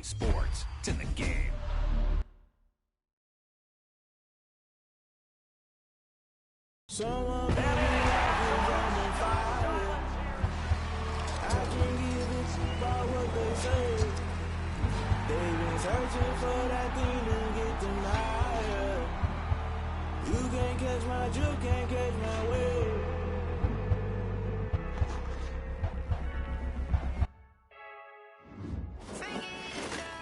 sports. It's in the game. Someone baby, I'm on fire. I can give it about what they say. They've been searching for that thing to get them higher. You can't catch my drift, can't catch my wave.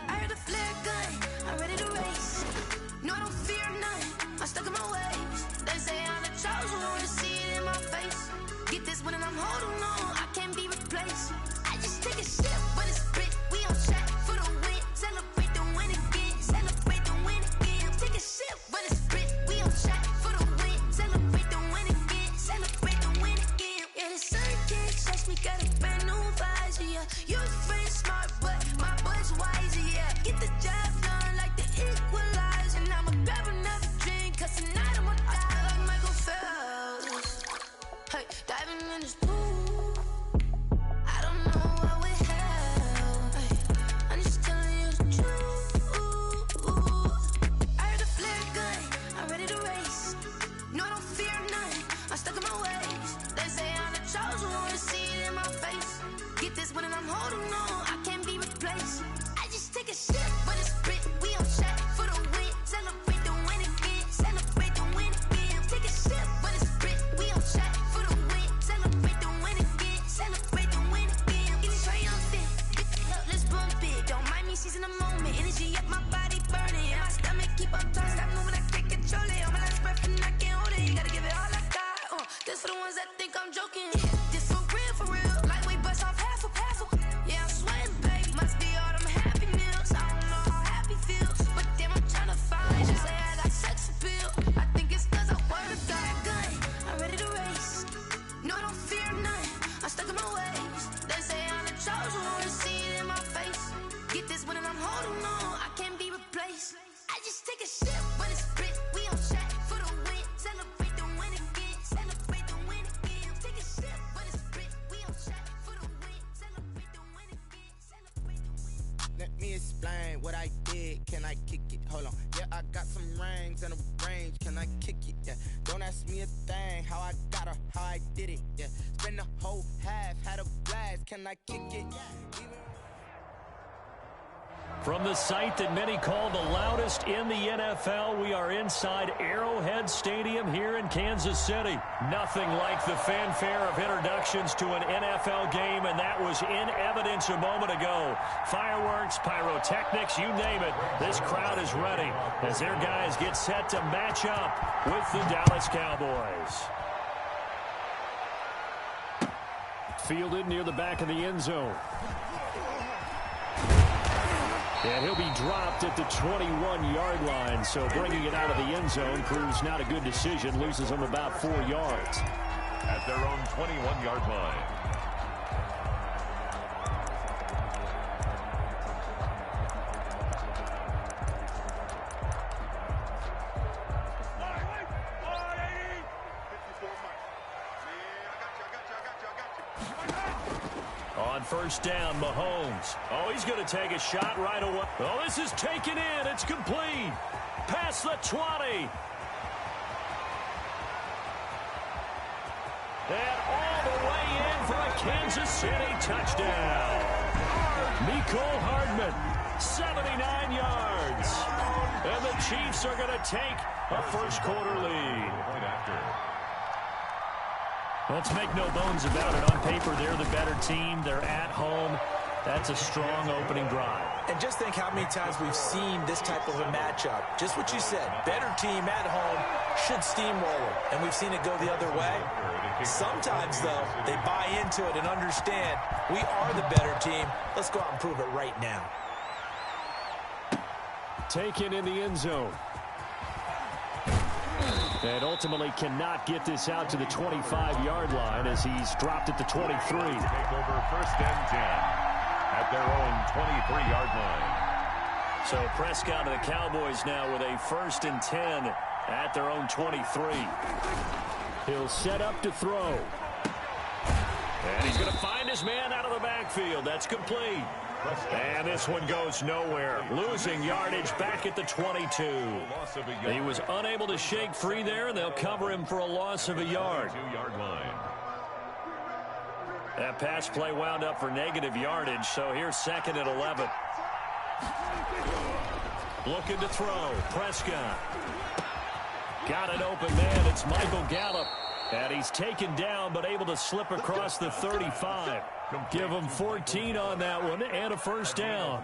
I heard a flare gun, I'm ready to race. No, I don't fear none, I'm stuck in my ways. They say I'm the chosen one, see it in my face. Get this one and I'm holding on, I can't be replaced. I just take a sip, but it's spit, we on track for the win. Celebrate the win again, celebrate the win again. Take a sip, but it's spit, we on track for the win. Celebrate the win again, celebrate the win again. Yeah, the sun can't touch me, got a brand new visor, yeah. Your friend's smart, but my bud's wiser, yeah. Get the job done like the equalizer. And I'ma grab another drink, cause tonight I'ma die like Michael Phelps. Hey, diving in this pool, I don't know what we have. Hey, I'm just telling you the truth. I heard a flare gun, I'm ready to race. No, I don't fear none, I'm stuck in my ways. They say I'm the chosen one, see it in my face. Get this one and I'm holding on, I can't be replaced. I just take a sip, but it's spit, we on track for the win. Celebrate the win again, celebrate the win again. Take a sip, but it's spit, we on track for the win. Celebrate the win again, celebrate the win again. Get it triumphant, let's bump it. Don't mind me seizing the moment, energy up my body burning. My stomach keep up tight, stop moving, I can't control it. On my last breath and I can't hold it. You gotta give it all I got. This for the ones that think I'm joking. This for real, lightweight bust off half a passel. Yeah, I'm sweating, babe, must be all them happy meals. I don't know how happy feels, but damn, I'm tryna find. Just say I got sex appeal. I think it's cause I work that gun. I'm ready to race. No, I don't fear none. I'm stuck in my ways. They say I'm the chosen one, see it in my face. Get this one and I'm holding on, I can't be replaced. I just take a sip, but it's spit, we on track for the win. Celebrate the win again, celebrate the win again. Take a sip, but it's spit, we on track for the win. Celebrate the win again, celebrate the win. Let me explain what I did. Can I kick it? Hold on. Yeah, I got some rings and a range. Can I kick it? Yeah. Don't ask me a thing. How I got her, how I did it. Yeah. Spend the whole half, had a blast. Can I kick it? Even From the site that many call the loudest in the NFL, we are inside Arrowhead Stadium here in Kansas City. Nothing like the fanfare of introductions to an NFL game, and that was in evidence a moment ago. Fireworks, pyrotechnics, you name it. This crowd is ready as their guys get set to match up with the Dallas Cowboys. Fielded near the back of the end zone. And he'll be dropped at the 21-yard line, so bringing it out of the end zone proves not a good decision, loses him about 4 yards. At their own 21-yard line. On first down, Mahomes. Oh, he's going to take a shot right away. Oh, this is taken in. It's complete. Past the 20. And all the way in for a Kansas City touchdown. Mecole Hardman, 79 yards. And the Chiefs are going to take a first quarter lead. Let's make no bones about it. On paper, they're the better team. They're at home. That's a strong opening drive. And just think how many times we've seen this type of a matchup. Just what you said, better team at home should steamroll them. And we've seen it go the other way. Sometimes, though, they buy into it and understand we are the better team. Let's go out and prove it right now. Taken in the end zone. And ultimately cannot get this out to the 25-yard line as he's dropped at the 23. Take over first and 10 at their own 23-yard line. So Prescott and the Cowboys now with a first and 10 at their own 23. He'll set up to throw. And he's going to find his man out of the backfield. That's complete. And this one goes nowhere. Losing yardage back at the 22. He was unable to shake free there, and they'll cover him for a loss of a yard. That pass play wound up for negative yardage, so here's 2nd and 11. Looking to throw. Prescott. Got an open man. It's Michael Gallup. And he's taken down, but able to slip across the 35. Give him 14 on that one and a first down.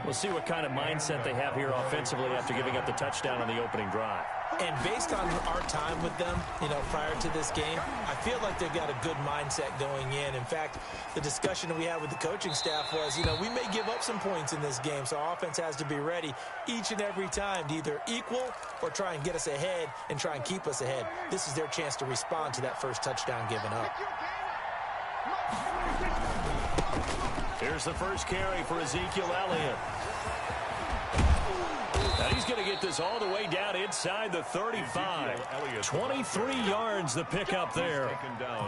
We'll see what kind of mindset they have here offensively after giving up the touchdown on the opening drive. And based on our time with them, prior to this game, I feel like they've got a good mindset going in. In fact, the discussion that we had with the coaching staff was, we may give up some points in this game, so our offense has to be ready each and every time to either equal or try and get us ahead and try and keep us ahead. This is their chance to respond to that first touchdown given up. Here's the first carry for Ezekiel Elliott. Now he's going to get this all the way down inside the 35. 23 yards the pickup there.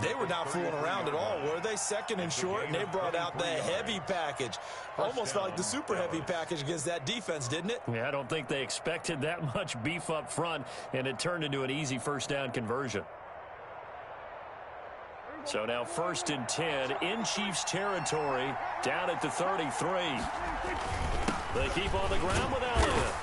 They were not fooling around at all, were they? 2nd and short, and they brought out the heavy package. Almost felt like the super heavy package against that defense, didn't it? Yeah, I don't think they expected that much beef up front, and it turned into an easy first down conversion. So now 1st and 10 in Chiefs territory, down at the 33. They keep on the ground with Elliott.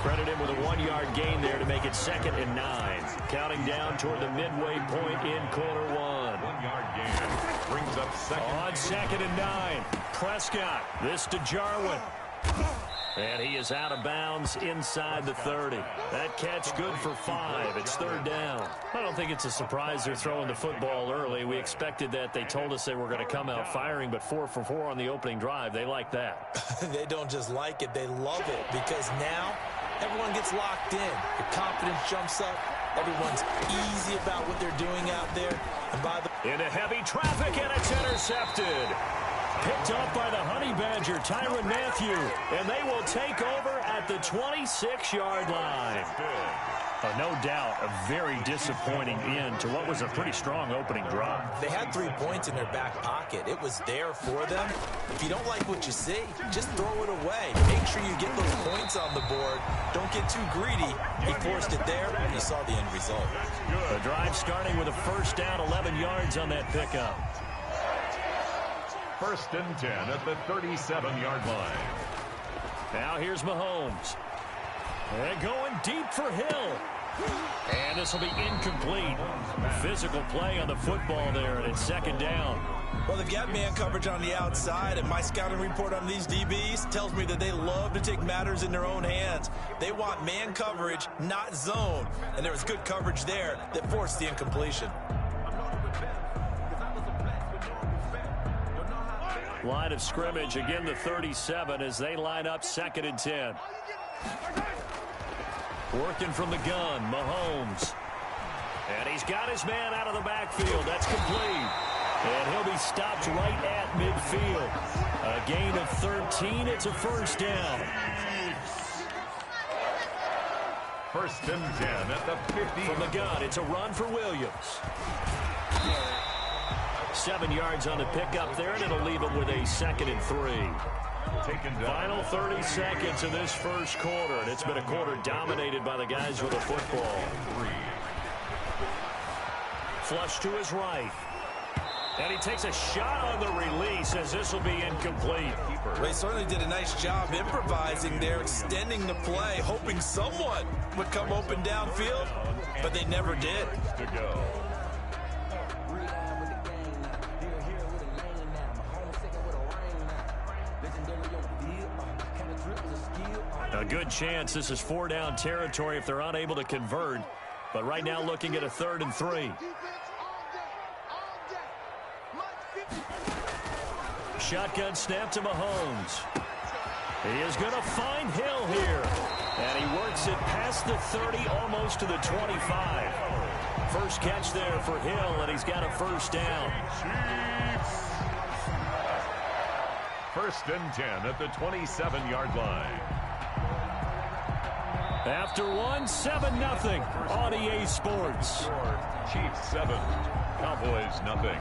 Credit him with a 1-yard gain there to make it 2nd and 9. Counting down toward the midway point in quarter 1. 1-yard gain brings up 2nd. On 2nd and 9. Prescott. This to Jarwin. And he is out of bounds inside the 30. That catch good for 5. It's 3rd down. I don't think it's a surprise they're throwing the football early. We expected that. They told us they were going to come out firing, but 4 for 4 on the opening drive. They like that. They don't just like it. They love it because now everyone gets locked in. Your confidence jumps up. Everyone's easy about what they're doing out there. And by the into heavy traffic, and it's intercepted. Picked up by the Honey Badger, Tyrann Mathieu, and they will take over at the 26-yard line. No doubt a very disappointing end to what was a pretty strong opening drive. They had 3 points in their back pocket. It was there for them. If you don't like what you see, just throw it away. Make sure you get those points on the board. Don't get too greedy. He forced it there, and you saw the end result. The drive starting with a first down, 11 yards on that pickup. 1st and 10 at the 37-yard line. Now here's Mahomes. And going deep for Hill. And this will be incomplete. Physical play on the football there, and it's 2nd down. Well, they've got man coverage on the outside, and my scouting report on these DBs tells me that they love to take matters in their own hands. They want man coverage, not zone. And there was good coverage there that forced the incompletion. Line of scrimmage, again the 37 as they line up 2nd and 10. Working from the gun, Mahomes. And he's got his man out of the backfield. That's complete. And he'll be stopped right at midfield. A gain of 13. It's a first down. 1st and 10 at the 50. From the gun, it's a run for Williams. 7 yards on the pickup there, and it'll leave him with a 2nd and 3. Final 30 seconds of this first quarter, and it's been a quarter dominated by the guys with the football. Flush to his right. And he takes a shot on the release as this will be incomplete. They certainly did a nice job improvising there, extending the play, hoping someone would come open downfield, but they never did. To go. A good chance this is 4-down territory if they're unable to convert. But right now looking at a 3rd and 3. Shotgun snap to Mahomes. He is going to find Hill here. And he works it past the 30, almost to the 25. First catch there for Hill, and he's got a first down. 1st and 10 at the 27-yard line. After one, 7-0 on EA Sports. Chiefs 7, Cowboys nothing.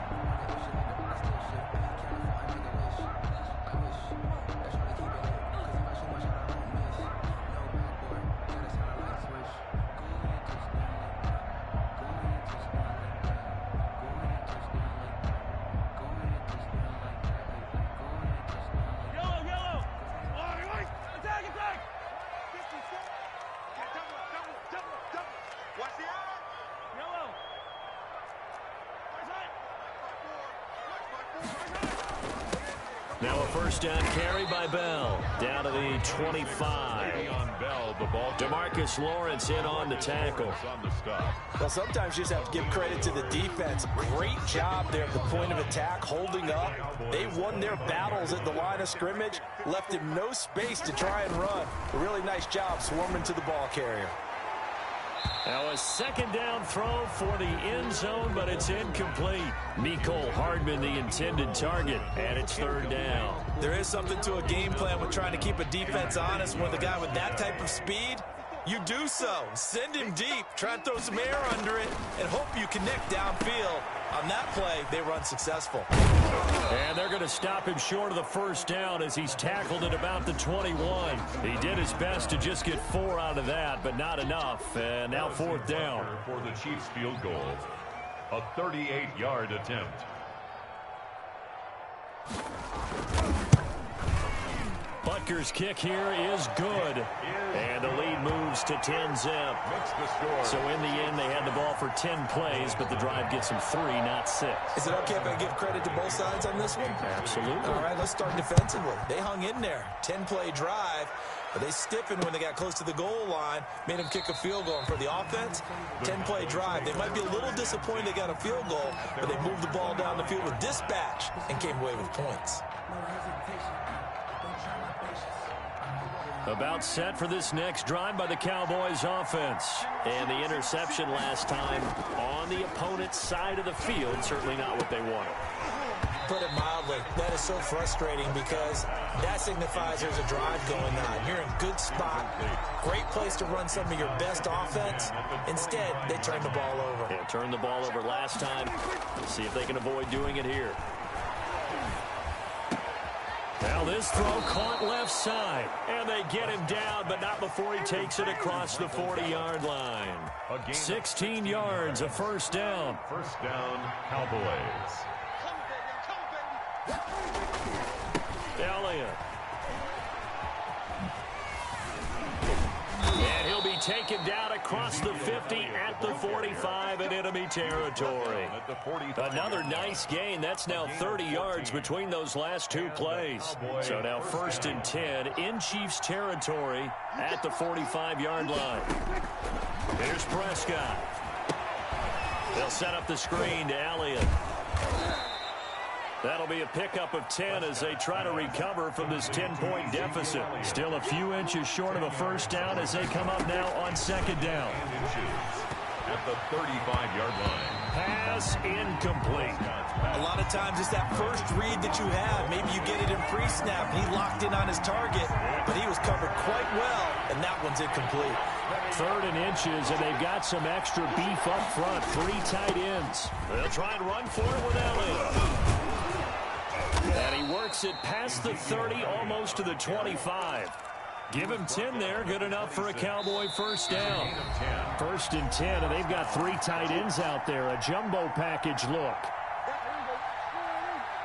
Now a first down carry by Bell. Down to the 25. On Bell, the ball. DeMarcus Lawrence in on the tackle. Well, sometimes you just have to give credit to the defense. Great job there at the point of attack, holding up. They won their battles at the line of scrimmage, left him no space to try and run. A really nice job swarming to the ball carrier. Now a second down throw for the end zone, but it's incomplete. Mecole Hardman, the intended target, and it's third down. There is something to a game plan with trying to keep a defense honest. When the guy with that type of speed, you do so. Send him deep, try and throw some air under it, and hope you connect downfield. On that play, they run successful. And they're going to stop him short of the first down as he's tackled at about the 21. He did his best to just get 4 out of that, but not enough. And now fourth down. For the Chiefs field goal. A 38-yard attempt. Butker's kick here is good. And the lead moves to 10-zip. So in the end, they had the ball for 10 plays, but the drive gets them 3, not 6. Is it okay if I give credit to both sides on this one? Absolutely. All right, let's start defensively. They hung in there. 10-play drive, but they stiffened when they got close to the goal line, made them kick a field goal. And for the offense, 10-play drive. They might be a little disappointed they got a field goal, but they moved the ball down the field with dispatch and came away with points. About set for this next drive by the Cowboys offense. And the interception last time on the opponent's side of the field, certainly not what they wanted. Put it mildly, that is so frustrating because that signifies there's a drive going on. You're in a good spot, great place to run some of your best offense. Instead, they turn the ball over. Yeah, turned the ball over last time. Let's see if they can avoid doing it here. Now this throw caught left side, and they get him down, but not before he takes it across the 40-yard line. 16 yards, a first down. First down, Cowboys. Elliott. And he'll be taken down across the 50 at the 45 in enemy territory. Another nice gain. That's now 30 yards between those last two plays. So now first and 10 in Chiefs territory at the 45-yard line. Here's Prescott. They'll set up the screen to Elliott. That'll be a pickup of 10 as they try to recover from this 10-point deficit. Still a few inches short of a first down as they come up now on second down. At the 35-yard line. Pass incomplete. A lot of times it's that first read that you have. Maybe you get it in pre-snap. He locked in on his target, but he was covered quite well, and that one's incomplete. Third and inches, and they've got some extra beef up front. 3 tight ends. They'll try and run for it with Elliott. And he works it past the 30, almost to the 25. Give him 10 there, good enough for a Cowboy first down. First and 10, and they've got 3 tight ends out there, a jumbo package look.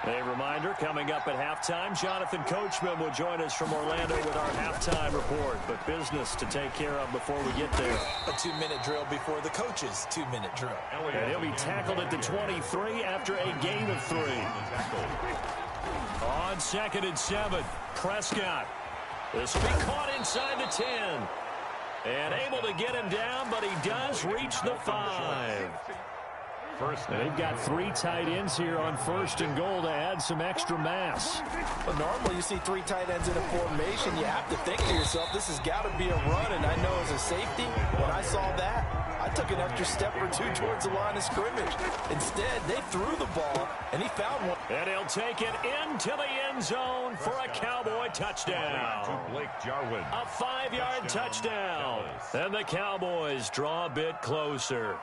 A reminder, coming up at halftime, Jonathan Coachman will join us from Orlando with our halftime report. But business to take care of before we get there. A 2-minute drill before the coach's 2-minute drill. And he'll be tackled at the 23 after a gain of 3. On second and 7, Prescott. This will be caught inside the 10. And able to get him down, but he does reach the 5. And they've got 3 tight ends here on first and goal to add some extra mass. But normally you see 3 tight ends in a formation. You have to think to yourself, this has got to be a run. And I know as a safety, when I saw that, I took an extra step or 2 towards the line of scrimmage. Instead, they threw the ball, and he found one. And he'll take it into the end zone for a Cowboy touchdown. A 5-yard touchdown. And the Cowboys draw a bit closer.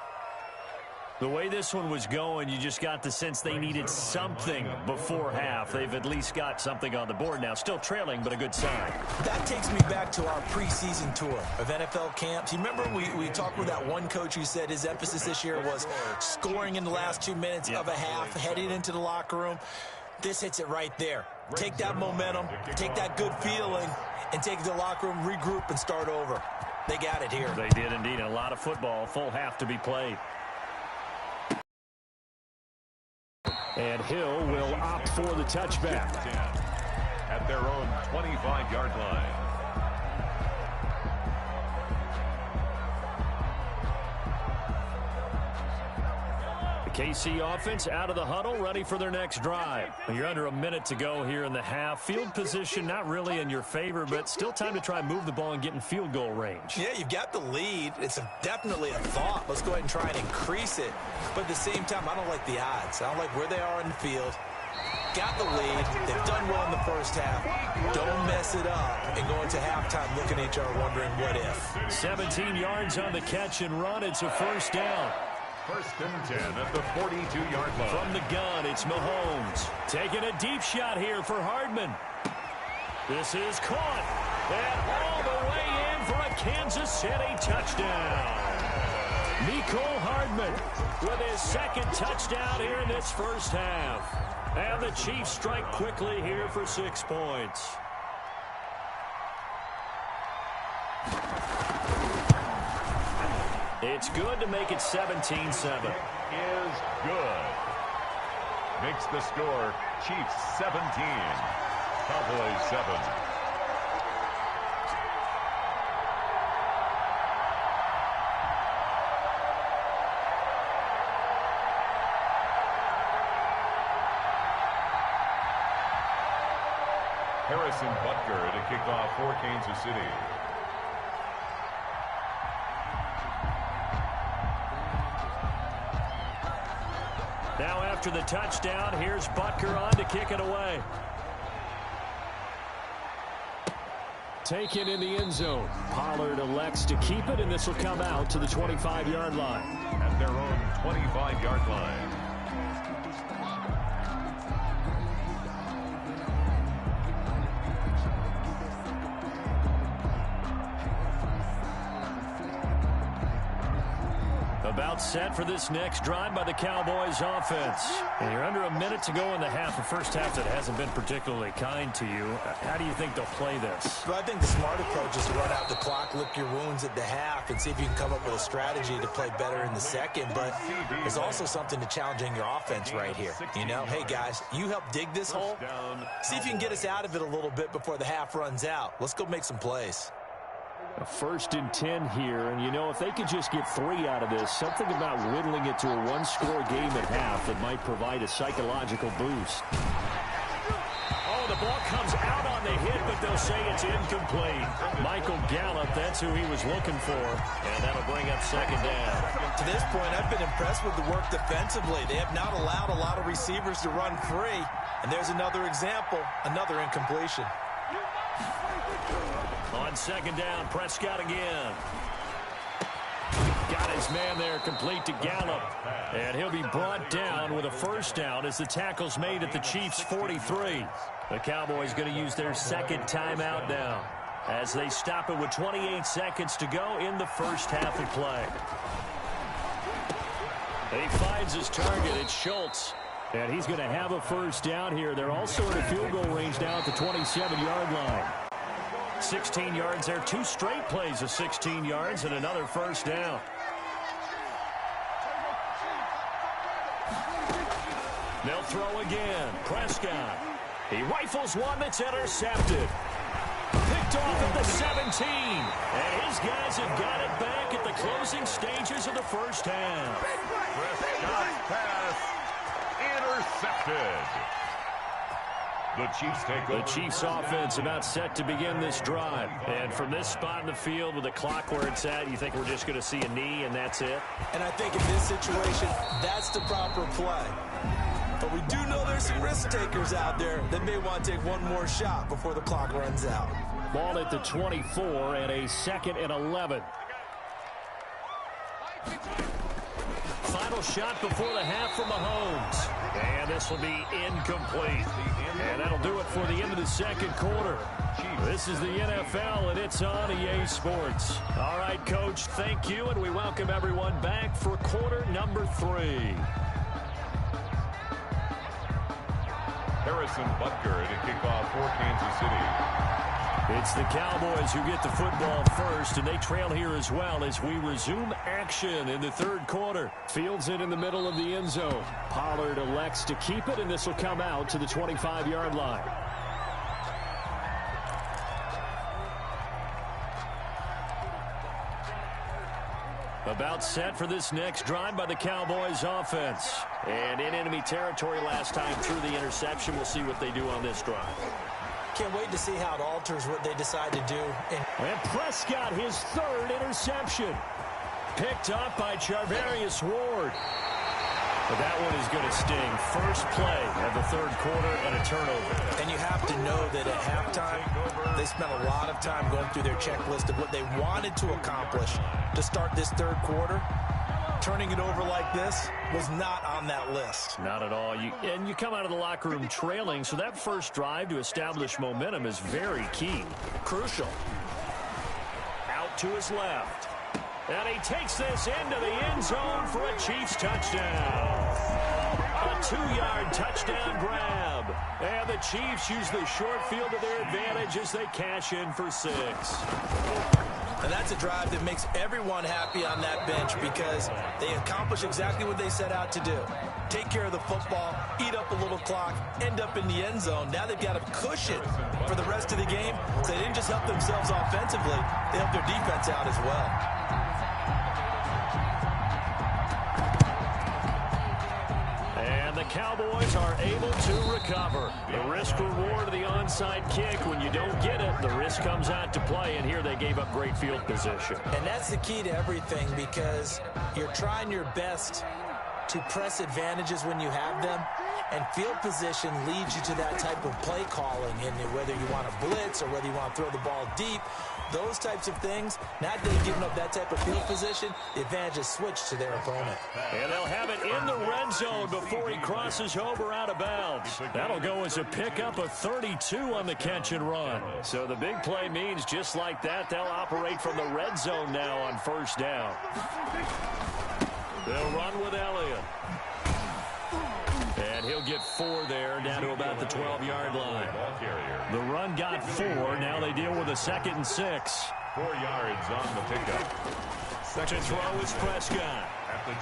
The way this one was going, you just got the sense they needed something before half. They've at least got something on the board now. Still trailing, but a good sign. That takes me back to our preseason tour of NFL camps. You remember we talked with that one coach who said his emphasis this year was scoring in the last 2 minutes of a half, heading into the locker room. This hits it right there. Take that momentum, take that good feeling, and take it to the locker room, regroup, and start over. They got it here. They did indeed. A lot of football, full half to be played. And Hill will opt for the touchback. At their own 25-yard line. The KC offense out of the huddle, ready for their next drive. You're under a minute to go here in the half. Field position not really in your favor, but still time to try and move the ball and get in field goal range. Yeah, you've got the lead. It's definitely a thought. Let's go ahead and try and increase it. But at the same time, I don't like the odds. I don't like where they are in the field. Got the lead. They've done well in the first half. Don't mess it up and go into halftime looking at each other wondering what if. 17 yards on the catch and run. It's a first down. First and 10 at the 42-yard line. From the gun, it's Mahomes. Taking a deep shot here for Hardman. This is caught. And all the way in for a Kansas City touchdown. Mecole Hardman with his second touchdown here in this first half. And the Chiefs strike quickly here for 6 points. It's good to make it 17-7. Is good. Makes the score Chiefs 17, Cowboys 7. Harrison Butker to kick off for Kansas City. Now after the touchdown, here's Butker on to kick it away. Taken in the end zone. Pollard elects to keep it, and this will come out to the 25-yard line. At their own 25-yard line. About set for this next drive by the Cowboys offense. And you're under a minute to go in the half. The first half that hasn't been particularly kind to you. How do you think they'll play this? Well, I think the smart approach is to run out the clock, lick your wounds at the half, and see if you can come up with a strategy to play better in the second. But there's also something to challenging your offense right here. You know, hey, guys, you help dig this hole. See if you can get us out of it a little bit before the half runs out. Let's go make some plays. A 1st and 10 here, and you know, if they could just get 3 out of this, something about whittling it to a one-score game at half that might provide a psychological boost. Oh, the ball comes out on the hit, but they'll say it's incomplete. Michael Gallup, that's who he was looking for, and that'll bring up second down. To this point, I've been impressed with the work defensively. They have not allowed a lot of receivers to run free, and there's another example, another incompletion. On second down, Prescott again. Got his man there, complete to Gallup. And he'll be brought down with a first down as the tackle's made at the Chiefs' 43. The Cowboys going to use their second timeout now as they stop it with 28 seconds to go in the first half of play. He finds his target. It's Schultz. And he's going to have a first down here. They're also in a field goal range now at the 27-yard line. 16 yards there. 2 straight plays of 16 yards and another first down. They'll throw again. Prescott. He rifles one that's intercepted. Picked off at the 17. And his guys have got it back at the closing stages of the first half. Prescott's pass intercepted. The Chiefs take over. The Chiefs offense about set to begin this drive. And from this spot in the field with the clock where it's at, you think we're just going to see a knee and that's it? And I think in this situation, that's the proper play. But we do know there's some risk takers out there that may want to take one more shot before the clock runs out. Ball at the 24 and a 2nd and 11. final shot before the half from Mahomes. And this will be incomplete. And that'll do it for the end of the second quarter. This is the NFL, and it's on EA Sports. All right, Coach, thank you, and we welcome everyone back for quarter number 3. Harrison Butker to kick off for Kansas City. It's the Cowboys who get the football first, and they trail here as well as we resume action in the third quarter. Fields it in the middle of the end zone. Pollard elects to keep it, and this will come out to the 25-yard line. About set for this next drive by the Cowboys offense. And in enemy territory last time through the interception. We'll see what they do on this drive. Can't wait to see how it alters what they decide to do. And Prescott, his third interception. Picked up by Charvarius Ward. But that one is going to sting. First play of the third quarter and a turnover. And you have to know that at halftime, they spent a lot of time going through their checklist of what they wanted to accomplish to start this third quarter. Turning it over like this was not on that list. Not at all. And you come out of the locker room trailing, so that first drive to establish momentum is very key. Crucial. Out to his left. And he takes this into the end zone for a Chiefs touchdown. A 2-yard touchdown grab. And the Chiefs use the short field to their advantage as they cash in for 6. And that's a drive that makes everyone happy on that bench because they accomplish exactly what they set out to do. Take care of the football, eat up a little clock, end up in the end zone. Now they've got a cushion for the rest of the game. So they didn't just help themselves offensively, they helped their defense out as well. The Cowboys are able to recover. The risk-reward of the onside kick. When you don't get it, the risk comes out to play, and here they gave up great field position. And that's the key to everything because you're trying your best to press advantages when you have them, and field position leads you to that type of play calling, and whether you want to blitz or whether you want to throw the ball deep, those types of things. Now that they've given up that type of field position, the advantage is switched to their opponent. And they'll have it in the red zone before he crosses over out of bounds. That'll go as a pickup of 32 on the catch and run. So the big play means just like that, they'll operate from the red zone now on first down. They'll run with Elliott. And he'll get 4 there, down to about the 12-yard line. The run got 4. Now they deal with a 2nd and 6. 4 yards on the pickup. To throw is Prescott.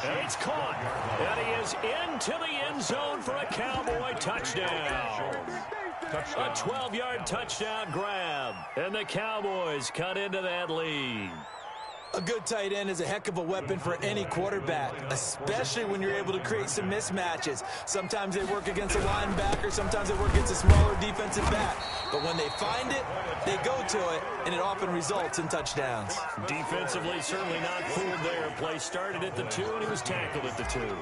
And it's caught. And he is into the end zone for a Cowboy touchdown. A 12-yard touchdown grab. And the Cowboys cut into that lead. A good tight end is a heck of a weapon for any quarterback, especially when you're able to create some mismatches. Sometimes they work against a linebacker, sometimes they work against a smaller defensive back. But when they find it, they go to it, and it often results in touchdowns. Defensively, certainly not fooled there. Play started at the 2, and he was tackled at the 2.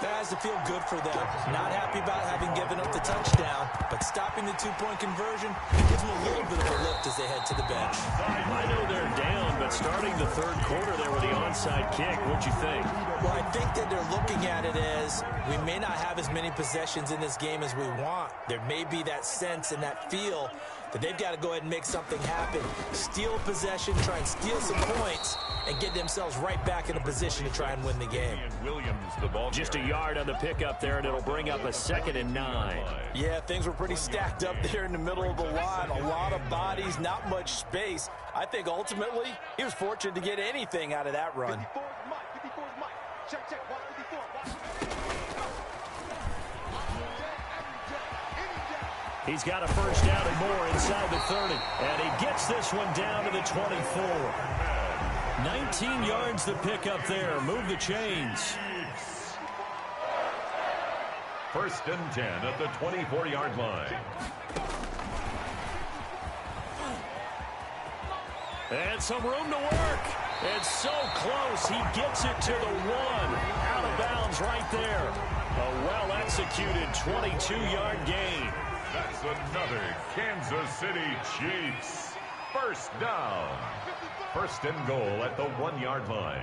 That has to feel good for them. Not happy about having given up the touchdown, but stopping the 2-point conversion gives them a little bit of a lift as they head to the bench. I know they're down, but starting the third quarter there with the onside kick, what'd you think? Well, I think that they're looking at it as we may not have as many possessions in this game as we want. There may be that sense and that feel that they've got to go ahead and make something happen. Steal possession, try and steal some points, and get themselves right back in a position to try and win the game. Just a yard on the pickup there, and it'll bring up a 2nd and 9. Yeah, things were pretty stacked up there in the middle of the line. A lot of bodies, not much space. I think ultimately he was fortunate to get anything out of that run. He's got a first down and more inside the 30. And he gets this one down to the 24. 19 yards the pickup there. Move the chains. 1st and 10 at the 24-yard line. And some room to work. It's so close. He gets it to the 1. Out of bounds right there. A well-executed 22-yard gain. That's another Kansas City Chiefs. First down. 1st and goal at the 1-yard line.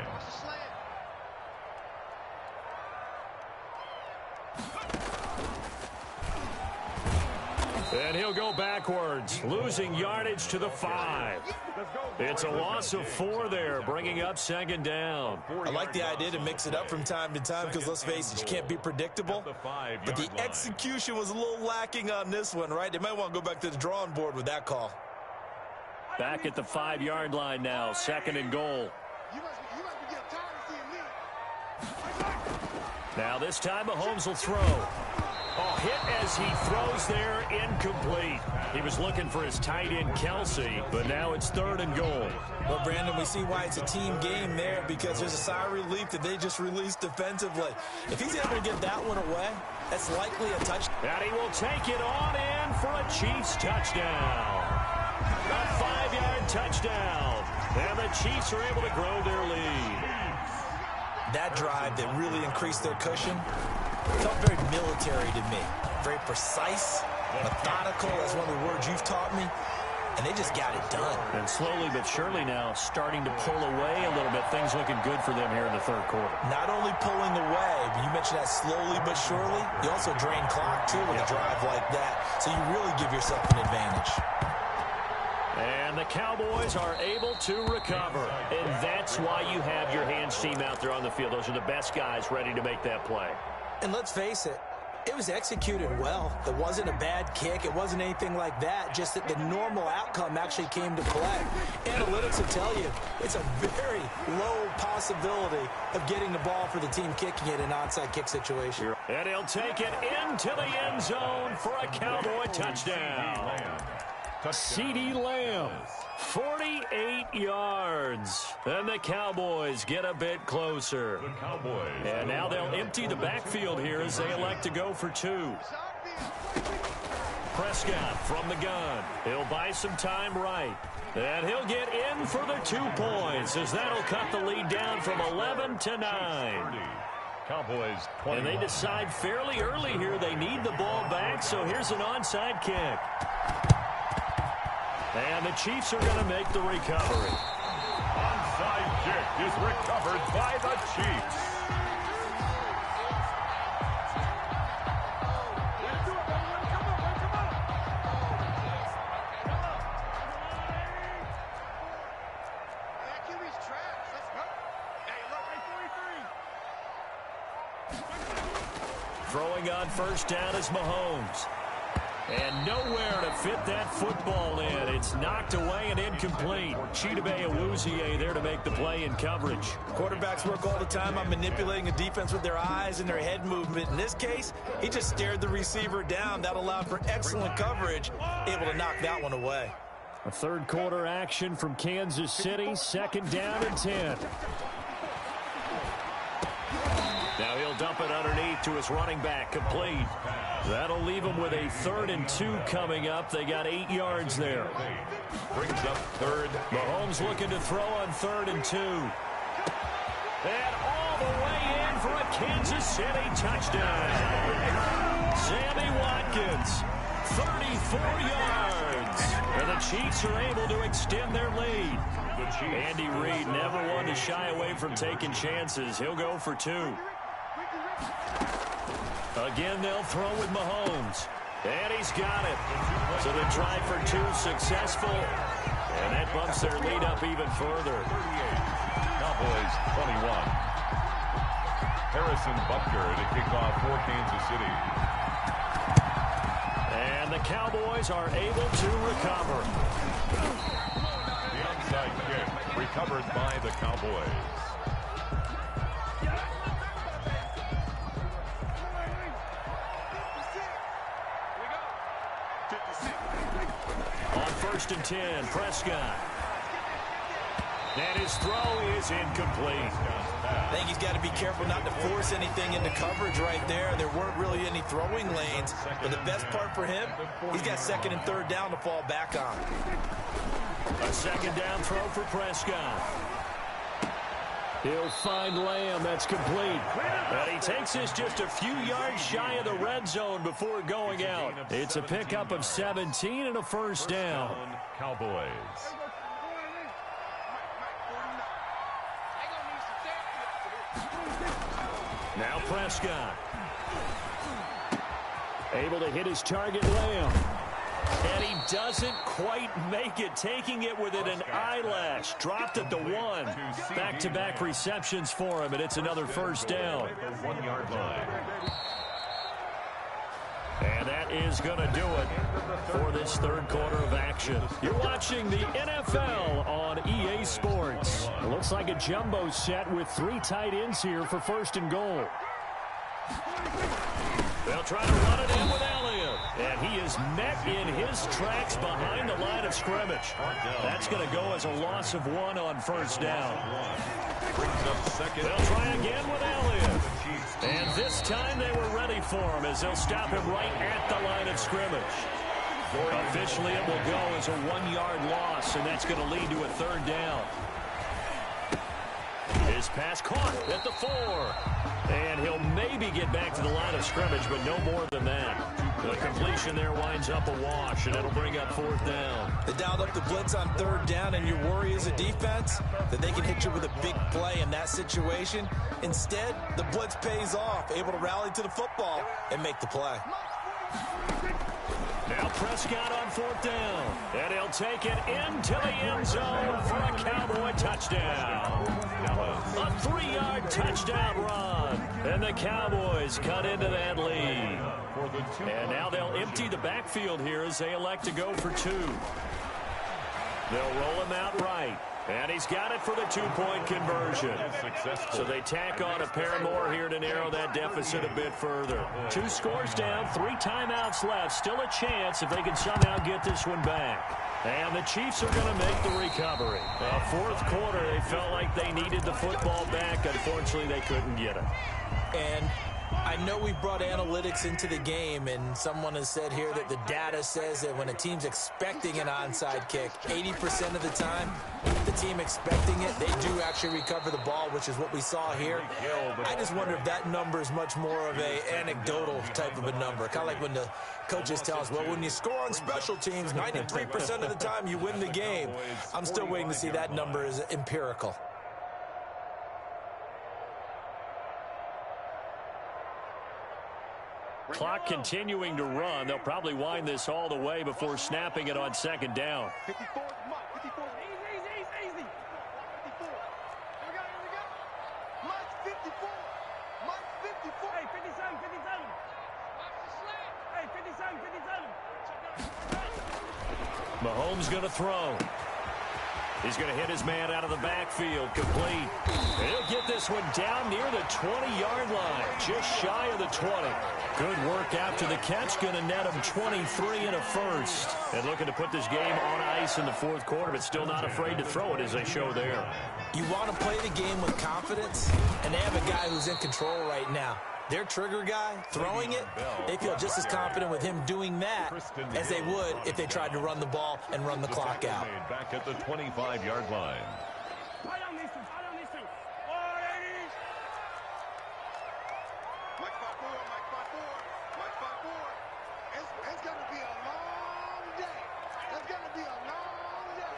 And he'll go backwards, losing yardage to the 5. It's a loss of 4 there, bringing up second down. I like the idea to mix it up from time to time because, let's face it, you can't be predictable. But the execution was a little lacking on this one, right? They might want to go back to the drawing board with that call. Back at the 5-yard line now, second and goal. Now this time Mahomes will throw. Hit as he throws there, incomplete. He was looking for his tight end, Kelsey, but now it's third and goal. Well, Brandon, we see why it's a team game there because there's a sigh of relief that they just released defensively. If he's able to get that one away, that's likely a touchdown. And he will take it on in for a Chiefs touchdown. A 5-yard touchdown. And the Chiefs are able to grow their lead. That drive that really increased their cushion felt very military to me. Very precise, methodical. That's one of the words you've taught me. And they just got it done. And slowly but surely now starting to pull away a little bit. Things looking good for them here in the third quarter. Not only pulling away, but you mentioned that slowly but surely. You also drain clock, too, with a drive like that. So you really give yourself an advantage. And the Cowboys are able to recover. And that's why you have your hands team out there on the field. Those are the best guys ready to make that play. And let's face it, it was executed well. It wasn't a bad kick. It wasn't anything like that. Just that the normal outcome actually came to play. Analytics will tell you it's a very low possibility of getting the ball for the team kicking it in an onside kick situation. And he'll take it into the end zone for a Cowboy touchdown. CeeDee Lamb, 48 yards. And the Cowboys get a bit closer. And now they'll empty the backfield here as they elect to go for 2. Prescott from the gun. He'll buy some time right. And he'll get in for the 2 points as that'll cut the lead down from 11 to 9. Cowboys 21. And they decide fairly early here they need the ball back, so here's an onside kick. And the Chiefs are going to make the recovery. Onside kick is recovered by the Chiefs. Throwing on first down is Mahomes. And nowhere to fit that football in. It's knocked away and incomplete. Chidobe Awuzie there to make the play in coverage. Quarterbacks work all the time on manipulating a defense with their eyes and their head movement. In this case, he just stared the receiver down. That allowed for excellent coverage, able to knock that one away. A third quarter action from Kansas City. Second down and 10. Now he'll dump it underneath to his running back, complete. That'll leave him with a 3rd and 2 coming up. They got 8 yards there. Brings up third. Mahomes looking to throw on 3rd and 2. And all the way in for a Kansas City touchdown. Sammy Watkins, 34 yards. And the Chiefs are able to extend their lead. Andy Reid never one to shy away from taking chances. He'll go for 2. Again, they'll throw with Mahomes. And he's got it. So the try for 2 successful. And that bumps their lead up even further. Cowboys 21. Harrison Butker to kick off for Kansas City. And the Cowboys are able to recover. The onside kick recovered by the Cowboys. On 1st and 10, Prescott. And his throw is incomplete. I think he's got to be careful not to force anything into coverage right there. There weren't really any throwing lanes. But the best part for him, he's got 2nd and 3rd down to fall back on. A 2nd down throw for Prescott. He'll find Lamb. That's complete. And he takes this just a few yards shy of the red zone before going out. It's a pickup of 17 and a 1st down. Cowboys. Now Prescott. Able to hit his target, Lamb. doesn't quite make it, taking it within an eyelash. Dropped at the 1. Back-to-back receptions for him, and it's another first down. One-yard line. And that is going to do it for this third quarter of action. You're watching the NFL on EA Sports. It looks like a jumbo set with 3 tight ends here for first and goal. They'll try to run it in with Elliott. And he is met in his tracks behind the line of scrimmage. That's going to go as a loss of 1 on first down. They'll try again with Elliott. And this time they were ready for him as they'll stop him right at the line of scrimmage. Officially it will go as a 1-yard loss, and that's going to lead to a third down. His pass caught at the 4. And he'll maybe get back to the line of scrimmage, but no more than that. The completion there winds up a wash, and it'll bring up fourth down. They dialed up the blitz on third down, and your worry as a defense that they can hit you with a big play in that situation. Instead, the blitz pays off, able to rally to the football and make the play. Now Prescott on fourth down. And he'll take it into the end zone for a Cowboy touchdown. A 3-yard touchdown run. And the Cowboys cut into that lead. And now they'll empty the backfield here as they elect to go for 2. They'll roll him out right. And he's got it for the 2-point conversion. So they tack on a pair more here to narrow that deficit a bit further. 2 scores down, 3 timeouts left. Still a chance if they can somehow get this one back. And the Chiefs are going to make the recovery. Fourth quarter, they felt like they needed the football back. Unfortunately, they couldn't get it. And I know we brought analytics into the game, and someone has said here that the data says that when a team's expecting an onside kick, 80% of the time, the team expecting it, they do actually recover the ball, which is what we saw here. I just wonder if that number is much more of a anecdotal type of a number. Kind of like when the coaches tell us, well, when you score on special teams, 93% of the time you win the game. I'm still waiting to see that number is empirical. Clock continuing to run. They'll probably wind this all the way before snapping it on second down. 54, come on, 54. Easy. 54. Here we go. March 54. March 54. Hey, 57. Watch the slant. Hey, 57. Mahomes going to throw. He's going to hit his man out of the backfield. Complete. He'll get this one down near the 20-yard line. Just shy of the 20. Good work after the catch. Going to net him 23 and a first. And looking to put this game on ice in the fourth quarter, but still not afraid to throw it as they show there. You want to play the game with confidence, and they have a guy who's in control right now. Their trigger guy, throwing it, they feel just as confident with him doing that as they would if they tried to run the ball and run the clock out. Back at the 25-yard line. It's going to be a long day. It's going to be a long day.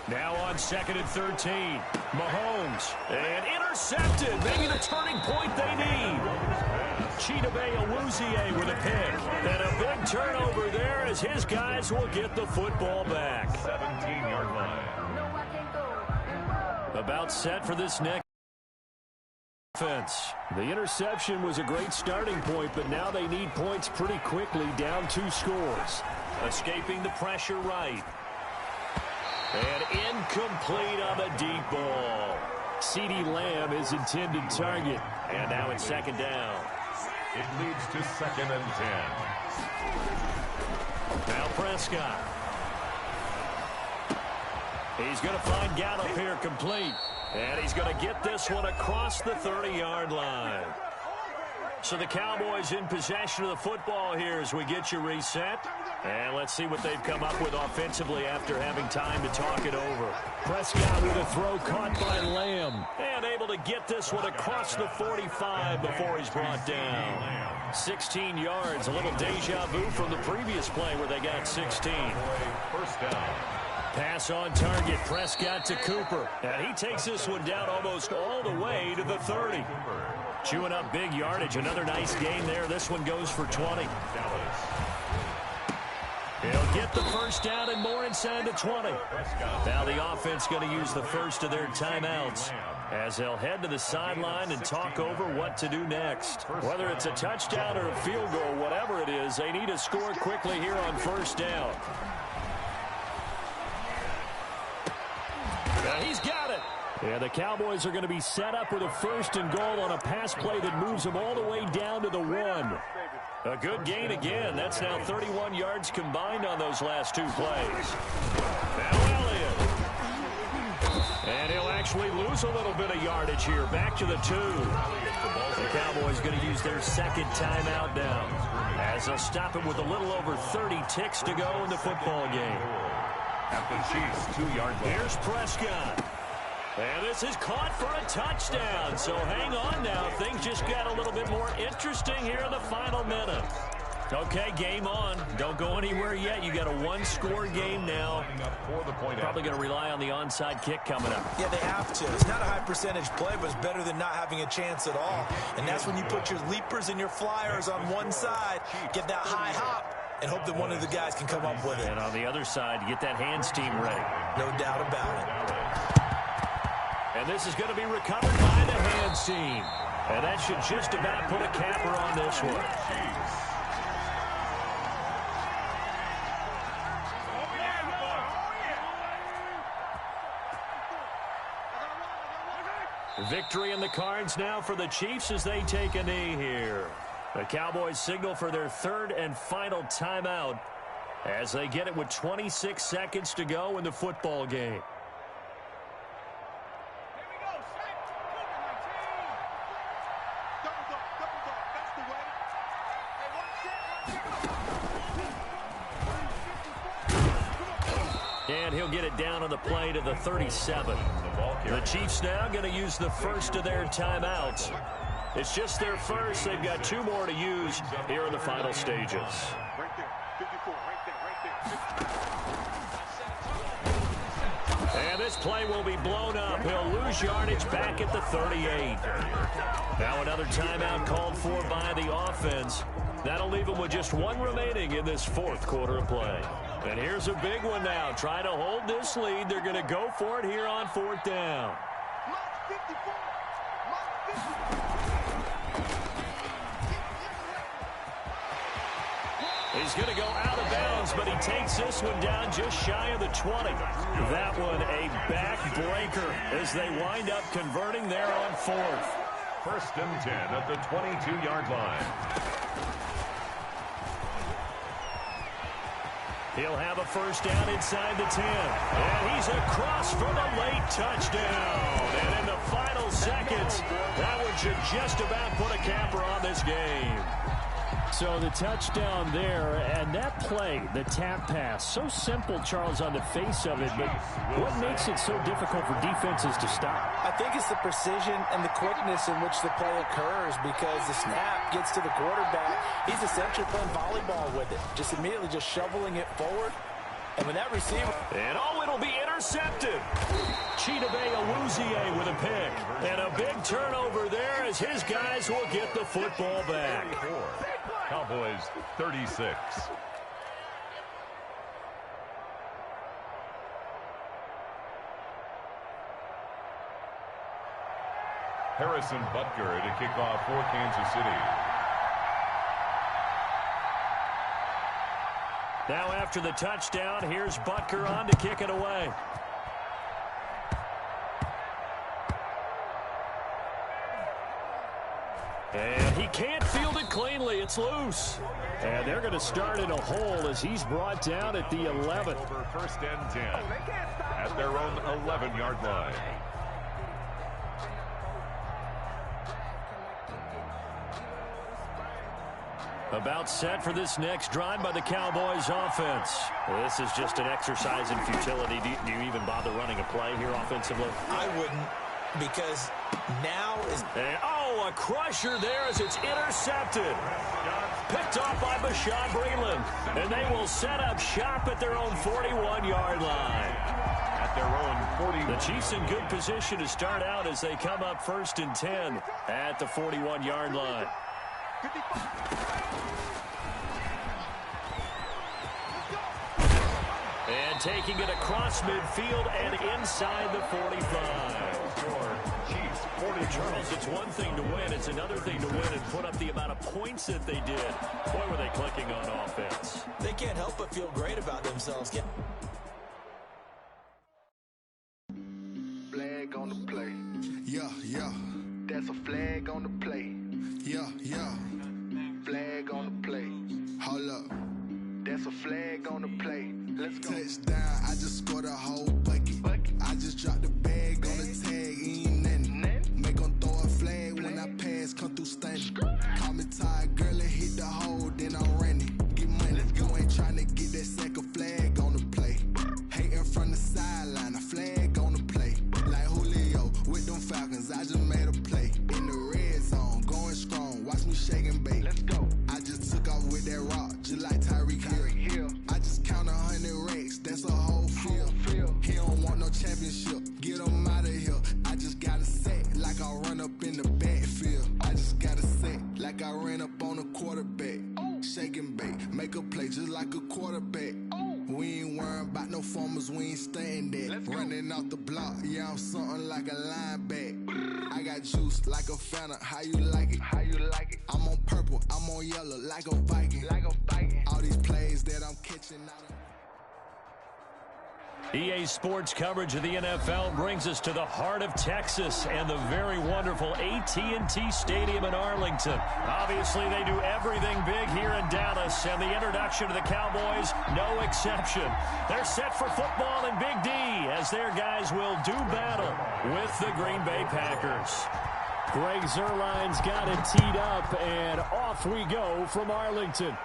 Now on 2nd and 13. Mahomes. And intercepted. Maybe the turning point they need. Chidobe Awuzie with a pick. And a big turnover there as his guys will get the football back. 17-yard line. About set for this next offense. The interception was a great starting point, but now they need points pretty quickly, down 2 scores. Escaping the pressure right. And incomplete on the deep ball. CeeDee Lamb is intended target. And now it's second down. It leads to 2nd and 10. Now Prescott. He's going to find Gallup here complete. And he's going to get this one across the 30-yard line. So the Cowboys in possession of the football here as we get you reset. And let's see what they've come up with offensively after having time to talk it over. Prescott with a throw caught by Lamb. And able to get this one across the 45 before he's brought down. 16 yards, a little deja vu from the previous play where they got 16. First down. Pass on target, Prescott to Cooper. And he takes this one down almost all the way to the 30. Chewing up big yardage. Another nice gain there. This one goes for 20. He'll get the first down and more inside the 20. Now the offense going to use the first of their timeouts as they'll head to the sideline and talk over what to do next. Whether it's a touchdown or a field goal, whatever it is, they need to score quickly here on first down. He's got it. Yeah, the Cowboys are going to be set up with a first and goal on a pass play that moves them all the way down to the 1. A good gain again. That's now 31 yards combined on those last 2 plays. Now Elliott. And he'll actually lose a little bit of yardage here. Back to the 2. The Cowboys going to use their second timeout now, as they'll stop it with a little over 30 ticks to go in the football game. At the Chiefs' 2-yard line. Here's Prescott. And this is caught for a touchdown. So hang on now. Things just got a little bit more interesting here in the final minute. Okay, game on. Don't go anywhere yet. You got a 1-score game now. Probably going to rely on the onside kick coming up. Yeah, they have to. It's not a high percentage play, but it's better than not having a chance at all. And that's when you put your leapers and your flyers on one side, get that high hop, and hope that one of the guys can come up with it. And on the other side, get that hands team ready. No doubt about it. And this is going to be recovered by the hands team. And that should just about put a capper on this one. Victory in the cards now for the Chiefs as they take a knee here. The Cowboys signal for their third and final timeout as they get it with 26 seconds to go in the football game. And he'll get it down on the play to the 37. The Chiefs now going to use the first of their timeouts. It's just their first. They've got 2 more to use here in the final stages. Right there. 54, right there. And this play will be blown up. He'll lose yardage back at the 38. Now another timeout called for by the offense. That'll leave them with just 1 remaining in this 4th quarter of play. And here's a big one now. Trying to hold this lead. They're going to go for it here on 4th down. He's going to go out of bounds, but he takes this one down just shy of the 20. That one a backbreaker as they wind up converting there on 4th. 1st and 10 at the 22-yard line. He'll have a first down inside the 10. And he's across for the late touchdown. And in the final seconds, that one should just about put a capper on this game. So the touchdown there, and that play, the tap pass, so simple, Charles, on the face of it, but what makes it so difficult for defenses to stop? I think it's the precision and the quickness in which the play occurs, because the snap gets to the quarterback. He's essentially playing volleyball with it, just immediately just shoveling it forward. And when that receiver... And it'll be intercepted. Chidobe Awuzie with a pick. And a big turnover there as his guys will get the football back. Cowboys 36. Harrison Butker to kick off for Kansas City. Now after the touchdown, here's Butker on to kick it away. And he can't field it cleanly. It's loose. And they're going to start in a hole as he's brought down at the 11. Over 1st and 10 at their own 11-yard line. About set for this next drive by the Cowboys offense. Well, this is just an exercise in futility. Do you even bother running a play here offensively? I wouldn't, because now is... And, a crusher there as it's intercepted. Picked off by Bashaud Breeland. And they will set up shop at their own 41-yard line. At their own 40. The Chiefs in good position to start out as they come up 1st and 10 at the 41-yard line. And taking it across midfield and inside the 45. Chiefs 40. Charles, it's one thing to win. It's another thing to win and put up the amount of points that they did. Boy, were they clicking on offense. They can't help but feel great about themselves. Flag on the play. Yeah, yeah. That's a flag on the play. Yeah, yeah. Flag on the play. Hold up. That's a flag on the play. Let's go. Touchdown, I just scored a whole bucket. I just dropped the bag on the tag, ain't nothing. Make them throw a flag when I pass, come through stunning. Call me tired, girl, and hit the hole, then I'm running. Get money, you ain't tryna get that second flag on the play. Hating from the sideline, a flag on the play. Like Julio with them Falcons, I just made a play. In the red zone, going strong, watch me shake and bake. Let's go. I just took off with that rock, just like Tyreek Hill. I just count 100 racks, that's a whole field. He don't want no championship, get him out of here. I just got a set, like I run up in the backfield. I just got a set, like I ran up on a quarterback. Shake and bake, make a play just like a quarterback. We ain't worrying about no formers, we ain't staying there. Running off the block, yeah, I'm something like a linebacker. I got juice like a Fanta, how you like it? How you like it? I'm on purple, I'm on yellow, like a Viking. Like a Viking. All these plays that I'm catching out of... EA Sports coverage of the NFL brings us to the heart of Texas and the very wonderful AT&T Stadium in Arlington. Obviously, they do everything big here in Dallas, and the introduction to the Cowboys, no exception. They're set for football in Big D as their guys will do battle with the Green Bay Packers. Greg Zuerlein's got it teed up, and off we go from Arlington.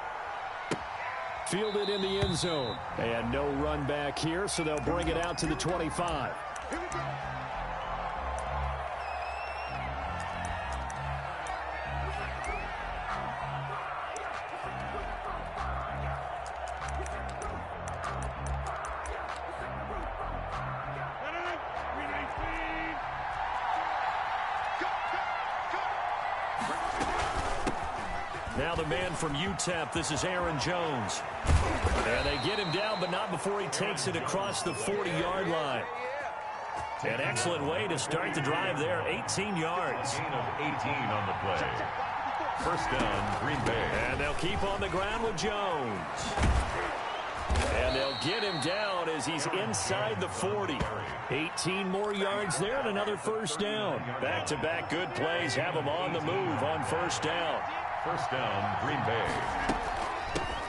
Fielded in the end zone. And no run back here, so they'll bring it out to the 25. Here we go. Now the man from UTEP, this is Aaron Jones. And they get him down, but not before he takes it across the 40-yard line. An excellent way to start the drive there, 18 yards. Gain of 18 on the play. First down, Green Bay. And they'll keep on the ground with Jones. And they'll get him down as he's inside the 40. 18 more yards there and another first down. Back-to-back good plays have him on the move on first down. First down, Green Bay.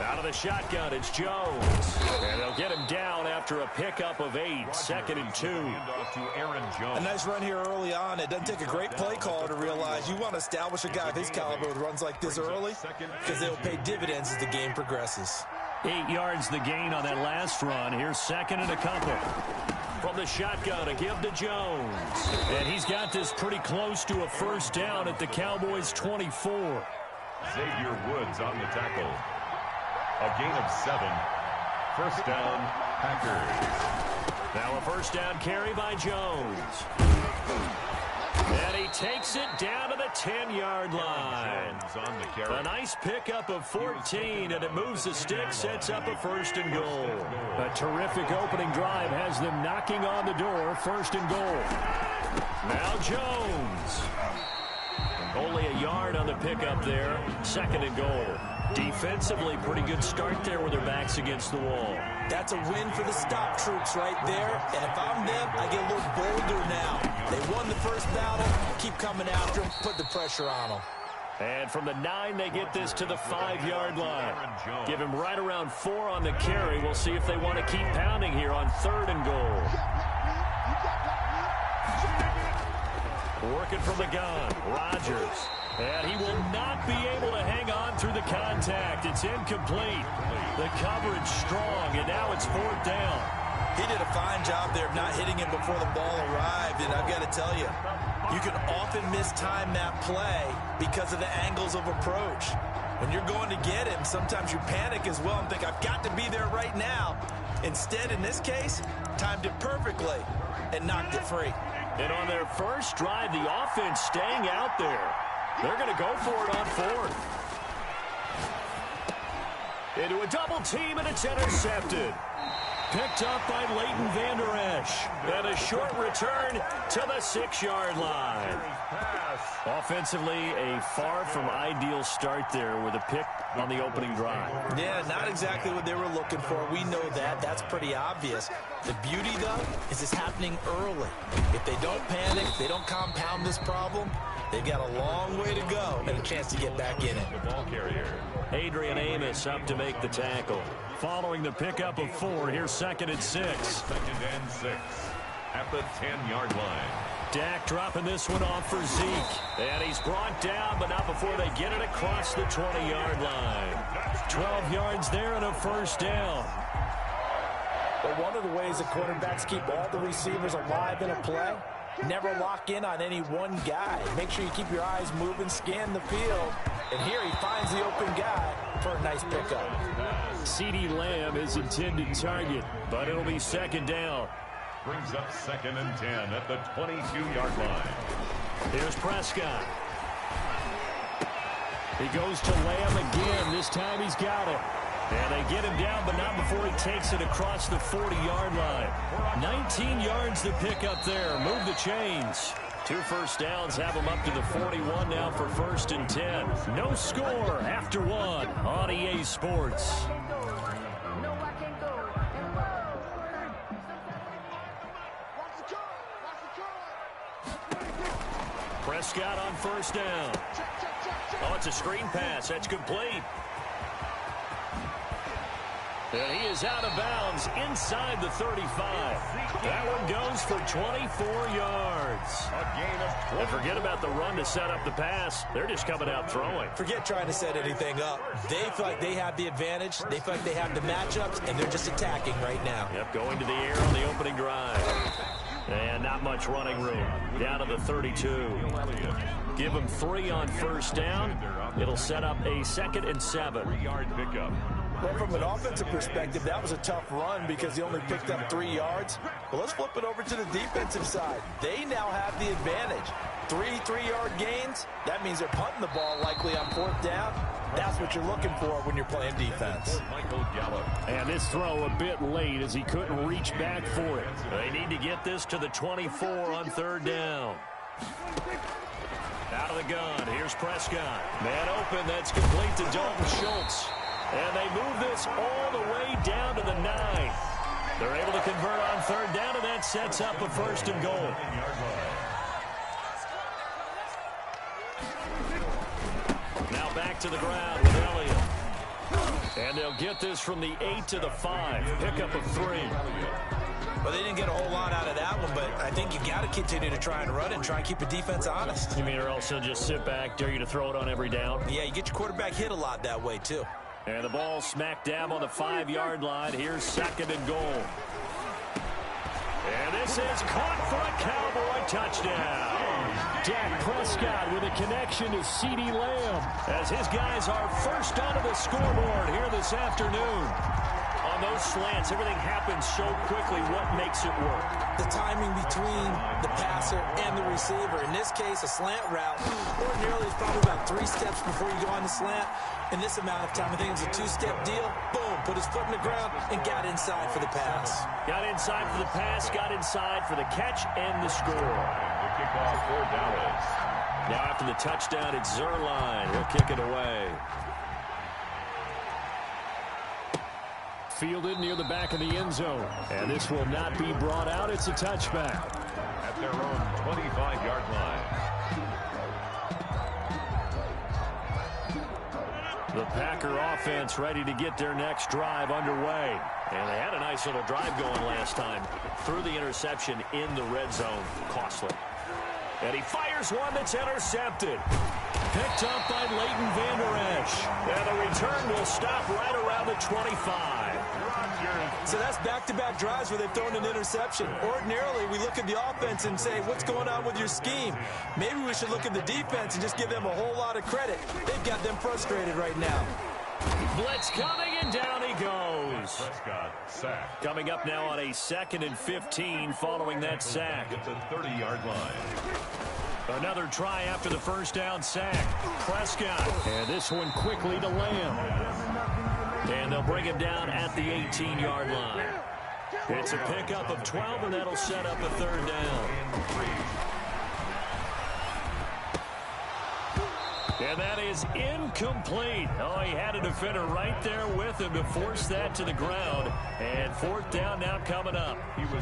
Out of the shotgun, it's Jones. And they'll get him down after a pickup of 8. Second and 2. Handoff to Aaron Jones. A nice run here early on. It doesn't take a great play caller to realize you want to establish a guy of his caliber with runs like this early because they'll pay dividends as the game progresses. 8 yards the gain on that last run. Here's second and a couple. From the shotgun, a give to Jones. And he's got this pretty close to a first down at the Cowboys' 24. Xavier Woods on the tackle. A gain of 7. First down, Packers. Now a first down carry by Jones. And he takes it down to the 10-yard line. On the carry. A nice pickup of 14, and it moves the stick, sets up a first and goal. A terrific opening drive has them knocking on the door, first and goal. Now Jones. Only a yard on the pickup there, second and goal. Defensively, pretty good start there with their backs against the wall. That's a win for the stop troops right there. And if I'm them, I get a little bolder now. They won the first battle. Keep coming after them. Put the pressure on them. And from the 9, they get this to the 5-yard line. Give him right around 4 on the carry. We'll see if they want to keep pounding here on third and goal. Working from the gun, Rodgers. And he will not be able to hang on through the contact. It's incomplete. The coverage strong, and now it's fourth down. He did a fine job there of not hitting him before the ball arrived, and I've got to tell you, you can often mistime that play because of the angles of approach. When you're going to get him, sometimes you panic as well and think, I've got to be there right now. Instead, in this case, timed it perfectly and knocked it free. And on their first drive, the offense staying out there. They're going to go for it on fourth. Into a double team, and it's intercepted. Picked up by Leighton Vander Esch. And a short return to the 6-yard line. Offensively, a far from ideal start there with a pick on the opening drive. Yeah, not exactly what they were looking for. We know that. That's pretty obvious. The beauty, though, is it's happening early. If they don't panic, they don't compound this problem, they've got a long way to go and a chance to get back in it. The ball carrier. Adrian Amos up to make the tackle. Following the pickup of 4, here's 2nd and 6. 2nd and 6 at the 10-yard line. Dak dropping this one off for Zeke. And he's brought down, but not before they get it across the 20-yard line. 12 yards there and a first down. But one of the ways the quarterbacks keep all the receivers alive in a play, never lock in on any one guy. Make sure you keep your eyes moving, scan the field. And here he finds the open guy for a nice pickup. CeeDee Lamb his intended target, but it'll be 2nd down. Brings up 2nd and 10 at the 22-yard line. Here's Prescott. He goes to Lamb again. This time he's got it. And they get him down, but not before he takes it across the 40-yard line. 19 yards to pick up there. Move the chains. 2 first downs have him up to the 41 now for 1st and 10. No score after 1 on EA Sports. Prescott on 1st down. Oh, it's a screen pass. That's complete. And he is out of bounds inside the 35. That one goes for 24 yards. A gain of 20. And forget about the run to set up the pass. They're just coming out throwing. Forget trying to set anything up. They feel like they have the advantage. They feel like they have the matchups, and they're just attacking right now. Yep, going to the air on the opening drive. And not much running room. Down to the 32. Give them 3 on 1st down. It'll set up a 2nd and 7. 3-yard pickup. Well, from an offensive perspective, that was a tough run because he only picked up 3 yards. But let's flip it over to the defensive side. They now have the advantage. 3 3-yard gains. That means they're punting the ball likely on 4th down. That's what you're looking for when you're playing defense. Michael Gallup. And this throw a bit late as he couldn't reach back for it. They need to get this to the 24 on 3rd down. Out of the gun. Here's Prescott. Man open. That's complete to Dalton Schultz. And they move this all the way down to the 9. They're able to convert on 3rd down, and that sets up a 1st and goal. Now back to the ground with Elliott. And they'll get this from the 8 to the 5. Pickup of 3. Well, they didn't get a whole lot out of that one, but I think you got to continue to try and run it and try and keep the defense honest. You mean or else they'll just sit back, dare you to throw it on every down? Yeah, you get your quarterback hit a lot that way, too. And the ball smack dab on the 5-yard line. Here's 2nd and goal. And this is caught for a Cowboy touchdown. Dak Prescott with a connection to CeeDee Lamb as his guys are first onto the scoreboard here this afternoon. On those slants, everything happens so quickly. What makes it work? The timing between the passer and the receiver. In this case, a slant route. Ordinarily, it's probably about 3 steps before you go on the slant. In this amount of time, I think it was a 2-step deal. Boom, put his foot in the ground and got inside for the pass. Got inside for the pass, got inside for the catch and the score. The kickoff for Dallas. Now after the touchdown, it's Zerline. He'll kick it away. Fielded near the back of the end zone. And this will not be brought out. It's a touchback. At their own 25-yard line. The Packer offense ready to get their next drive underway. And they had a nice little drive going last time. Threw the interception in the red zone. Costly. And he fires one that's intercepted. Picked up by Leighton Vander Esch. And the return will stop right around the 25. So that's back-to-back drives where they've thrown an interception. Ordinarily, we look at the offense and say, what's going on with your scheme? Maybe we should look at the defense and just give them a whole lot of credit. They've got them frustrated right now. Blitz coming, and down he goes. Prescott sack. Coming up now on a 2nd and 15 following that sack. At the 30-yard line. Another try after the first down sack. Prescott. And this one quickly to Lamb. And they'll bring him down at the 18-yard line. It's a pickup of 12, and that'll set up a third down. And that is incomplete. Oh, he had a defender right there with him to force that to the ground. And fourth down now coming up.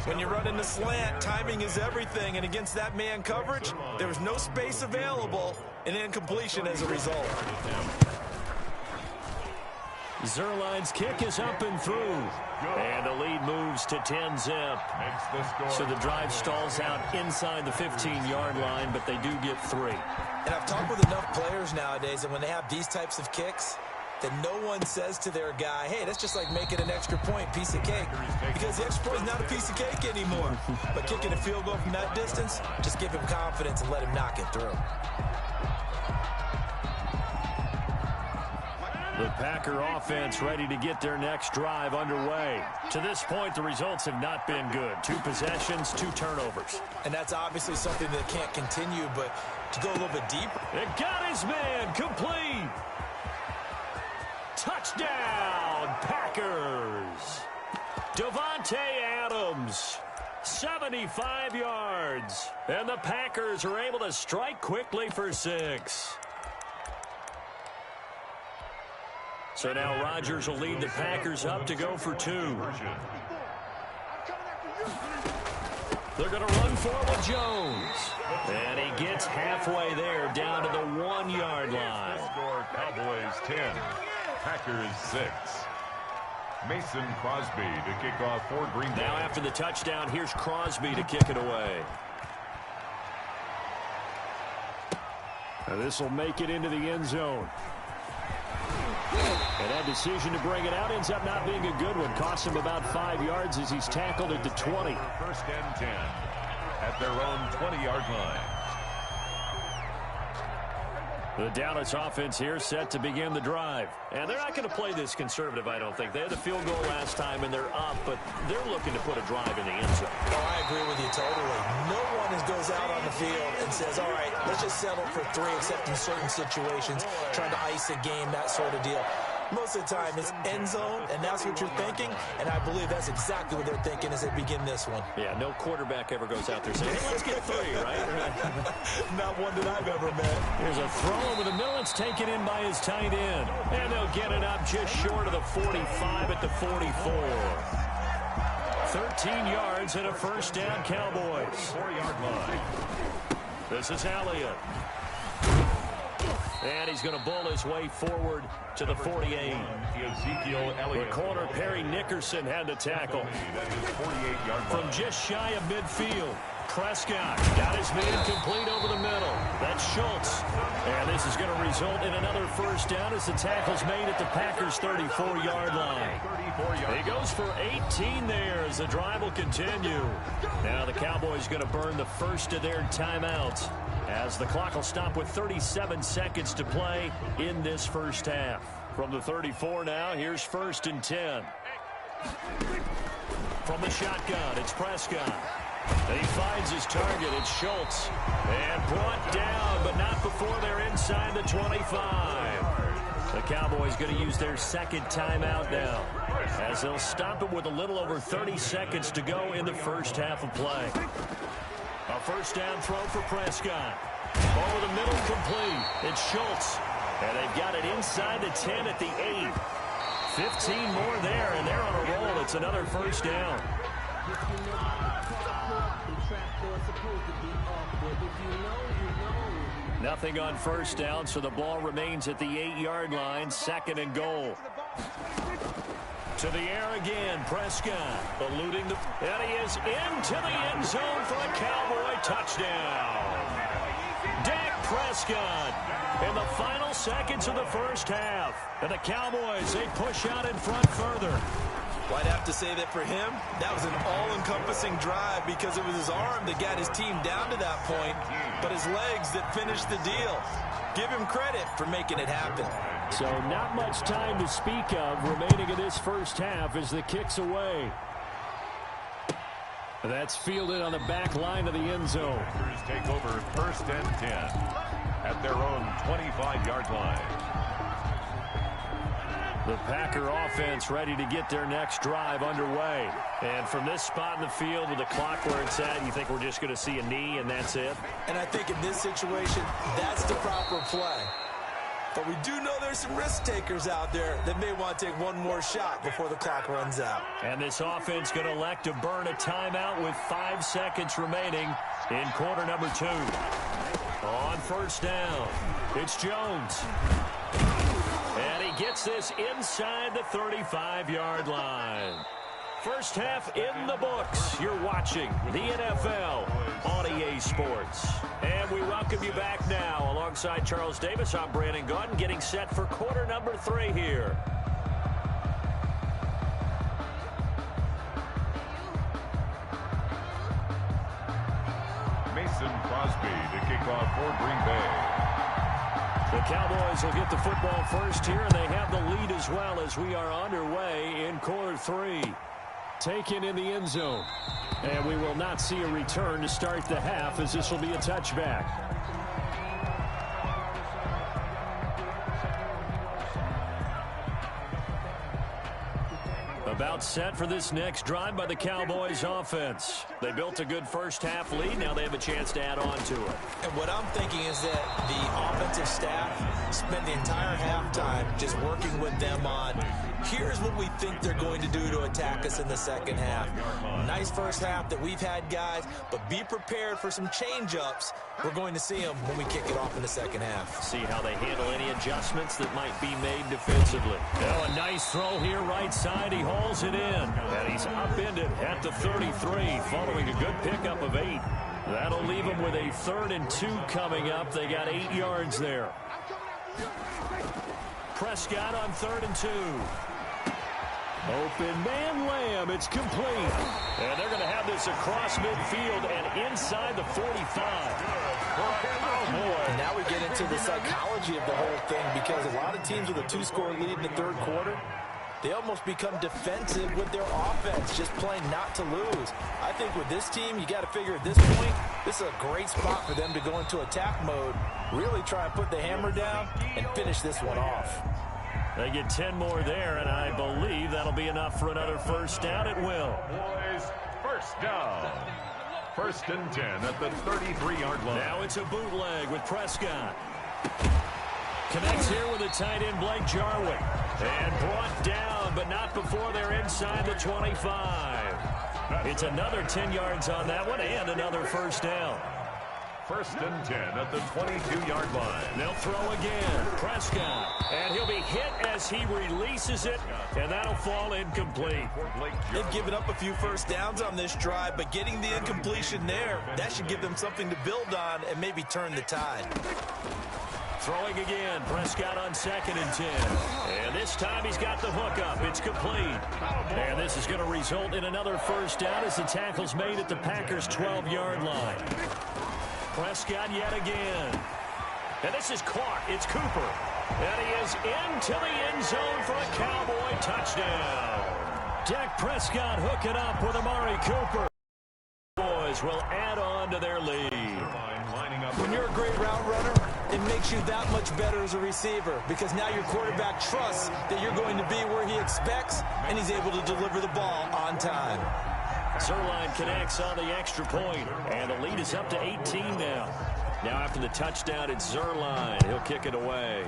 When you run in the slant, timing is everything. And against that man coverage, there was no space available. An incompletion as a result. Zerline's kick is up and through. And the lead moves to 10-zip. So the drive stalls out inside the 15-yard line, but they do get 3. And I've talked with enough players nowadays, and when they have these types of kicks, that no one says to their guy, hey, that's just like making an extra point, piece of cake. Because the extra point is not a piece of cake anymore. But kicking a field goal from that distance, just give him confidence and let him knock it through. The Packer offense ready to get their next drive underway. To this point, the results have not been good. 2 possessions, 2 turnovers. And that's obviously something that can't continue, but to go a little bit deeper. It got his man complete. Touchdown, Packers. Devontae Adams, 75 yards. And the Packers are able to strike quickly for 6. So now Rodgers will lead the Packers up to go for 2. They're going to run forward Jones. And he gets halfway there down to the 1-yard line. Score Cowboys 10, Packers 6. Mason Crosby to kick off for Green Bay. Now after the touchdown, here's Crosby to kick it away. Now this will make it into the end zone. And that decision to bring it out ends up not being a good one. Costs him about 5 yards as he's tackled at the 20. First and 10 at their own 20-yard line. The Dallas offense here set to begin the drive. And they're not going to play this conservative, I don't think. They had the field goal last time, and they're up, but they're looking to put a drive in the end zone. Oh, I agree with you totally. No one goes out on the field and says, all right, let's just settle for 3, except in certain situations, trying to ice a game, that sort of deal. Most of the time, it's end zone, and that's what you're thinking, and I believe that's exactly what they're thinking as they begin this one. Yeah, no quarterback ever goes out there saying, hey, let's get 3, right? Not one that I've ever met. Here's a throw over the middle. It's taken in by his tight end. And they'll get it up just short of the 45 at the 44. 13 yards and a first down, Cowboys. 4-yard line. This is Elliott. And he's going to bull his way forward to the 48. Ezekiel Elliott. The corner, Perry Nickerson, had to tackle. That is 48-yard line. From just shy of midfield, Prescott got his man complete over the middle. That's Schultz. And this is going to result in another first down as the tackle's made at the Packers' 34-yard line. He goes for 18 there as the drive will continue. Now the Cowboys going to burn the first of their timeouts as the clock will stop with 37 seconds to play in this first half. From the 34 now, here's 1st and 10. From the shotgun, it's Prescott. And he finds his target. It's Schultz. And brought down, but not before they're inside the 25. The Cowboys going to use their second timeout now, as they'll stop it with a little over 30 seconds to go in the first half of play. A first down throw for Prescott. Over the middle, complete. It's Schultz. And they've got it inside the 10 at the 8. 15 more there, and they're on a roll. It's another first down. Nothing on first down, so the ball remains at the 8-yard line. 2nd and goal. To the air again, Prescott eluding the... And he is into the end zone for a Cowboy touchdown. Dak Prescott in the final seconds of the first half. And the Cowboys, they push out in front further. Well, I'd have to say that for him, that was an all-encompassing drive because it was his arm that got his team down to that point, but his legs that finished the deal. Give him credit for making it happen. So not much time to speak of remaining in this first half as the kick's away. That's fielded on the back line of the end zone. Packers take over 1st and 10 at their own 25-yard line. The Packer offense ready to get their next drive underway. And from this spot in the field with the clock where it's at, you think we're just going to see a knee and that's it? And I think in this situation, that's the proper play. But we do know there's some risk takers out there that may want to take one more shot before the clock runs out. And this offense going to elect to burn a timeout with 5 seconds remaining in quarter number 2. On first down, it's Jones. And he gets this inside the 35-yard line. First half in the books. You're watching the NFL on EA Sports. And we welcome you back now. Alongside Charles Davis, I'm Brandon Gaudin, getting set for quarter number 3 here. Mason Crosby to kick off for Green Bay. The Cowboys will get the football first here, and they have the lead as well as we are underway in quarter 3. Taken in the end zone. And we will not see a return to start the half, as this will be a touchback. About set for this next drive by the Cowboys offense. They built a good first half lead. Now they have a chance to add on to it. And what I'm thinking is that the offensive staff spent the entire halftime just working with them on, here's what we think they're going to do to attack us in the second half. Nice first half that we've had, guys, but be prepared for some change-ups. We're going to see them when we kick it off in the second half. See how they handle any adjustments that might be made defensively. Now a nice throw here right side. He hauls it in, and he's upended at the 33 following a good pickup of 8. That'll leave them with a 3rd and 2 coming up. They got 8 yards there. Prescott on 3rd and 2. Open man Lamb, it's complete. And they're going to have this across midfield and inside the 45. Oh, boy. Now we get into the psychology of the whole thing, because a lot of teams with a 2-score lead in the third quarter, they almost become defensive with their offense, just playing not to lose. I think with this team, you got to figure at this point, this is a great spot for them to go into attack mode, really try and put the hammer down and finish this one off. They get 10 more there, and I believe that'll be enough for another first down. It will. Boys, first down. 1st and 10 at the 33-yard line. Now it's a bootleg with Prescott. Connects here with the tight end, Blake Jarwin. And brought down, but not before they're inside the 25. It's another 10 yards on that one, and another first down. 1st and 10 at the 22-yard line. They'll throw again. Prescott. And he'll be hit as he releases it, and that'll fall incomplete. They've given up a few first downs on this drive, but getting the incompletion there, that should give them something to build on and maybe turn the tide. Throwing again. Prescott on 2nd and 10. And this time he's got the hook up. It's complete. And this is going to result in another first down as the tackle's made at the Packers' 12-yard line. Prescott yet again. And this is caught. It's Cooper. And he is into the end zone for a Cowboy touchdown. Dak Prescott hooking up with Amari Cooper. Boys will add on to their lead. When you're a great route runner, it makes you that much better as a receiver, because now your quarterback trusts that you're going to be where he expects, and he's able to deliver the ball on time. Zerline connects on the extra point, and the lead is up to 18 now. Now after the touchdown, it's Zerline. He'll kick it away.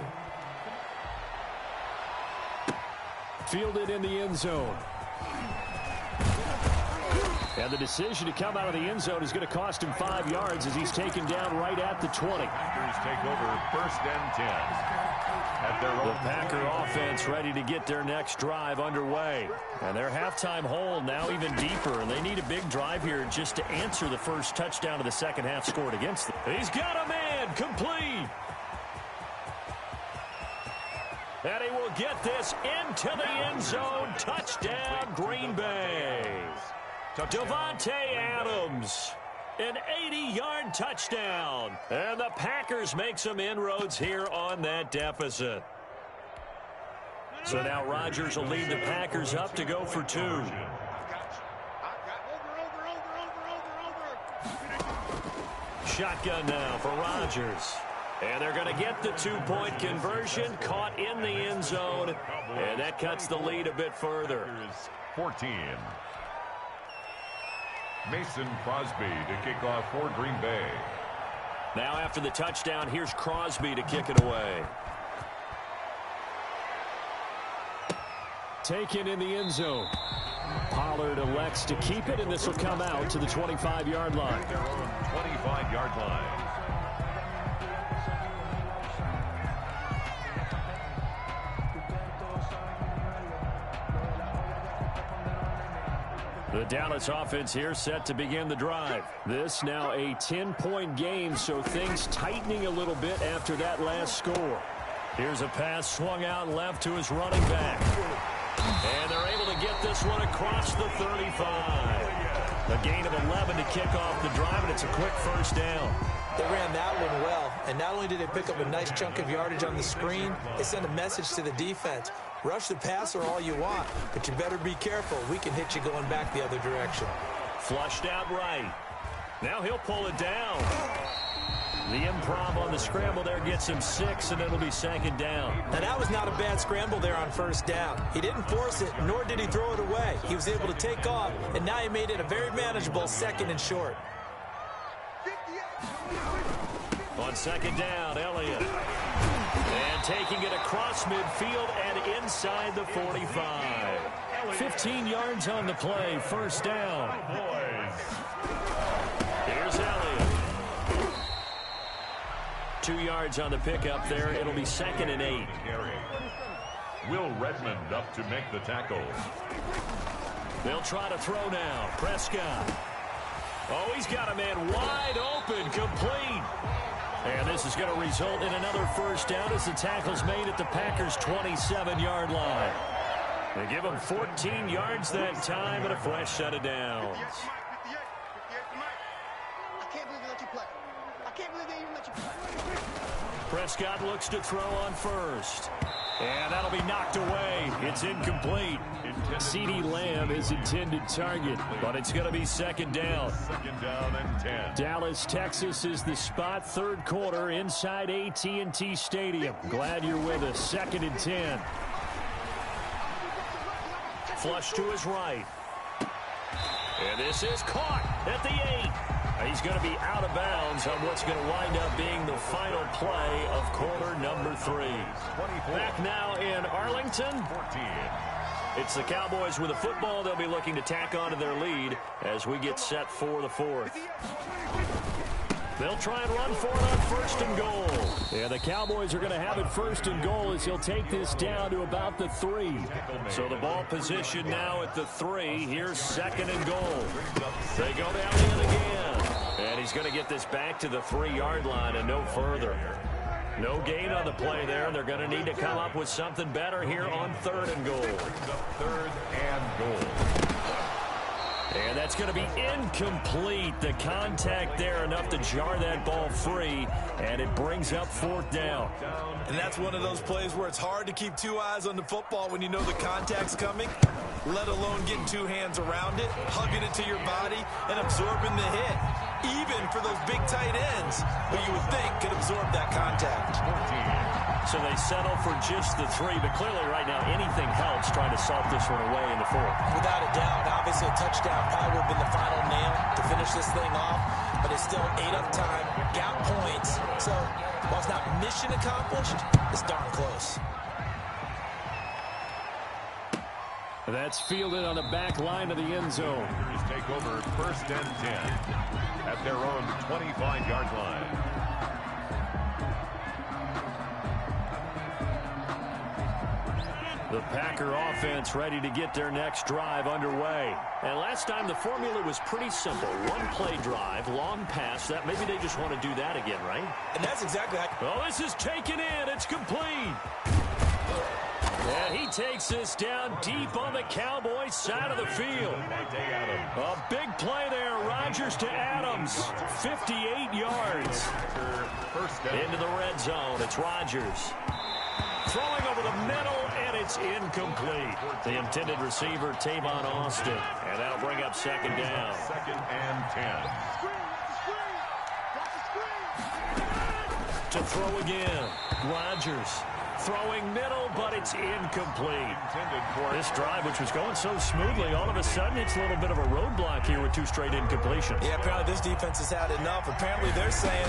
Fielded in the end zone. And the decision to come out of the end zone is going to cost him 5 yards as he's taken down right at the 20. Packers take over 1st and 10. At their The Packer offense ready to get their next drive underway. And their halftime hole now even deeper. And they need a big drive here just to answer the first touchdown of the second half scored against them. He's got a man complete. And he will get this into the end zone. Touchdown, Green Bay. Davante Adams, an 80-yard touchdown. And the Packers make some inroads here on that deficit. So now Rodgers will lead the Packers up to go for 2. Shotgun now for Rodgers. And they're going to get the two-point conversion, caught in the end zone, and that cuts the lead a bit further. 14. Mason Crosby to kick off for Green Bay. Now after the touchdown, here's Crosby to kick it away. Taken in the end zone. Pollard elects to keep it, and this will come out to the 25-yard line. Their own 25-yard line. The Dallas offense here set to begin the drive. This now a 10-point game, so things tightening a little bit after that last score. Here's a pass swung out left to his running back. And they're able to get this one across the 35. A gain of 11 to kick off the drive, and it's a quick first down. They ran that one well, and not only did they pick up a nice chunk of yardage on the screen, they sent a message to the defense. Rush the passer all you want, but you better be careful. We can hit you going back the other direction. Flushed out right. Now he'll pull it down. The improv on the scramble there gets him 6, and it'll be second down. Now, that was not a bad scramble there on first down. He didn't force it, nor did he throw it away. He was able to take off, and now he made it a very manageable second and short. On second down, Elliott. And taking it across midfield and inside the 45. 15 yards on the play, first down. Here's Elliott. 2 yards on the pickup there. It'll be second and 8. Will Redmond up to make the tackle. They'll try to throw now. Prescott. Oh, he's got a man wide open, complete. And this is going to result in another first down as the tackle's made at the Packers' 27-yard line. They give him 14 yards that time and a fresh set of downs. Prescott looks to throw on first. And that'll be knocked away. It's incomplete. CeeDee Lamb is intended target, but it's going to be second down. Second down and 10. Dallas, Texas is the spot. Third quarter inside AT&T Stadium. Glad you're with us. Second and 10. Flush to his right. And this is caught at the 8. He's going to be out of bounds on what's going to wind up being the final play of quarter number 3. Back now in Arlington. 14. It's the Cowboys with a football. They'll be looking to tack onto their lead as we get set for the 4th. They'll try and run for it on first and goal. Yeah, the Cowboys are going to have it first and goal as he'll take this down to about the 3. So the ball position now at the 3. Here's second and goal. They go down in again. And he's going to get this back to the 3-yard line and no further. No gain on the play there. They're going to need to come up with something better here on third and goal. Third and goal. And that's going to be incomplete. The contact there enough to jar that ball free, and it brings up fourth down. And that's one of those plays where it's hard to keep 2 eyes on the football when you know the contact's coming, let alone getting 2 hands around it, hugging it to your body, and absorbing the hit. Even for those big tight ends, who you would think could absorb that contact. 14. So they settle for just the 3, but clearly right now anything helps trying to salt this one away in the 4th. Without a doubt, obviously a touchdown probably would have been the final nail to finish this thing off, but it's still ate up time, got points. So while it's not mission accomplished, it's darn close. That's fielded on the back line of the end zone. Here's take over first and 10 at their own 25-yard line. The Packer offense ready to get their next drive underway. And last time the formula was pretty simple. One play drive, long pass. That maybe they just want to do that again, right? And that's exactly how... Oh, this is taken in. It's complete. And he takes this down deep on the Cowboys side of the field. A big play there. Rodgers to Adams. 58 yards. Into the red zone. It's Rodgers. Throwing over the middle, and it's incomplete. The intended receiver, Tavon Austin. And that'll bring up second down. Second and 10. To throw again. Rodgers throwing middle, but it's incomplete. This drive, which was going so smoothly, all of a sudden it's a little bit of a roadblock here with 2 straight incompletions. Yeah, apparently this defense has had enough. Apparently they're saying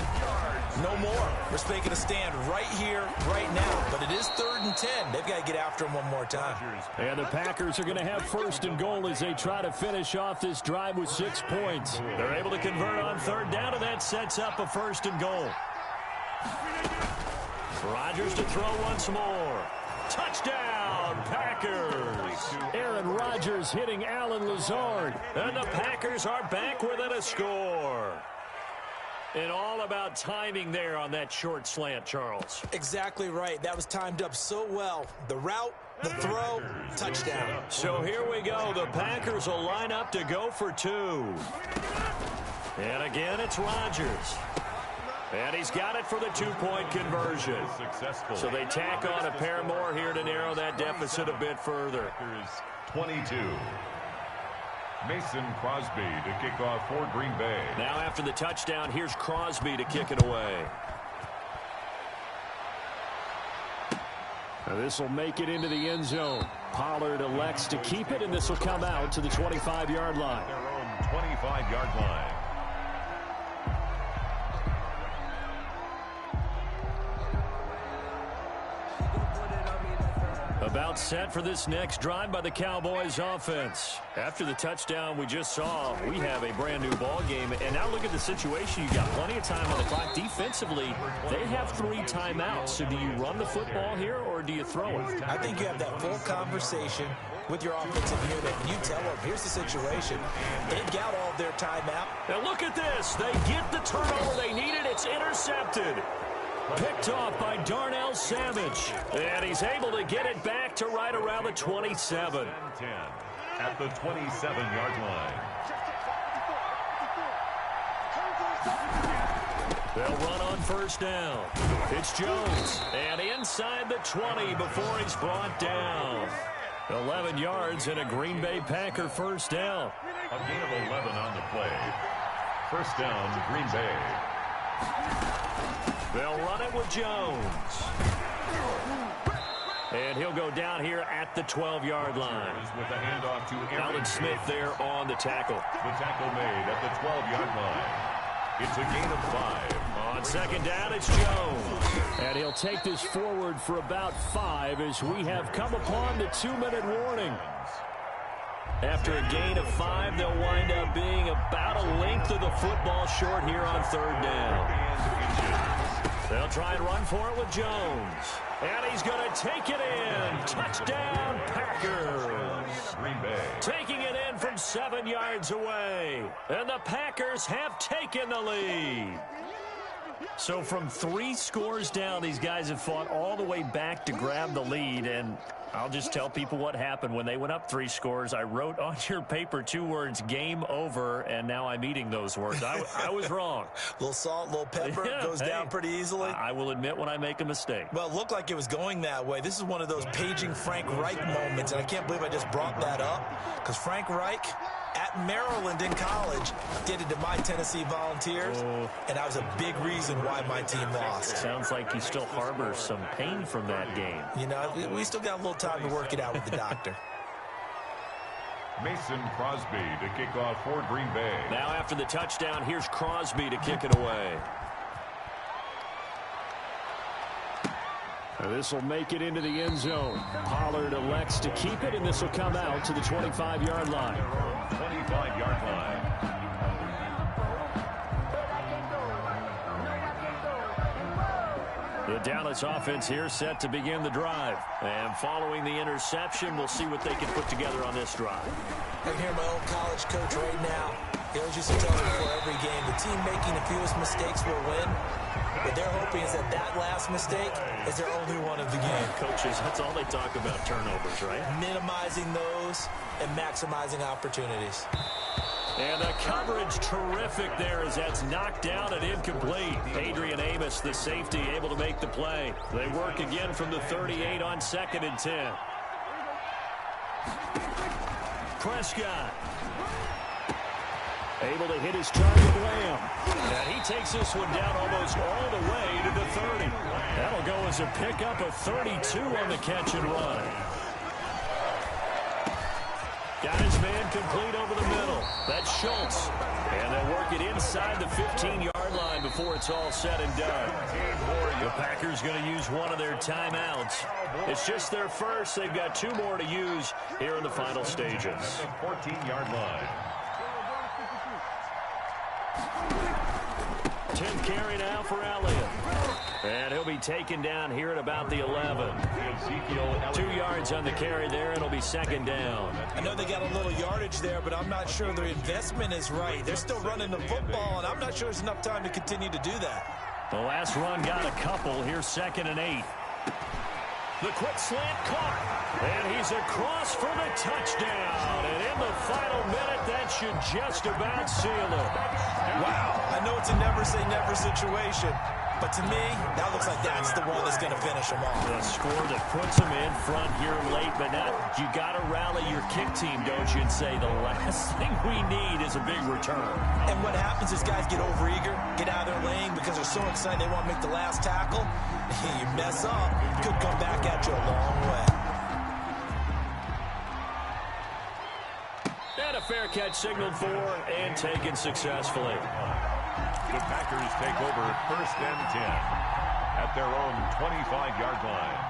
no more. We're making a stand right here, right now. But it is 3rd and 10. They've got to get after him one more time. And the Packers are going to have 1st and goal as they try to finish off this drive with 6 points. They're able to convert on 3rd down, and that sets up a 1st and goal. Rodgers to throw once more. Touchdown, Packers. Aaron Rodgers hitting Alan Lazard. And the Packers are back within a score. And all about timing there on that short slant, Charles. Exactly right. That was timed up so well. The route, the throw, touchdown. So here we go. The Packers will line up to go for 2. And again, it's Rodgers. And he's got it for the 2-point conversion. Successful. So they tack on a pair more here to narrow that deficit a bit further. 22. Mason Crosby to kick off for Green Bay. Now after the touchdown, here's Crosby to kick it away. This will make it into the end zone. Pollard elects to keep it, and this will come out to the 25-yard line. Their own 25-yard line. About set for this next drive by the Cowboys offense. After the touchdown we just saw, we have a brand new ball game. And now look at the situation. You got plenty of time on the clock. Defensively, they have 3 timeouts. So do you run the football here or do you throw it? I think you have that full conversation with your offensive unit. And you tell them, here's the situation. They've got all of their timeout. Now look at this. They get the turnover they needed. It's intercepted. Picked off by Darnell Savage. And he's able to get it back to right around the 27. 10 at the 27-yard line. They'll run on 1st down. It's Jones. And inside the 20 before he's brought down. 11 yards and a Green Bay Packer 1st down. A gain of 11 on the play. 1st down, Green Bay. They'll run it with Jones. And he'll go down here at the 12-yard line. With a handoff to Alan Smith there on the tackle. The tackle made at the 12-yard line. It's a gain of 5. On 2nd down, it's Jones. And he'll take this forward for about 5 as we have come upon the 2-minute warning. After a gain of 5, they'll wind up being about a length of the football short here on 3rd down. They'll try and run for it with Jones. And he's going to take it in. Touchdown, Packers. Green Bay. Taking it in from 7 yards away. And the Packers have taken the lead. So from 3 scores down, these guys have fought all the way back to grab the lead. And I'll just tell people what happened when they went up 3 scores. I wrote on your paper 2 words, game over, and now I'm eating those words. I was wrong. A little salt, a little pepper, goes down pretty easily. I will admit when I make a mistake. Well, it looked like it was going that way. This is one of those paging Frank Reich moments, and I can't believe I just brought that up, because Frank Reich at Maryland in college did it to my Tennessee Volunteers, and that was a big reason why my team lost. Sounds like you still harbor some pain from that game. You know, we still got a little time to work it out with the doctor. Mason Crosby to kick off for Green Bay. Now after the touchdown, here's Crosby to kick it away. This will make it into the end zone. Pollard elects to keep it, and this will come out to the 25-yard line. 25-yard line. The Dallas offense here set to begin the drive. And following the interception, we'll see what they can put together on this drive. I can hear my old college coach right now. He always used to tell me before every game, the team making the fewest mistakes will win. What they're hoping is that last mistake is their only one of the game. Coaches, that's all they talk about, turnovers, right? Minimizing those and maximizing opportunities. And the coverage terrific there as that's knocked down and incomplete. Adrian Amos, the safety, able to make the play. They work again from the 38 on 2nd and 10. Prescott. Able to hit his target, Lamb. And he takes this one down almost all the way to the 30. That'll go as a pickup of 32 on the catch and run. Got his man complete over the middle. That's Schultz. And they'll work it inside the 15-yard line before it's all said and done. The Packers going to use one of their timeouts. It's just their first. They've got 2 more to use here in the final stages. 14-yard line. 10th carry now for Elliott. And he'll be taken down here at about the 11. 2 yards on the carry there, and it'll be second down. I know they got a little yardage there, but I'm not sure their investment is right. They're still running the football, and I'm not sure there's enough time to continue to do that. The last run got a couple. Here's 2nd and 8. The quick slant caught, and he's across for the touchdown. And in the final minute, that should just about seal it. Wow, I know it's a never-say-never situation, but to me, that looks like that's the one that's going to finish them off. A score that puts them in front here late, but now you got to rally your kick team, don't you, and say the last thing we need is a big return. And what happens is guys get overeager, get out of their lane because they're so excited they want to make the last tackle. You mess up, could come back at you a long way. And a fair catch signaled for and taken successfully. The Packers take over 1st and 10 at their own 25-yard line.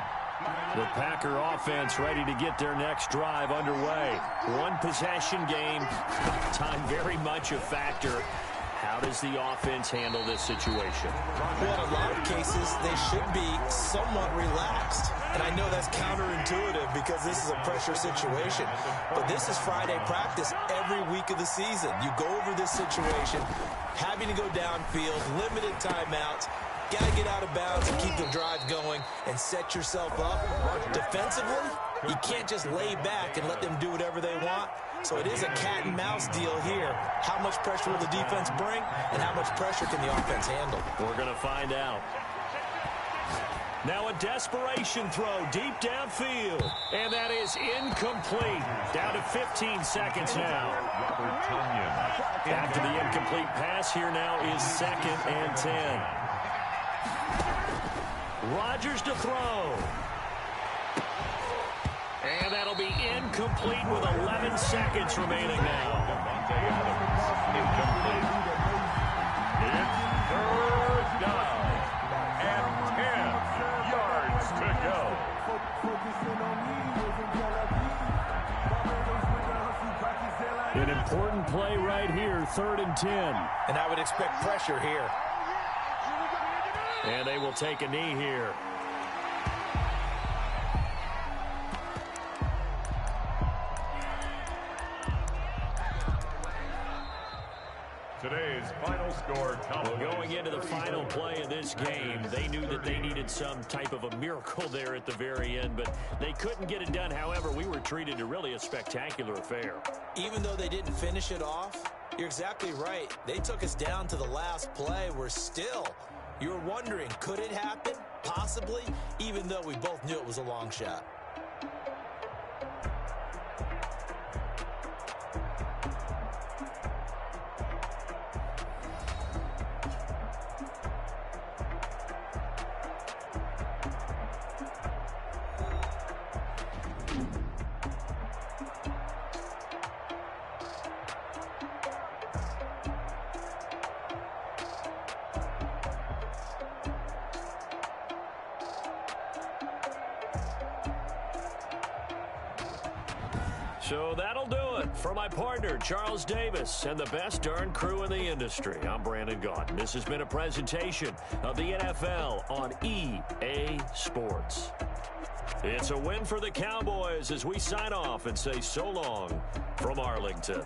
The Packer offense ready to get their next drive underway. 1 possession game, time very much a factor. How does the offense handle this situation? Well, in a lot of cases, they should be somewhat relaxed. And I know that's counterintuitive because this is a pressure situation. But this is Friday practice every week of the season. You go over this situation, having to go downfield, limited timeouts, got to get out of bounds and keep the drive going and set yourself up. Defensively, you can't just lay back and let them do whatever they want. So it is a cat and mouse deal here. How much pressure will the defense bring, and how much pressure can the offense handle? We're going to find out. Now a desperation throw deep downfield, and that is incomplete. Down to 15 seconds now. After the incomplete pass, here now is 2nd and 10. Rodgers to throw. And that'll be incomplete with 11 seconds remaining now. Incomplete. It's 3rd down and 10 yards to go. An important play right here, 3rd and 10. And I would expect pressure here. And they will take a knee here. Today's final score. Going into the final play of this game, they knew that they needed some type of a miracle there at the very end, but they couldn't get it done. However, we were treated to really a spectacular affair. Even though they didn't finish it off, you're exactly right. They took us down to the last play. We're still, you were wondering, could it happen? Possibly, even though we both knew it was a long shot. So that'll do it for my partner, Charles Davis, and the best darn crew in the industry. I'm Brandon Gaudin. This has been a presentation of the NFL on EA Sports. It's a win for the Cowboys as we sign off and say so long from Arlington.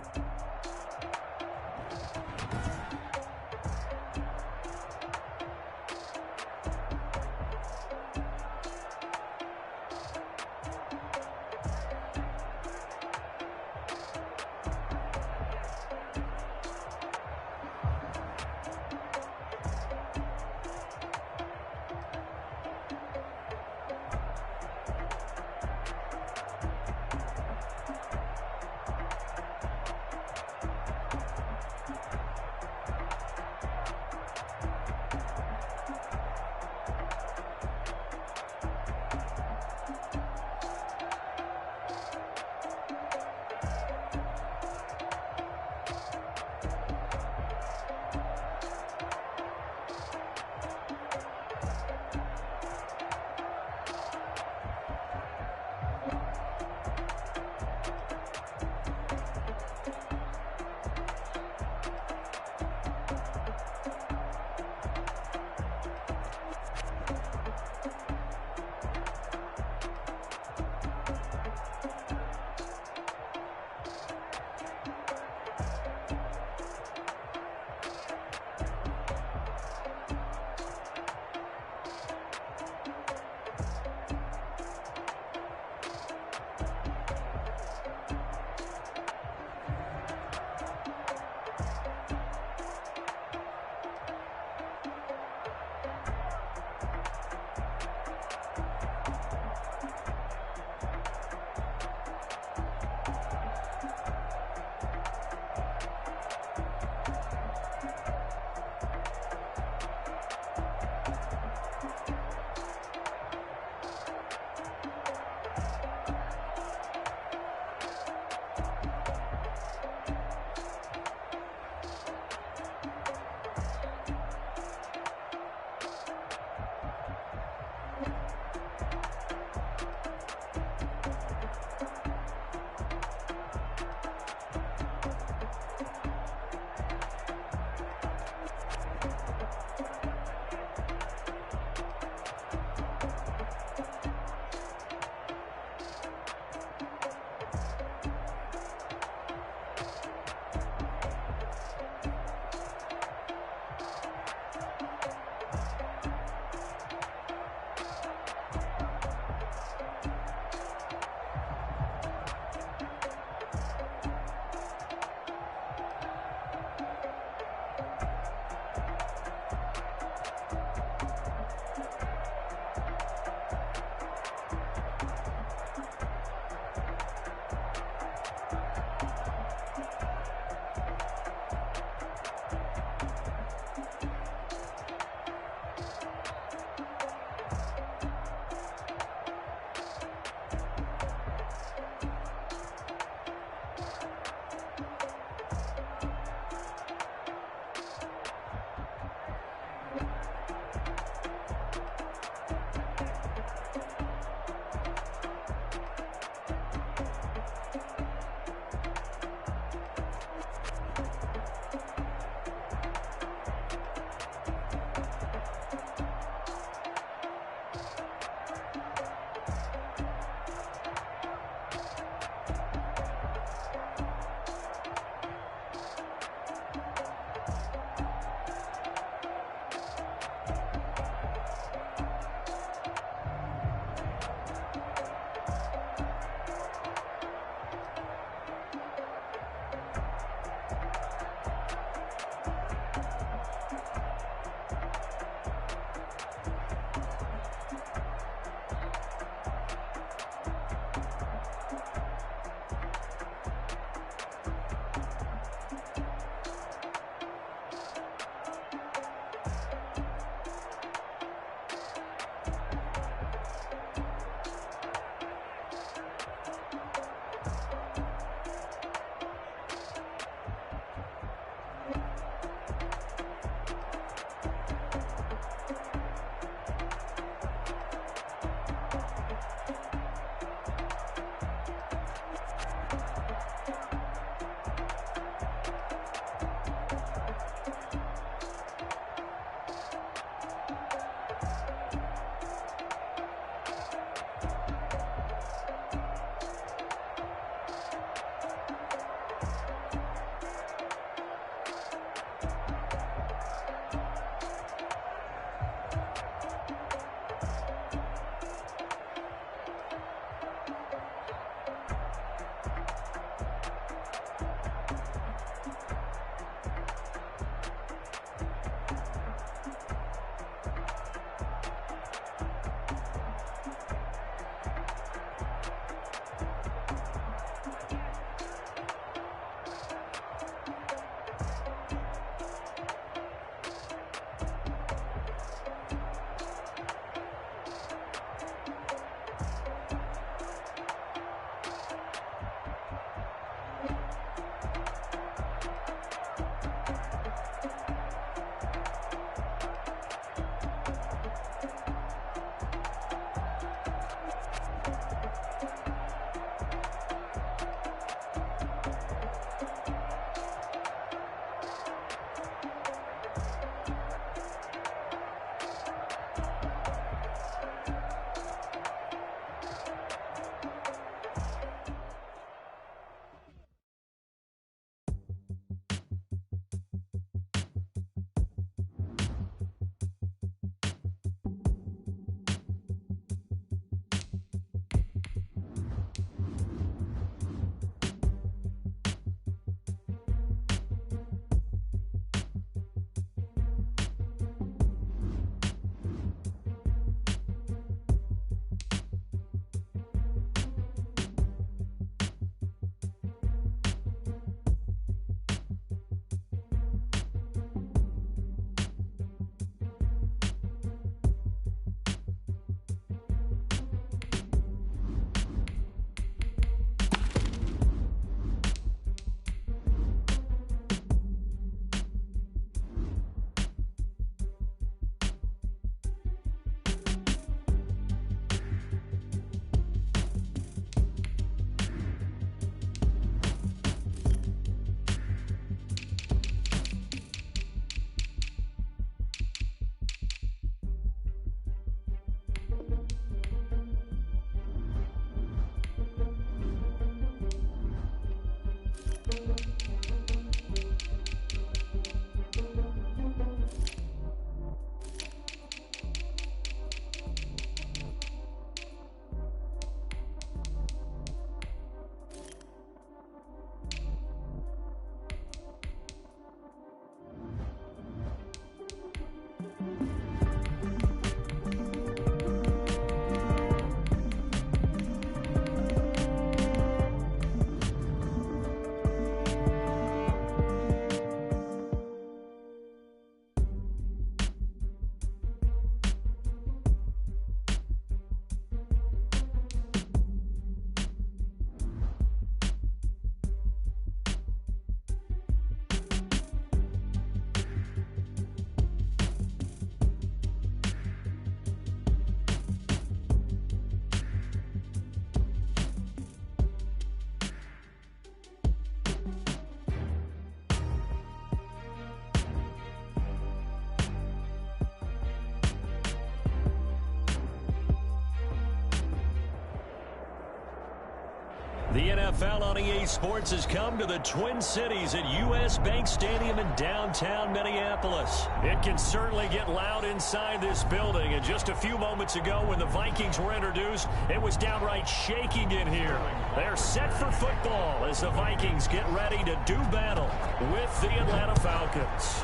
The NFL on EA Sports has come to the Twin Cities at US Bank Stadium in downtown Minneapolis. It can certainly get loud inside this building. And just a few moments ago when the Vikings were introduced, it was downright shaking in here. They're set for football as the Vikings get ready to do battle with the Atlanta Falcons.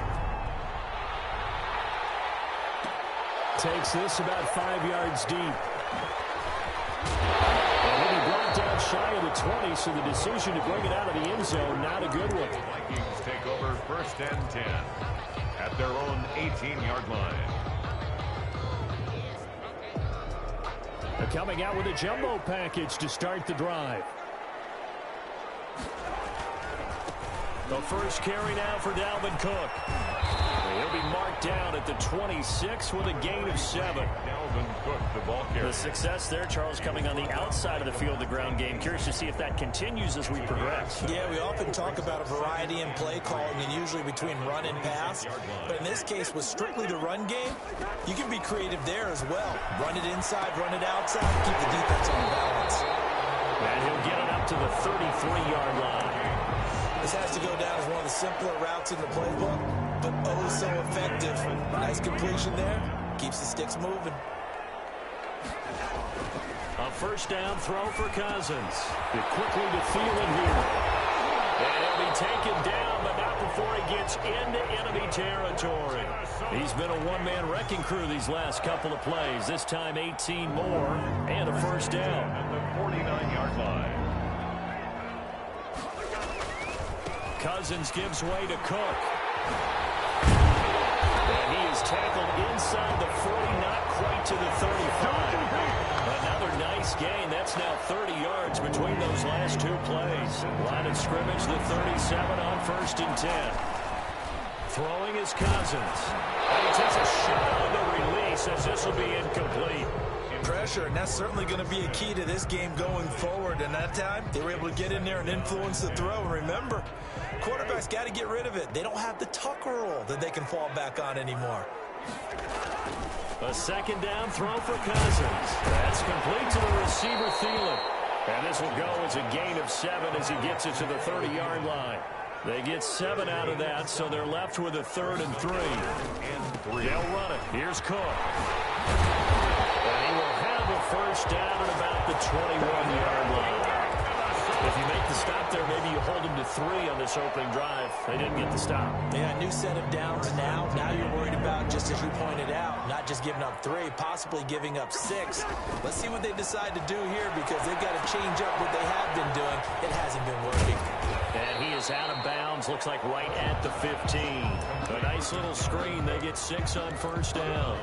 Takes this about 5 yards deep. Brought down shy of the 20, so the decision to bring it out of the end zone, not a good one. The Vikings take over 1st and 10 at their own 18-yard line. They're coming out with a jumbo package to start the drive. The first carry now for Dalvin Cook. He'll be marked down at the 26 with a gain of 7. Dalvin Cook, the ball carrier. The success there, Charles, coming on the outside of the field, the ground game. Curious to see if that continues as we progress. Yeah, we often talk about a variety in play calling and usually between run and pass. But in this case, with strictly the run game, you can be creative there as well. Run it inside, run it outside, keep the defense on balance. And he'll get it up to the 33-yard line. This has to go down as one of the simpler routes in the playbook, but oh so effective. Nice completion there. Keeps the sticks moving. A first down throw for Cousins. It quickly to Thielen here. And he'll be taken down, but not before he gets into enemy territory. He's been a one-man wrecking crew these last couple of plays. This time 18 more and a first down. At the 49-yard line. Cousins gives way to Cook. And he is tackled inside the 40, not quite to the 35. Another nice gain. That's now 30 yards between those last two plays. Line of scrimmage, the 37 on 1st and 10. Throwing is Cousins. And he takes a shot on the release as this will be incomplete. Pressure, and that's certainly going to be a key to this game going forward. And that time, they were able to get in there and influence the throw. And remember, quarterbacks got to get rid of it. They don't have the tuck roll that they can fall back on anymore. A second down throw for Cousins. That's complete to the receiver, Thielen. And this will go as a gain of 7 as he gets it to the 30-yard line. They get 7 out of that, so they're left with a 3rd and 3. They'll run it. Here's Cook. And he will have a first down at about the 21-yard line. If you make the stop there, maybe you hold them to 3 on this opening drive. They didn't get the stop. Yeah, new set of downs now. Now you're worried about, just as you pointed out, not just giving up 3, possibly giving up 6. Let's see what they decide to do here because they've got to change up what they have been doing. It hasn't been working. And he is out of bounds, looks like right at the 15. A nice little screen. They get 6 on first down.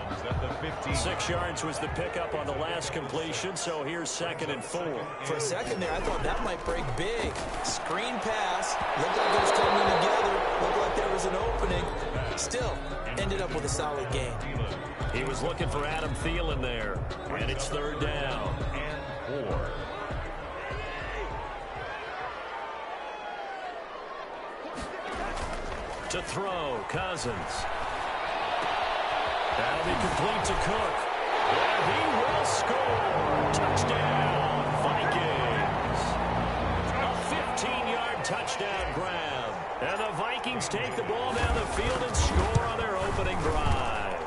6 yards was the pickup on the last completion, so here's 2nd and 4. For a second there, I thought that might break big. Screen pass. Looked like it was coming together. Looked like there was an opening. Still, ended up with a solid gain. He was looking for Adam Thielen there. And it's 3rd down. And 4. To throw, Cousins. That'll be complete to Cook. And he will score. Touchdown, Vikings. A 15-yard touchdown grab. And the Vikings take the ball down the field and score on their opening drive.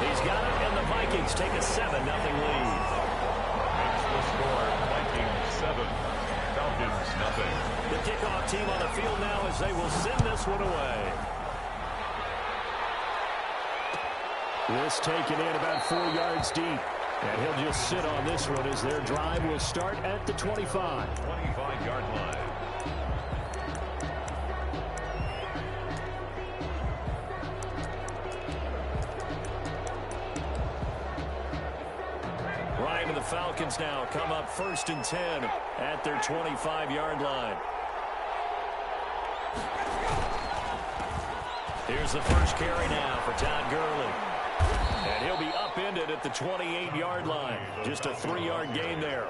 He's got it, and the Vikings take a 7-0 lead. That's the score. Vikings 7. Falcons nothing. The kickoff team on the field now as they will send this one away. This taken in about 4 yards deep. And he'll just sit on this one as their drive will start at the 25. 25-yard line. Ryan and the Falcons now come up 1st and 10 at their 25-yard line. Here's the first carry now for Todd Gurley. And he'll be upended at the 28-yard line. Just a 3-yard gain there.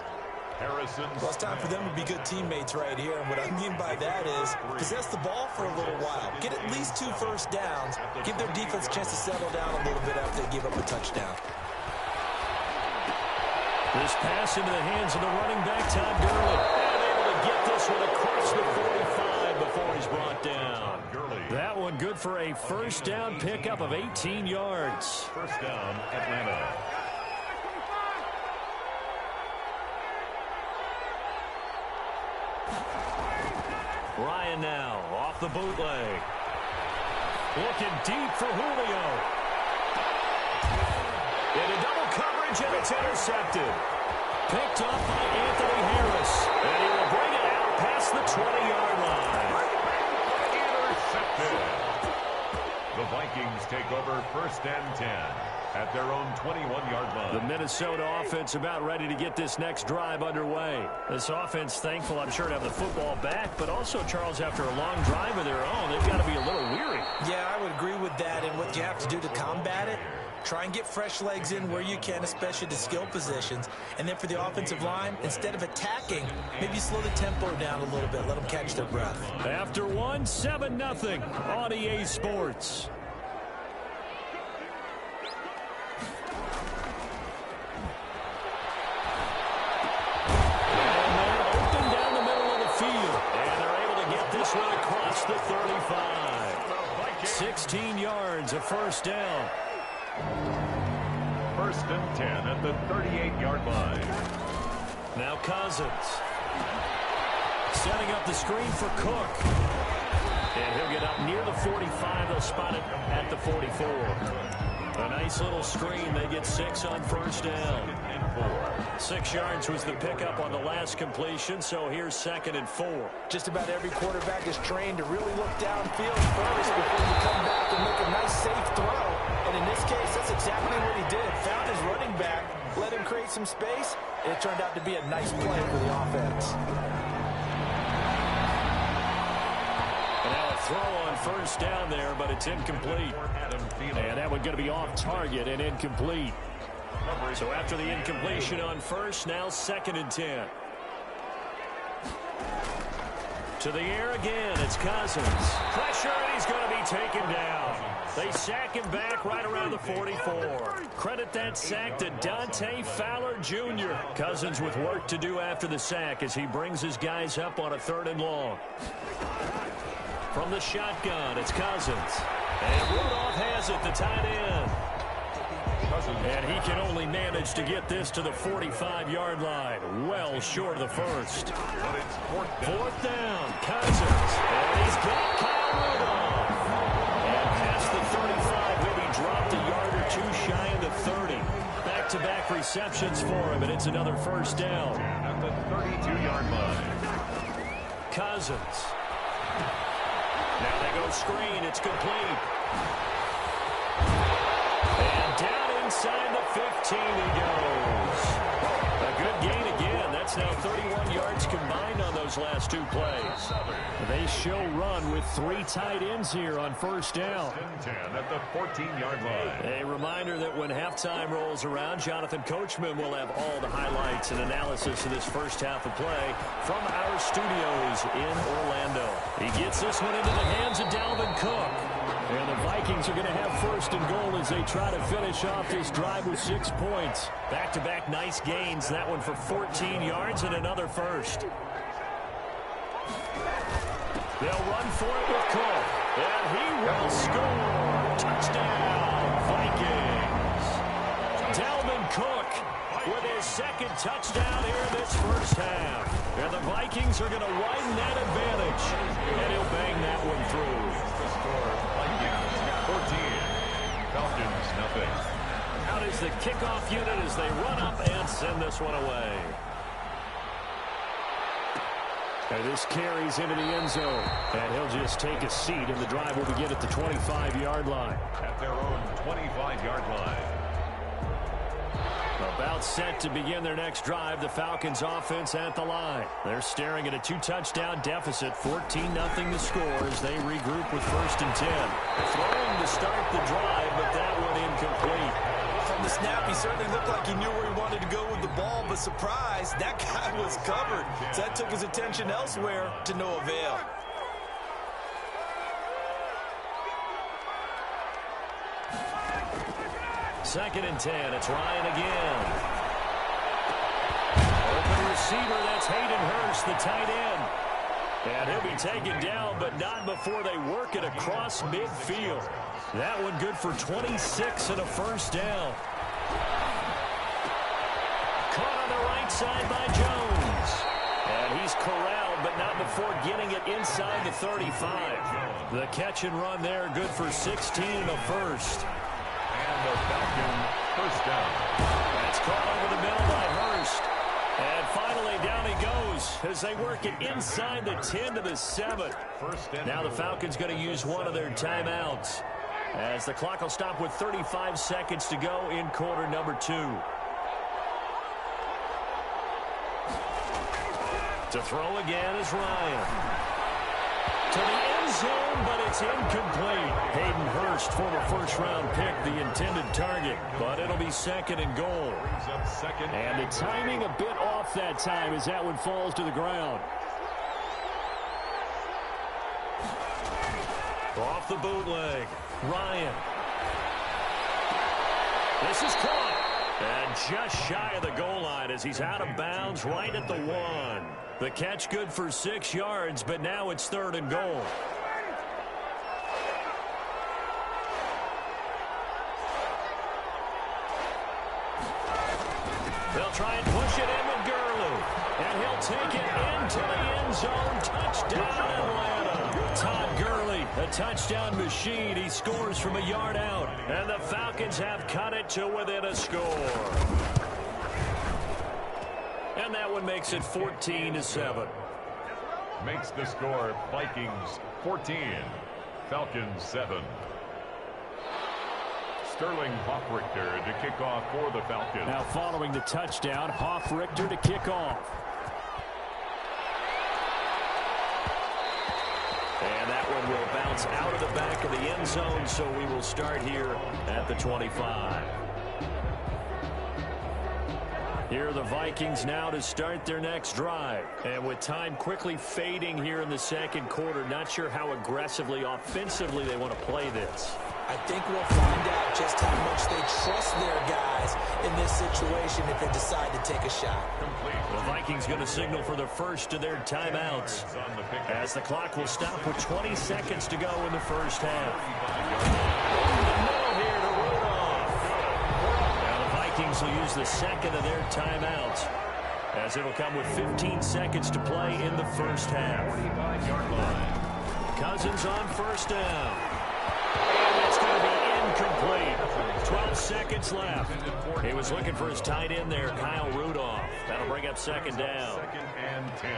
Harrison. Well, it's time for them to be good teammates right here. And what I mean by that is possess the ball for a little while. Get at least 2 first downs. Give their defense a chance to settle down a little bit after they give up a touchdown. This pass into the hands of the running back, Todd Gurley. And get this one across the 45 before he's brought down. That one good for a first down pickup of 18 yards. First down, Atlanta. Ryan now off the bootleg. Looking deep for Julio. Into double coverage, and it's intercepted. Picked up by Anthony Harris. And he will bring it out past the 20-yard line. Intercepted. The Vikings take over first and 10 at their own 21-yard line. The Minnesota offense about ready to get this next drive underway. This offense thankful, I'm sure, to have the football back, but also, Charles, after a long drive of their own, they've got to be a little weary. Yeah, I would agree with that, and what you have to do to combat it, try and get fresh legs in where you can, especially the skill positions. And then for the offensive line, instead of attacking, maybe slow the tempo down a little bit, let them catch their breath. After one, 7-0 on EA Sports. Across the 35. 16 yards, a first down. First and 10 at the 38-yard line. Now Cousins. Setting up the screen for Cook. And he'll get up near the 45. They'll spot it at the 44. A nice little screen. They get 6 on first down. 6 yards was the pickup on the last completion, so here's 2nd and 4. Just about every quarterback is trained to really look downfield first before you come back and make a nice safe throw. And in this case, that's exactly what he did. Found his running back, let him create some space, and it turned out to be a nice play for the offense. And now a throw on first down there, but it's incomplete. And that one going to be off target and incomplete. So after the incompletion on first, now 2nd and 10. To the air again, it's Cousins. Pressure, and he's going to be taken down. They sack him back right around the 44. Credit that sack to Dante Fowler Jr. Cousins with work to do after the sack as he brings his guys up on a 3rd and long. From the shotgun, it's Cousins. And Rudolph has it, the tight end. And he can only manage to get this to the 45-yard line. Well short of the first. But it's fourth down. Cousins. And he's got Kyle Rudolph. And past the 35, he'll be dropped a yard or 2 shy of the 30. Back-to-back receptions for him, and it's another first down. At the 32-yard line. Cousins. Now they go screen. It's complete. And down inside the 15 he goes. A good gain again. That's now 31 yards combined on those last 2 plays. They show run with 3 tight ends here on first down. 10 at the 14-yard line. A reminder that when halftime rolls around, Jonathan Coachman will have all the highlights and analysis of this first half of play from our studios in Orlando. He gets this one into the hands of Dalvin Cook. And the Vikings are going to have 1st and goal as they try to finish off this drive with 6 points. Back-to-back nice gains. That one for 14 yards and another first. They'll run for it with Cook. And he will score. Touchdown, Vikings. Dalvin Cook with his 2nd touchdown here in this first half. And the Vikings are going to widen that advantage. And he'll bang that one through. 14. Falcons, nothing. Out is the kickoff unit as they run up and send this one away. And this carries into the end zone. And he'll just take a seat, and the drive will begin at the 25-yard line. At their own 25-yard line. About set to begin their next drive, the Falcons offense at the line. They're staring at a 2-touchdown deficit, 14-0 the score as they regroup with 1st and 10. Throwing to start the drive, but that one incomplete. From the snap, he certainly looked like he knew where he wanted to go with the ball, but surprise, that guy was covered. So that took his attention elsewhere to no avail. Second and 10. It's Ryan again. Open receiver, that's Hayden Hurst, the tight end. And he'll be taken down, but not before they work it across midfield. That one good for 26 and a first down. Caught on the right side by Jones. And he's corralled, but not before getting it inside the 35. The catch and run there, good for 16 and a first. And the Falcon first down. That's caught over the middle by Hurst. And finally, down he goes as they work it inside the 10 to the 7. Now the Falcons going to use one of their timeouts as the clock will stop with 35 seconds to go in quarter number 2. To throw again is Ryan. To the end zone, but it's incomplete. Hayden Hurst, former first-round pick, the intended target. But it'll be second and goal. And the timing a bit off that time as that one falls to the ground. Off the bootleg. Ryan. This is caught. And just shy of the goal line as he's out of bounds right at the 1. The catch good for 6 yards, but now it's third and goal. They'll try and push it in with Gurley. And he'll take it into the end zone. Touchdown, Atlanta. Todd Gurley, a touchdown machine. He scores from a yard out. And the Falcons have cut it to within a score. And that one makes it 14-7. Makes the score Vikings 14, Falcons 7. Sterling Hoffrichter to kick off for the Falcons. Now following the touchdown, Hoffrichter to kick off. And that one will bounce out of the back of the end zone, so we will start here at the 25. Here are the Vikings now to start their next drive. And with time quickly fading here in the second quarter, not sure how aggressively, offensively they want to play this. I think we'll find out just how much they trust their guys in this situation if they decide to take a shot. The Vikings going to signal for the first of their timeouts as the clock will stop with 20 seconds to go in the first half. Over the middle here to Rudolph. Now the Vikings will use the second of their timeouts as it'll come with 15 seconds to play in the first half. Cousins on first down. And it's going to be incomplete. 12 seconds left. He was looking for his tight end there, Kyle Rudolph. That'll bring up second down. Second and 10.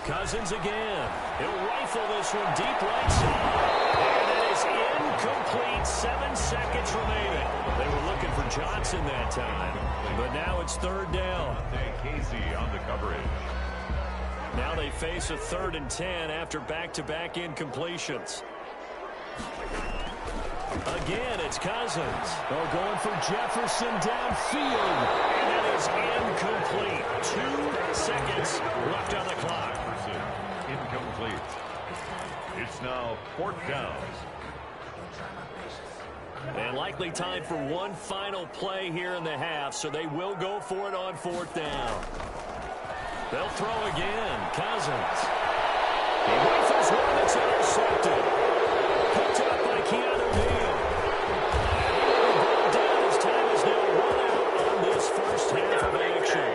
Cousins again. He'll rifle this one deep right side. And it is incomplete. 7 seconds remaining. They were looking for Johnson that time. But now it's third down. Casey on the coverage. Now they face a 3rd and 10 after back-to-back incompletions. Again, it's Cousins. They're going for Jefferson downfield. And it is incomplete. 2 seconds left on the clock. Incomplete. It's now 4th down. And likely time for one final play here in the half, so they will go for it on 4th down. They'll throw again. Cousins. He rifles one that's intercepted. Picked up by Keanu Neal. And he will be brought down as time is now run out on this first half of action.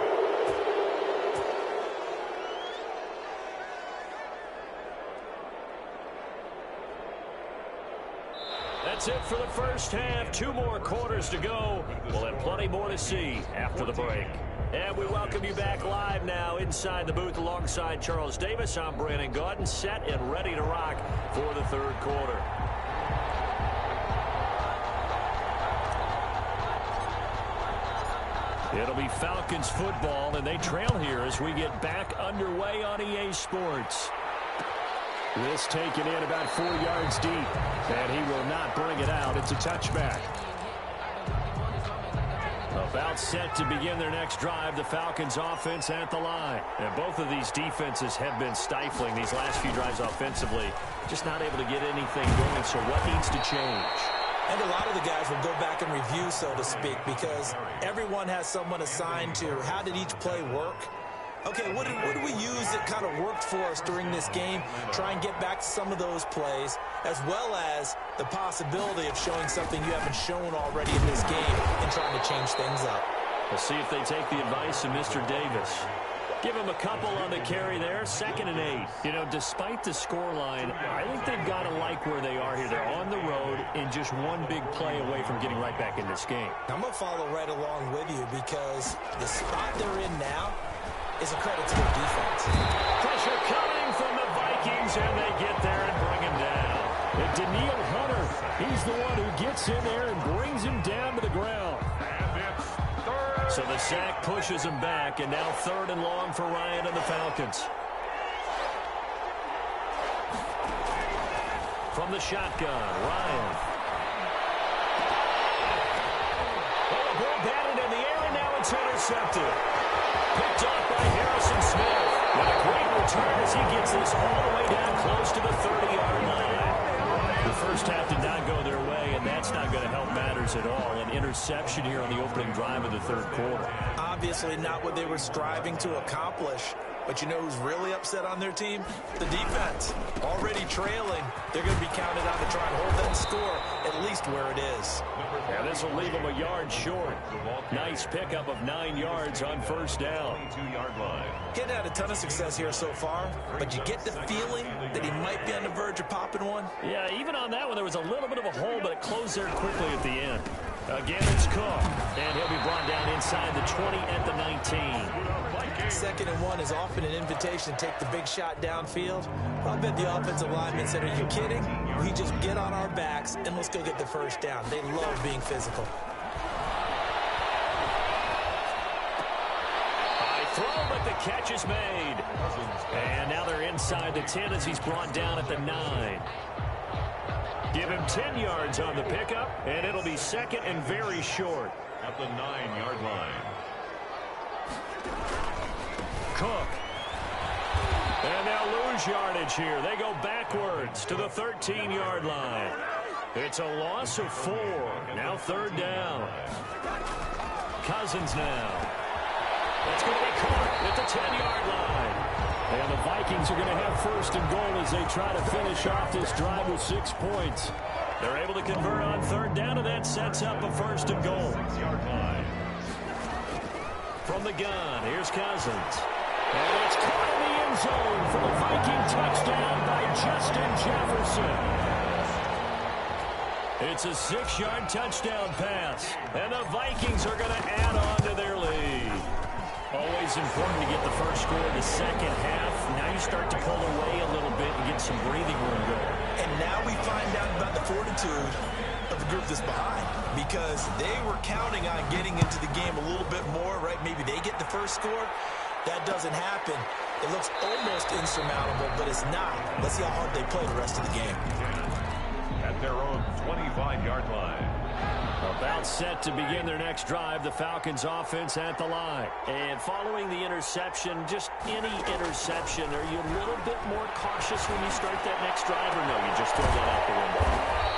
That's it for the first half. 2 more quarters to go. We'll have plenty more to see after the break. And we welcome you back live now inside the booth alongside Charles Davis. I'm Brandon Gaudin, set and ready to rock for the 3rd quarter. It'll be Falcons football, and they trail here as we get back underway on EA Sports. This taken in about 4 yards deep, and he will not bring it out. It's a touchback. About set to begin their next drive, the Falcons offense at the line. And both of these defenses have been stifling these last few drives offensively. Just not able to get anything going, so what needs to change? I think a lot of the guys will go back and review, so to speak, because everyone has someone assigned to how did each play work. Okay, what did we use that kind of worked for us during this game? Try and get back to some of those plays, as well as the possibility of showing something you haven't shown already in this game and trying to change things up. We'll see if they take the advice of Mr. Davis. Give him a couple on the carry there, 2nd and 8. You know, despite the scoreline, I think they've got to like where they are here. They're on the road and just one big play away from getting right back in this game. I'm going to follow right along with you because the spot they're in now is a credit to their defense. Pressure coming from the Vikings, and they get there and bring him down. And Daniil Hunter, he's the one who gets in there and brings him down to the ground. So the sack pushes him back, and now 3rd and long for Ryan and the Falcons. From the shotgun, Ryan. Oh, the ball batted in the air, and now it's intercepted. Picked off by Harrison Smith. With a great return as he gets this all the way down close to the 30-yard line. The first half did not go their way, and that's not going to help matters at all. An interception here on the opening drive of the 3rd quarter. Obviously not what they were striving to accomplish. But you know who's really upset on their team? The defense. Already trailing. They're going to be counted on to try and hold that score at least where it is. Yeah, this will leave them a yard short. Nice pickup of 9 yards on 1st down. 22-yard line. Getting had a ton of success here so far, but you get the feeling that he might be on the verge of popping one. Yeah, even on that one, there was a little bit of a hole, but it closed there quickly at the end. Again, it's Cook, and he'll be brought down inside the 20 at the 19. 2nd and 1 is often an invitation to take the big shot downfield. I bet the offensive lineman said, are you kidding? We just get on our backs, and let's go get the 1st down. They love being physical. High throw, but the catch is made. And now they're inside the 10 as he's brought down at the 9. Give him 10 yards on the pickup, and it'll be 2nd and very short. At the 9-yard line. Cook. And they'll lose yardage here. They go backwards to the 13-yard line. It's a loss of 4. Now 3rd down. Cousins now. It's going to be caught at the 10-yard line. And the Vikings are going to have 1st and goal as they try to finish off this drive with 6 points. They're able to convert on 3rd down, and that sets up a 1st and goal. 6-yard line. From the gun, here's Cousins. And it's caught in the end zone for the Viking touchdown by Justin Jefferson. It's a 6-yard touchdown pass, and the Vikings are going to add on to their lead. Always important to get the first score in the 2nd half. Now you start to pull away a little bit and get some breathing room going. And now we find out about the fortitude of the group that's behind, because they were counting on getting into the game a little bit more, right? Maybe they get the first score. That doesn't happen. It looks almost insurmountable, but it's not. Let's see how hard they play the rest of the game. At their own 25-yard line. About set to begin their next drive, the Falcons offense at the line. And following the interception, just any interception, are you a little bit more cautious when you start that next drive, or no, you just throw that out the window?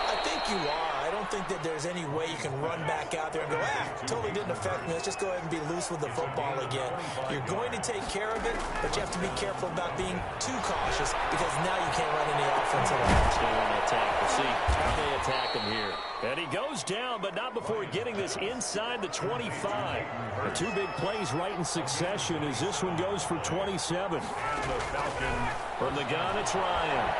I think you are. I don't think that there's any way you can run back out there and go, totally didn't affect me. Let's just go ahead and be loose with the football again. You're going to take care of it, but you have to be careful about being too cautious because now you can't run any offense at all. They want to attack. We'll see how they attack him here. And he goes down, but not before getting this inside the 25. The 2 big plays right in succession as this one goes for 27. From the gun, it's Ryan.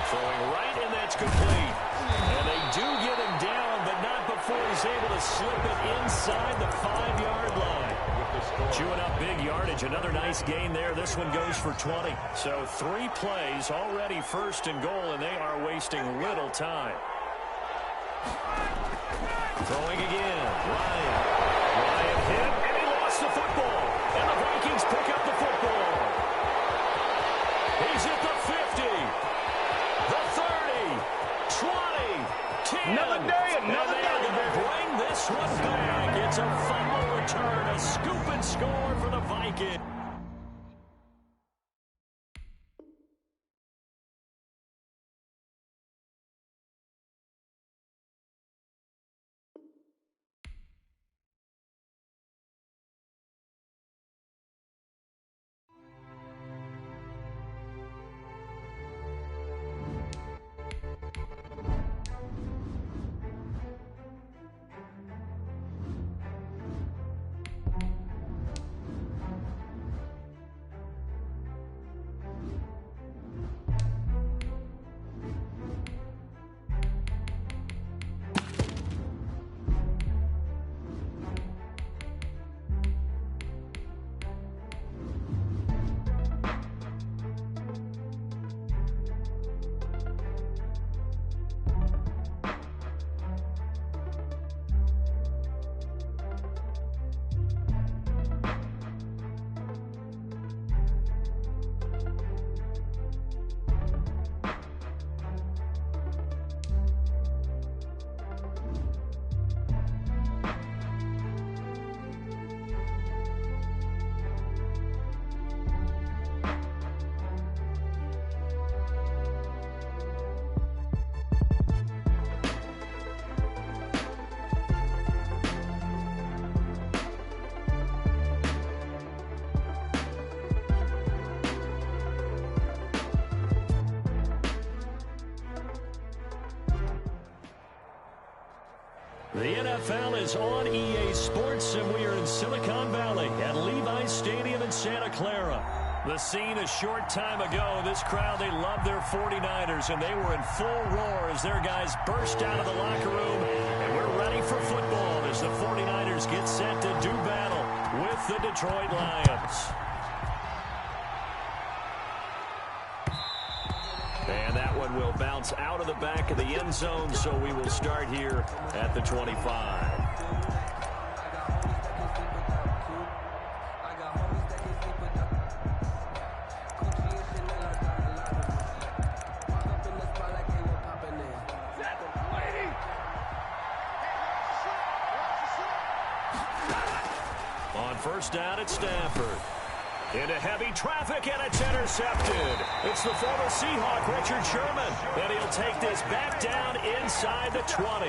Throwing right, and that's complete. And they do get him down, but not before he's able to slip it inside the 5-yard line. Chewing up big yardage. Another nice gain there. This one goes for 20. So 3 plays, already 1st and goal, and they are wasting little time. Throwing again. Ryan hit, and he lost the football. And the Vikings pick up the football. He's at the 50. The 30, 20, 10. Another day, another and they are going to bring this one back. It's a fumble return, a scoop and score for the Vikings. The NFL is on EA Sports, and we are in Silicon Valley at Levi's Stadium in Santa Clara. The scene a short time ago, this crowd, they love their 49ers, and they were in full roar as their guys burst out of the locker room, and we're ready for football as the 49ers get set to do battle with the Detroit Lions. And that one will bounce out of the back of the end zone, so we will start here at the 25. On first down at Stafford. Into heavy traffic, and it's intercepted. It's the former Seahawk, Richard Sherman, and he'll take this back down inside the 20.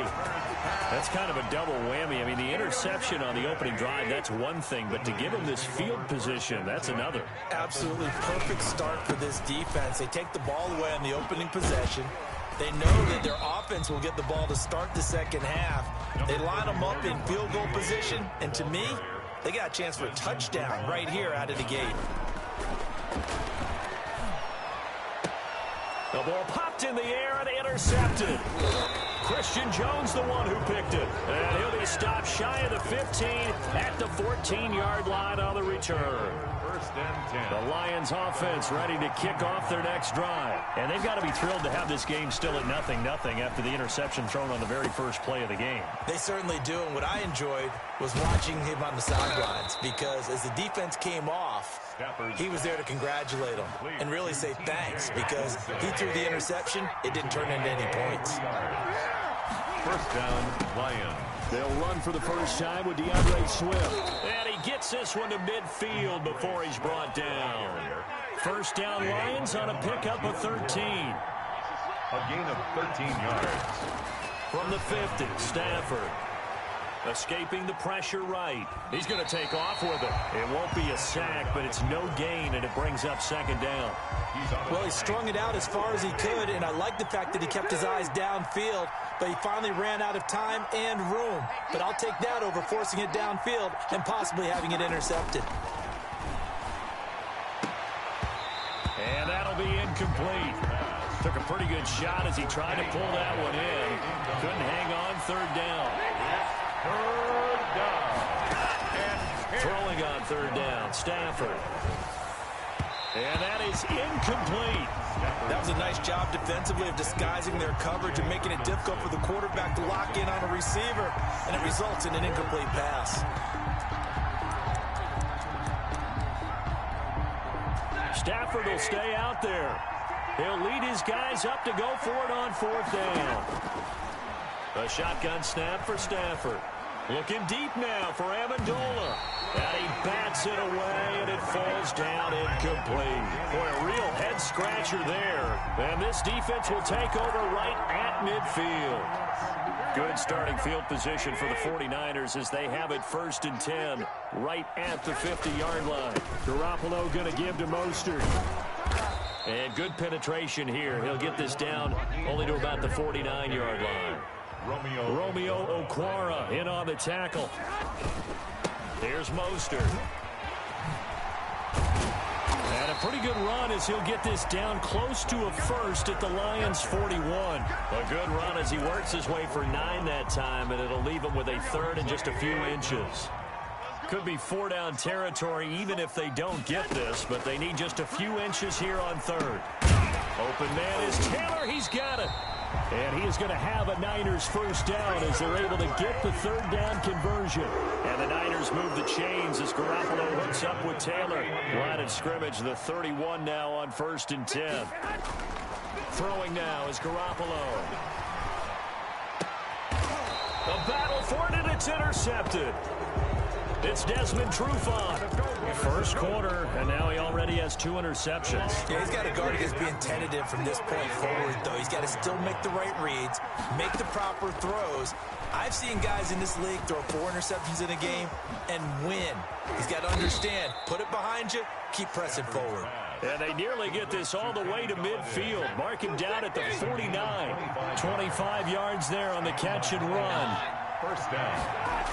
That's kind of a double whammy. I mean, the interception on the opening drive, that's one thing, but to give him this field position, that's another. Absolutely perfect start for this defense. They take the ball away on the opening possession. They know that their offense will get the ball to start the second half. They line them up in field goal position, and to me, they got a chance for a touchdown right here out of the gate. The ball popped in the air and intercepted. Christian Jones, the one who picked it. And he'll be stopped shy of the 15 at the 14-yard line on the return. First and 10. The Lions offense ready to kick off their next drive. And they've got to be thrilled to have this game still at 0-0 after the interception thrown on the very first play of the game. They certainly do, and what I enjoyed was watching him on the sidelines, because as the defense came off, he was there to congratulate them and really say thanks, because he threw the interception. It didn't turn into any points. First down, Lions. They'll run for the first time with DeAndre Swift. And he gets this one to midfield before he's brought down. First down, Lions on a pickup of 13. A gain of 13 yards. From the 50, Stafford. Escaping the pressure right. He's going to take off with it. It won't be a sack, but it's no gain, and it brings up second down. Well, he strung it out as far as he could, and I like the fact that he kept his eyes downfield, but he finally ran out of time and room. But I'll take that over forcing it downfield and possibly having it intercepted. And that'll be incomplete. Took a pretty good shot as he tried to pull that one in. Couldn't hang on, third down. Third down. Throwing on third down, Stafford. And that is incomplete. That was a nice job defensively of disguising their coverage and making it difficult for the quarterback to lock in on a receiver, and it results in an incomplete pass. Stafford will stay out there. He'll lead his guys up to go for it on fourth down. A shotgun snap for Stafford. Looking deep now for Amendola. And he bats it away, and it falls down incomplete. Boy, a real head-scratcher there. And this defense will take over right at midfield. Good starting field position for the 49ers as they have it first and 10 right at the 50-yard line. Garoppolo going to give to Mostert. And good penetration here. He'll get this down only to about the 49-yard line. Romeo Okwara in on the tackle. Here's Mostert. And a pretty good run as he'll get this down close to a first at the Lions' 41. A good run as he works his way for 9 that time, and it'll leave him with a third and just a few inches. Could be 4-down territory even if they don't get this, but they need just a few inches here on third. Open man is Taylor. He's got it. And he is going to have a Niners first down as they're able to get the third down conversion. And the Niners move the chains as Garoppolo hooks up with Taylor. Line of scrimmage, the 31 now on first and 10. Throwing now is Garoppolo. A battle for it, and it's intercepted. It's Desmond Trufant. First quarter, and now he already has 2 interceptions. Yeah, he's got to guard against being tentative from this point forward, though. He's got to still make the right reads, make the proper throws. I've seen guys in this league throw 4 interceptions in a game and win. He's got to understand, put it behind you, keep pressing forward. And they nearly get this all the way to midfield. Mark him down at the 49. 25 yards there on the catch and run. First down.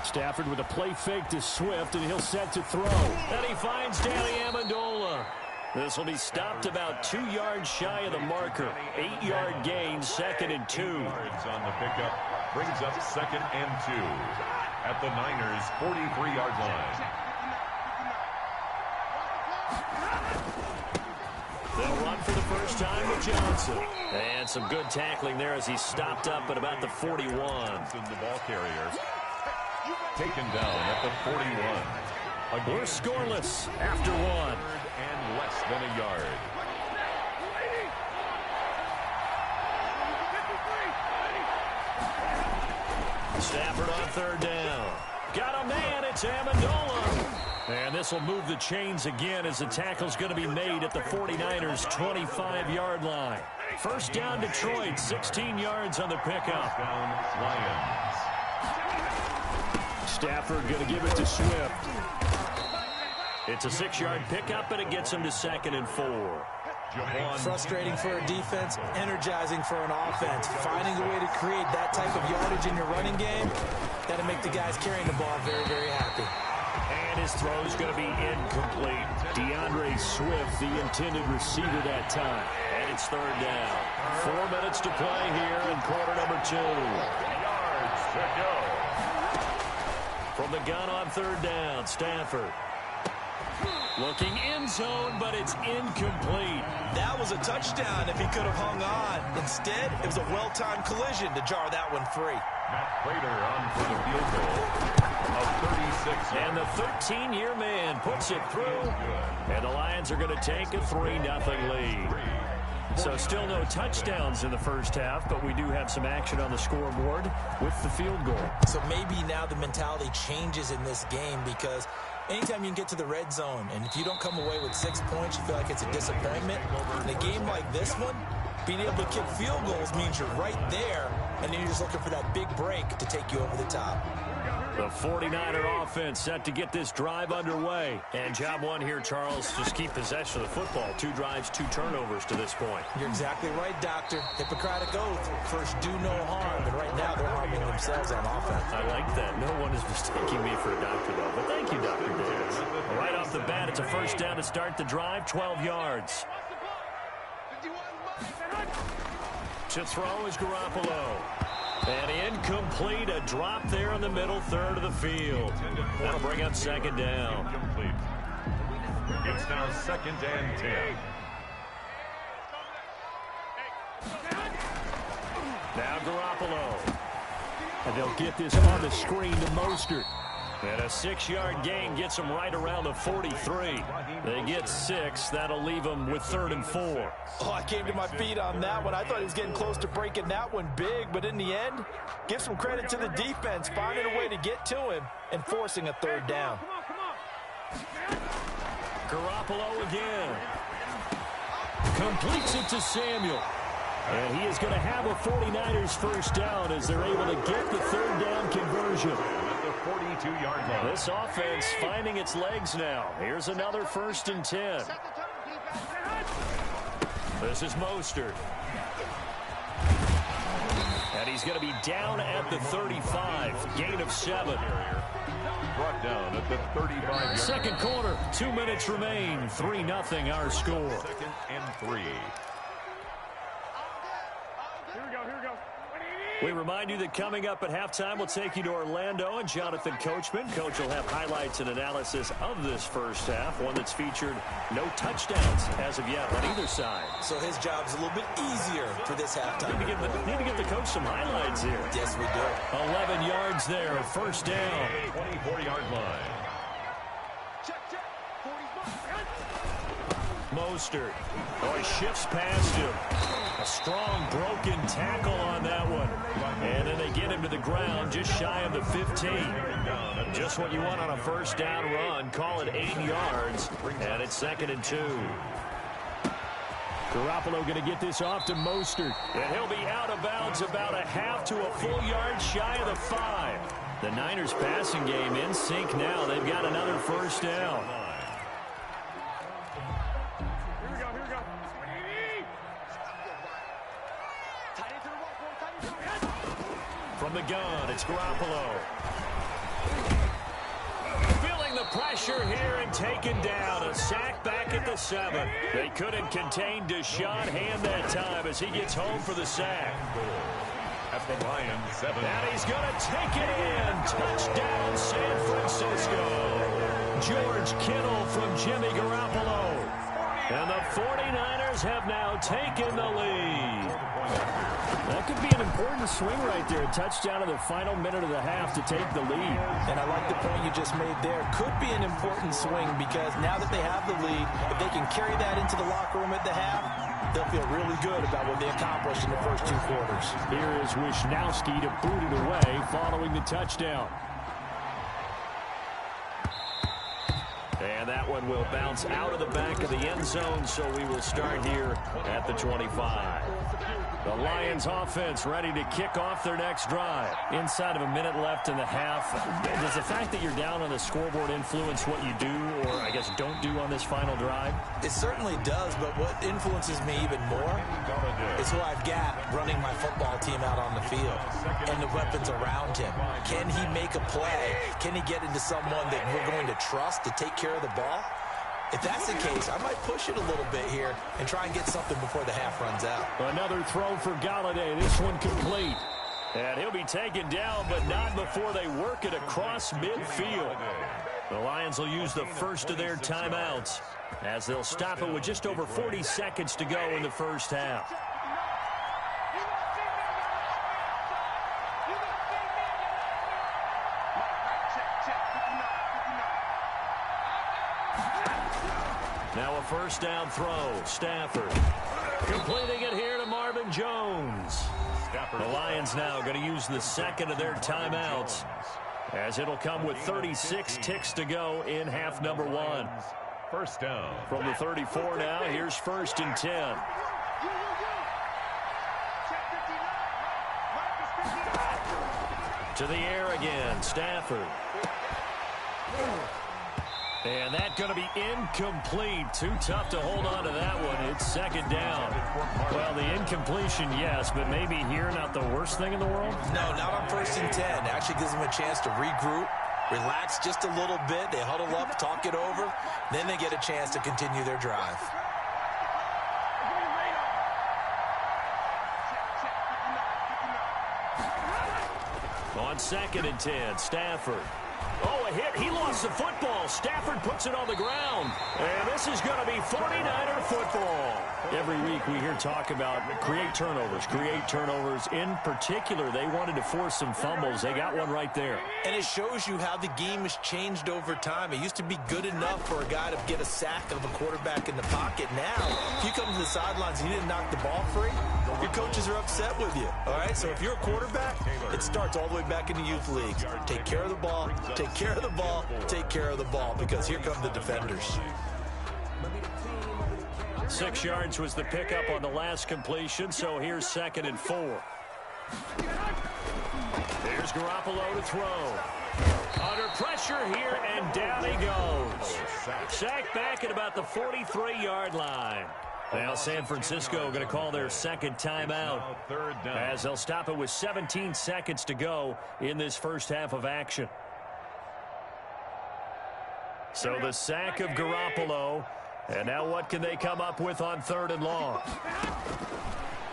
Stafford with a play fake to Swift, and he'll set to throw. And he finds Danny Amendola. This will be stopped about 2 yards shy of the marker. 8-yard gain, 2nd and 2. Yards on the pickup brings up 2nd and 2 at the Niners' 43-yard line. They'll run for the first time with Johnson. And some good tackling there as he stopped up at about the 41. The ball carrier taken down at the 41. We're scoreless after 1. And less than a yard. Stafford on 3rd down. Got a man, it's Amendola. And this will move the chains again as the tackle's going to be made at the 49ers' 25-yard line. First down, Detroit, 16 yards on the pickup. Down Lions. Stafford going to give it to Swift. It's a 6-yard pickup, and it gets him to 2nd and 4. Frustrating for a defense, energizing for an offense. Finding a way to create that type of yardage in your running game, that'll make the guys carrying the ball very, very happy. And his throw's going to be incomplete. DeAndre Swift, the intended receiver that time. And it's 3rd down. 4 minutes to play here in quarter number 2. Yards to go. From the gun on 3rd down, Stafford. Looking end zone, but it's incomplete. That was a touchdown if he could have hung on. Instead, it was a well-timed collision to jar that one free. Matt Prater on for the field goal of 36. And the 13-year man puts it through. And the Lions are going to take a 3-0 lead. So still no touchdowns in the first half, but we do have some action on the scoreboard with the field goal. So maybe now the mentality changes in this game because anytime you can get to the red zone, and if you don't come away with 6 points, you feel like it's a disappointment. In a game like this one, being able to kick field goals means you're right there, and then you're just looking for that big break to take you over the top. The 49er offense set to get this drive underway. And job one here, Charles, just keep possession of the football. 2 drives, 2 turnovers to this point. You're exactly right, Doctor. Hippocratic oath. First, do no harm. And right now, they're harming themselves on offense. I like that. No one is mistaking me for a doctor, though. But thank you, Dr. Davis. Right off the bat, it's a first down to start the drive, 12 yards. To throw is Garoppolo. And incomplete, a drop there in the middle third of the field. That'll bring up 2nd down. It's now 2nd and 10. Now Garoppolo. And they'll get this on the screen to Mostert. And a 6-yard gain gets them right around the 43. They get 6. That'll leave them with 3rd and 4. Oh, I came to my feet on that one. I thought he was getting close to breaking that one big, but in the end, give some credit to the defense, finding a way to get to him and forcing a 3rd down. Garoppolo again. Completes it to Samuel. And he is going to have a 49ers first down as they're able to get the 3rd down conversion. At the 42-yard line. This offense finding its legs now. Here's another 1st and 10. This is Mostert. And he's going to be down at the 35. Gain of 7. Brought down at the 35-yard. Second quarter, 2 minutes remain. 3-0 our score. 2nd and 3. We remind you that coming up at halftime, we'll take you to Orlando and Jonathan Coachman. Coach will have highlights and analysis of this first half, one that's featured no touchdowns as of yet on either side. So his job's a little bit easier for this halftime. Need to get the coach some highlights here. Yes, we do. 11 yards there, first down. 24-yard line. Mostert. Oh, he shifts past him. A strong broken tackle on that one. And then they get him to the ground just shy of the 15. Just what you want on a first down run. Call it 8 yards. And it's 2nd and 2. Garoppolo going to get this off to Mostert. And he'll be out of bounds about a half to a full yard shy of the 5. The Niners passing game in sync now. They've got another first down. From the gun, it's Garoppolo. Feeling the pressure here and taken down. A sack back at the 7. They couldn't contain Deshaun Hand that time as he gets home for the sack. At the Lions, 7. And he's going to take it in. Touchdown, San Francisco. George Kittle from Jimmy Garoppolo. And the 49ers have now taken the lead. That could be an important swing right there. A touchdown in the final minute of the half to take the lead. And I like the point you just made there. Could be an important swing because now that they have the lead, if they can carry that into the locker room at the half, they'll feel really good about what they accomplished in the first 2 quarters. Here is Wisnowski to boot it away following the touchdown. And that one will bounce out of the back of the end zone, so we will start here at the 25. The Lions offense ready to kick off their next drive. Inside of a minute left in the half, does the fact that you're down on the scoreboard influence what you do, or I guess don't do on this final drive? It certainly does, but what influences me even more is who I've got running my football team out on the field and the weapons around him. Can he make a play? Can he get into someone that we're going to trust to take care of the ball? If that's the case, I might push it a little bit here and try and get something before the half runs out. Another throw for Galladay. This one complete. And he'll be taken down, but not before they work it across midfield. The Lions will use the first of their timeouts as they'll stop it with just over 40 seconds to go in the first half. Now a first down throw. Stafford completing it here to Marvin Jones. The Lions now going to use the second of their timeouts as it'll come with 36 ticks to go in half number 1. First down. From the 34 now, here's 1st and 10. To the air again, Stafford. And that's going to be incomplete. Too tough to hold on to that one. It's second down. Well, the incompletion, yes, but maybe here not the worst thing in the world? No, not on 1st and 10. Actually gives them a chance to regroup, relax just a little bit. They huddle up, talk it over. Then they get a chance to continue their drive. On 2nd and 10, Stafford. Oh, a hit. He lost the football. Stafford puts it on the ground. And this is going to be 49er football. Every week we hear talk about create turnovers. In particular, they wanted to force some fumbles. They got one right there. And it shows you how the game has changed over time. It used to be good enough for a guy to get a sack of a quarterback in the pocket. Now, if you come to the sidelines and you didn't knock the ball free, your coaches are upset with you. All right, so if you're a quarterback, it starts all the way back in the youth leagues. Take care of the ball, take care of the ball, take care of the ball, because here come the defenders. 6 yards was the pickup on the last completion, so here's 2nd and 4. There's Garoppolo to throw. Under pressure here, and down he goes. Sacked back at about the 43-yard line. Now San Francisco going to call their second timeout as they'll stop it with 17 seconds to go in this first half of action. So the sack of Garoppolo. And now what can they come up with on 3rd and long?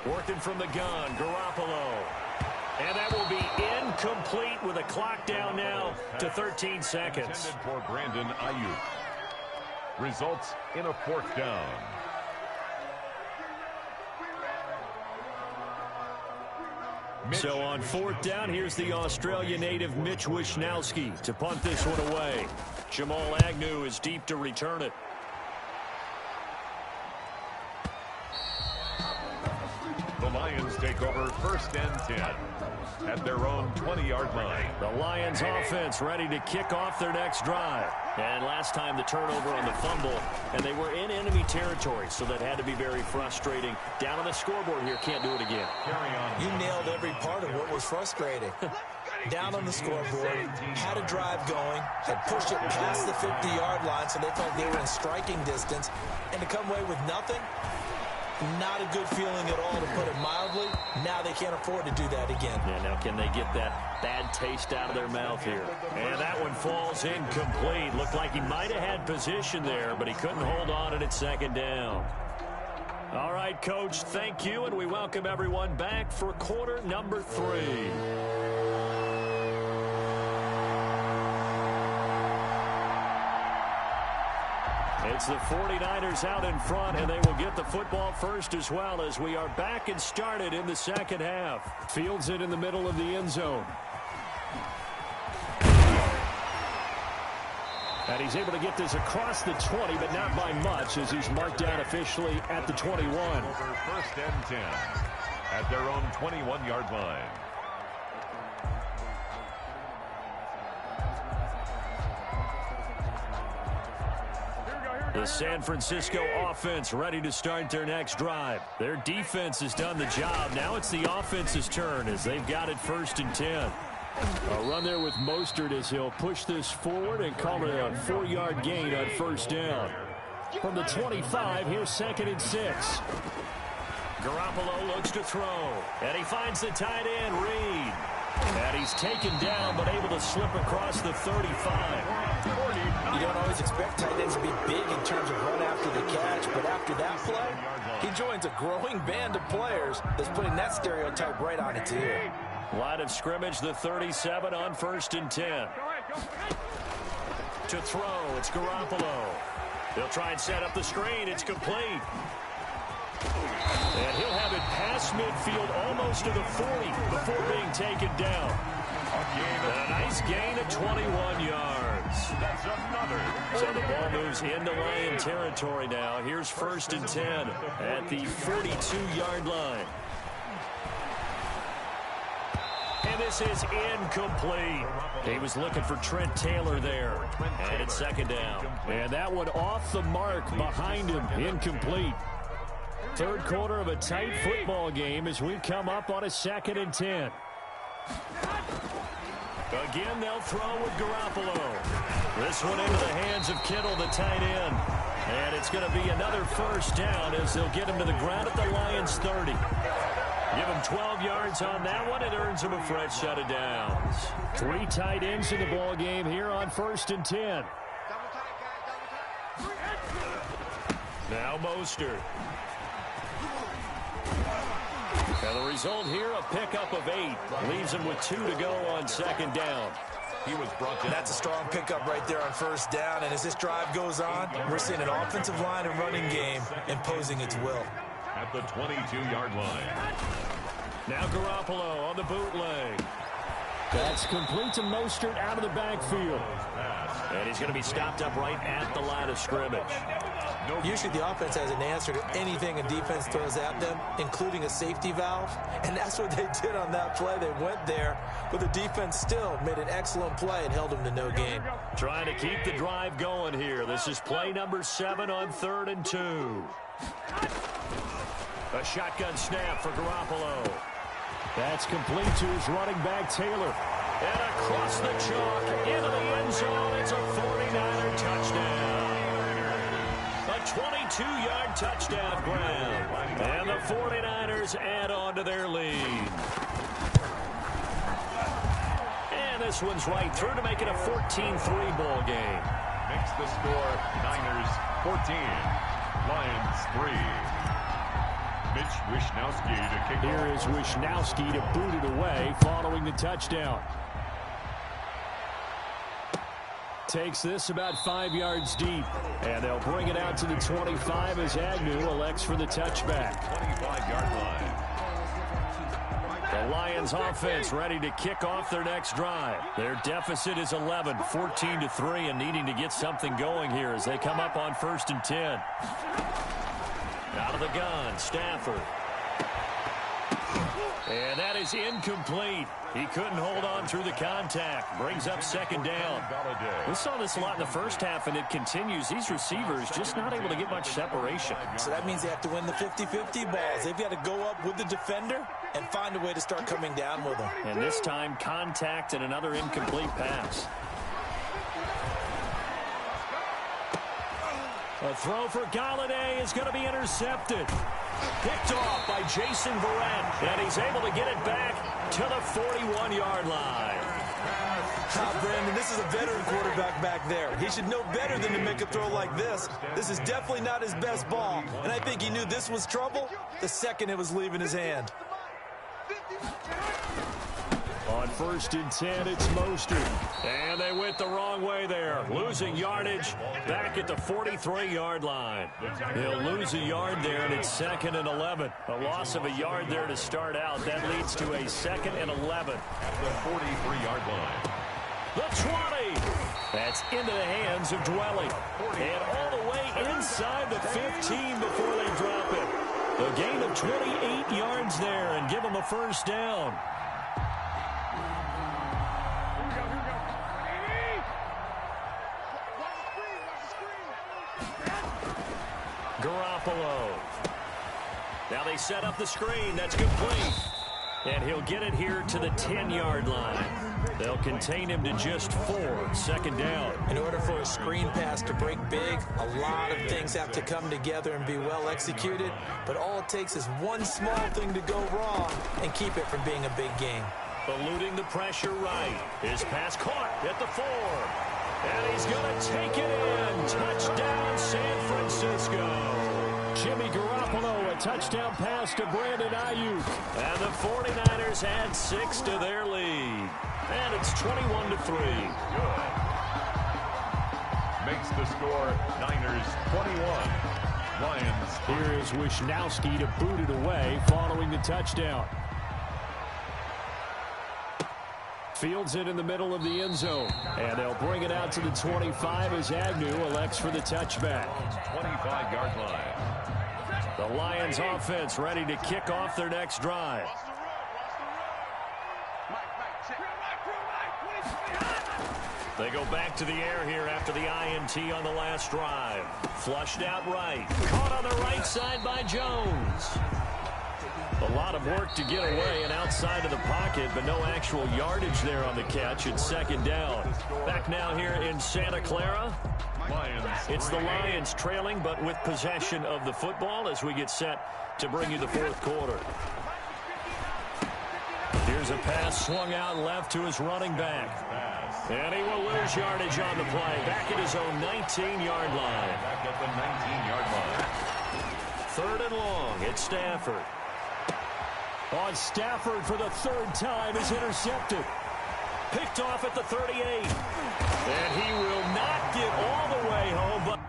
Working from the gun, Garoppolo. And that will be incomplete with a clock down now to 13 seconds. Intended for Brandon Ayuk. Results in a 4th down. So on 4th down, here's the Australia native Mitch Wisnowski to punt this one away. Jamal Agnew is deep to return it. The Lions take over 1st and 10 at their own 20-yard line. The Lions offense ready to kick off their next drive. And last time the turnover on the fumble, and they were in enemy territory, so that had to be very frustrating. Down on the scoreboard here, can't do it again. You nailed every part of what was frustrating. Down on the scoreboard, had a drive going, had pushed it past the 50-yard line, so they felt they were in striking distance, and to come away with nothing, Not a good feeling at all, to put it mildly. Now they can't afford to do that again. Yeah, now can they get that bad taste out of their mouth here? And that one falls incomplete. Looked like he might have had position there, but he couldn't hold on at second down. All right, Coach, thank you, and we welcome everyone back for quarter number 3. It's the 49ers out in front, and they will get the football first as well, as we are back and started in the second half. Fields it in the middle of the end zone. And he's able to get this across the 20, but not by much, as he's marked down officially at the 21. Over first and 10 at their own 21-yard line. The San Francisco offense ready to start their next drive. Their defense has done the job. Now it's the offense's turn, as they've got it first and 10. A run there with Mostert as he'll push this forward and call it a 4-yard gain on first down. From the 25, here's second and 6. Garoppolo looks to throw, and he finds the tight end, Reed. And he's taken down, but able to slip across the 35. You don't always expect tight ends to be big in terms of run after the catch, but after that play, he joins a growing band of players that's putting that stereotype right on its ear. Line of scrimmage, the 37 on first and 10. To throw, it's Garoppolo. He'll try and set up the screen. It's complete. And he'll have it past midfield, almost to the 40, before being taken down. A nice gain of 21 yards. That's another. So the ball moves into Lion territory now. Here's first and 10 at the 42-yard line. And this is incomplete. He was looking for Trent Taylor there. And it's second down. And that one off the mark behind him. Incomplete. Third quarter of a tight football game as we come up on a second and 10. Again, they'll throw with Garoppolo. This one into the hands of Kittle, the tight end. And it's going to be another first down as they'll get him to the ground at the Lions' 30. Give him 12 yards on that one. It earns him a fresh set of downs. 3 tight ends in the ball game here on first and 10. Now Mostert. And the result here, a pickup of 8. Leaves him with 2 to go on second down. He was brought down. That's a strong pickup right there on first down. And as this drive goes on, we're seeing an offensive line and running game imposing its will. At the 22-yard line. Now Garoppolo on the bootleg. That's complete to Mostert out of the backfield. And he's going to be stopped up right at the line of scrimmage. Usually the offense has an answer to anything a defense throws at them, including a safety valve. And that's what they did on that play. They went there, but the defense still made an excellent play and held them to no gain. Trying to keep the drive going here. This is play number 7 on 3rd and 2. A shotgun snap for Garoppolo. That's complete to his running back, Taylor. And across the chalk, into the end zone, it's a 49er touchdown. A 22-yard touchdown grab. And the 49ers add on to their lead. And this one's right through to make it a 14-3 ball game. Makes the score Niners 14, Lions 3. Mitch Wishnowsky to kick Here off. is Wishnowsky to boot it away following the touchdown. Takes this about 5 yards deep. And they'll bring it out to the 25 as Agnew elects for the touchback. 25-yard line. The Lions offense ready to kick off their next drive. Their deficit is 11, 14-3, and needing to get something going here as they come up on 1st and 10. Out of the gun, Stafford. And that is incomplete. He couldn't hold on through the contact. Brings up second down. We saw this a lot in the first half, and it continues. These receivers just not able to get much separation. So that means they have to win the 50-50 balls. They've got to go up with the defender and find a way to start coming down with them. And this time, contact and another incomplete pass. A throw for Galladay is going to be intercepted. Picked off by Jason Verrett, and he's able to get it back to the 41-yard line. Brandon, this is a veteran quarterback back there. He should know better than to make a throw like this. This is definitely not his best ball, and I think he knew this was trouble the second it was leaving his hand. On 1st and 10, it's Mostert. And they went the wrong way there. Losing yardage back at the 43-yard line. He'll lose a yard there, and it's 2nd and 11. A loss of a yard there to start out. That leads to a 2nd and 11. At the 43-yard line. The 20. That's into the hands of Dwelly. And all the way inside the 15 before they drop it. A gain of 28 yards there and give them a first down. Garoppolo. Now they set up the screen. That's complete. And he'll get it here to the 10-yard line. They'll contain him to just 4. 2nd down. In order for a screen pass to break big, a lot of things have to come together and be well executed. But all it takes is one small thing to go wrong and keep it from being a big game. Eluding the pressure right. His pass caught at the 4. And he's going to take it in. Touchdown, San Francisco. Jimmy Garoppolo, a touchdown pass to Brandon Ayuk. And the 49ers add 6 to their lead. And it's 21-3. Good. Makes the score Niners 21. Lions. Here is Wisnowski to boot it away following the touchdown. Fields it in the middle of the end zone. And they'll bring it out to the 25 as Agnew elects for the touchback. 25-yard line. The Lions offense ready to kick off their next drive. They go back to the air here after the INT on the last drive. Flushed out right. Caught on the right side by Jones. A lot of work to get away and outside of the pocket, but no actual yardage there on the catch. It's 2nd down. Back now here in Santa Clara. It's the Lions trailing, but with possession of the football as we get set to bring you the 4th quarter. Here's a pass swung out left to his running back. And he will lose yardage on the play. Back at his own 19-yard line. Back at the 19-yard line. 3rd and long. It's Stafford. On Stafford for the 3rd time is intercepted. Picked off at the 38. And he will not get all the way home, but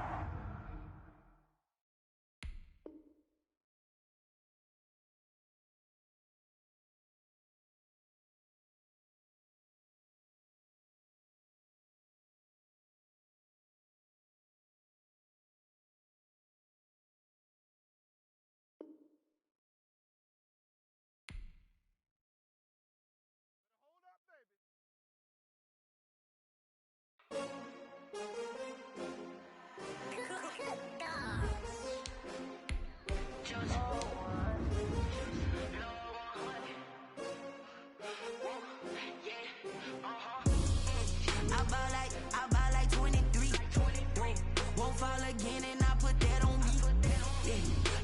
I buy like 23. Won't fall again and I put that on me. Yeah,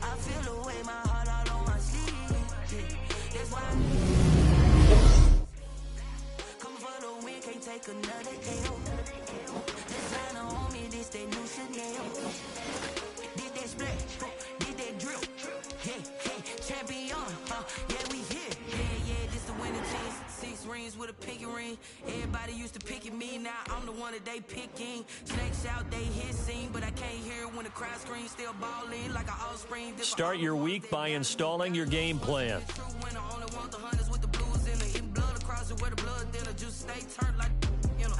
I feel the way my heart all on my sleeve. Yeah, that's why come for the win, can't take another L. Designer on me, this that new Chanel. Did that split, did that drill. Yeah, champion, yeah, we here. Yeah, this the winning team. 6 rings with a pinky ring. Everybody used to pick at me, now I'm the one that they picking. Snakes out, they hit scene, but I can't hear it when the crowd screams. Still balling like an offspring. start your week by installing your game plan.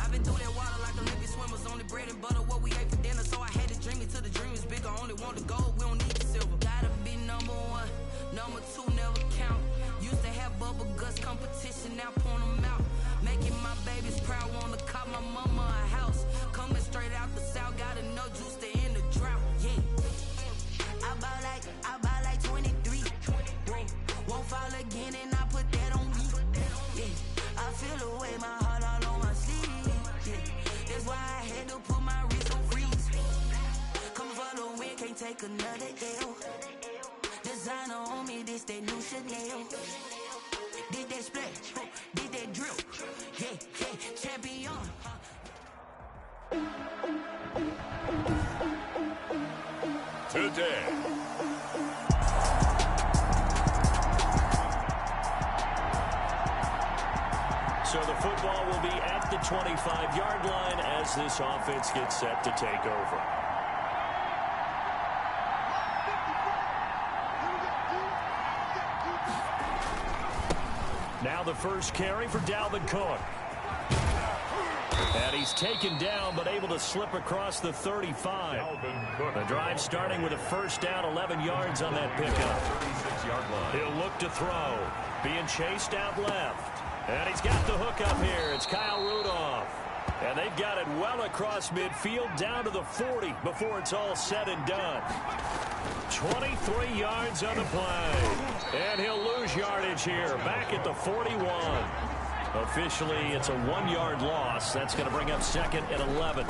I've been through that water like Olympic swimmers. Only bread and butter, what we ate for dinner. So I had to dream it till the dream is bigger. Only want the gold, we don't need the silver. Gotta be number 1, number 2 never count. Used to have bubble guts competition, now point them out. Making my babies proud, wanna cop my mama a house. Coming straight out the south, gotta know juice to end the drought. Yeah, I buy like 23. Won't fall again and I put that on me. Yeah, I feel the way my heart all on my sleeve. Yeah, that's why I had to put my wrist on freeze. Come for the win, can't take another L. Design Did that splash, did that drip, yeah, champion. Today. So the football will be at the 25-yard line as this offense gets set to take over. Now the first carry for Dalvin Cook. And he's taken down but able to slip across the 35. The drive starting with a first down, 11 yards on that pickup. 36-yard line. He'll look to throw. Being chased out left. And he's got the hook up here. It's Kyle Rudolph. And they've got it well across midfield down to the 40 before it's all said and done. 23 yards on the play. And he'll lose yardage here back at the 41. Officially, it's a 1-yard loss. That's going to bring up second and 11.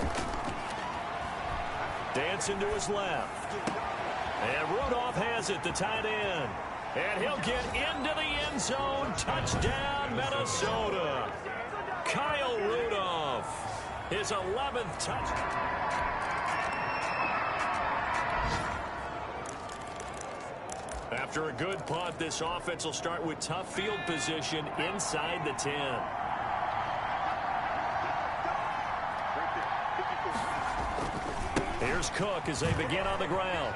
Dancing to his left. And Rudolph has it, the tight end. And he'll get into the end zone. Touchdown, Minnesota. Kyle Rudolph, his 11th touchdown. After a good punt, this offense will start with tough field position inside the 10. Here's Cook as they begin on the ground.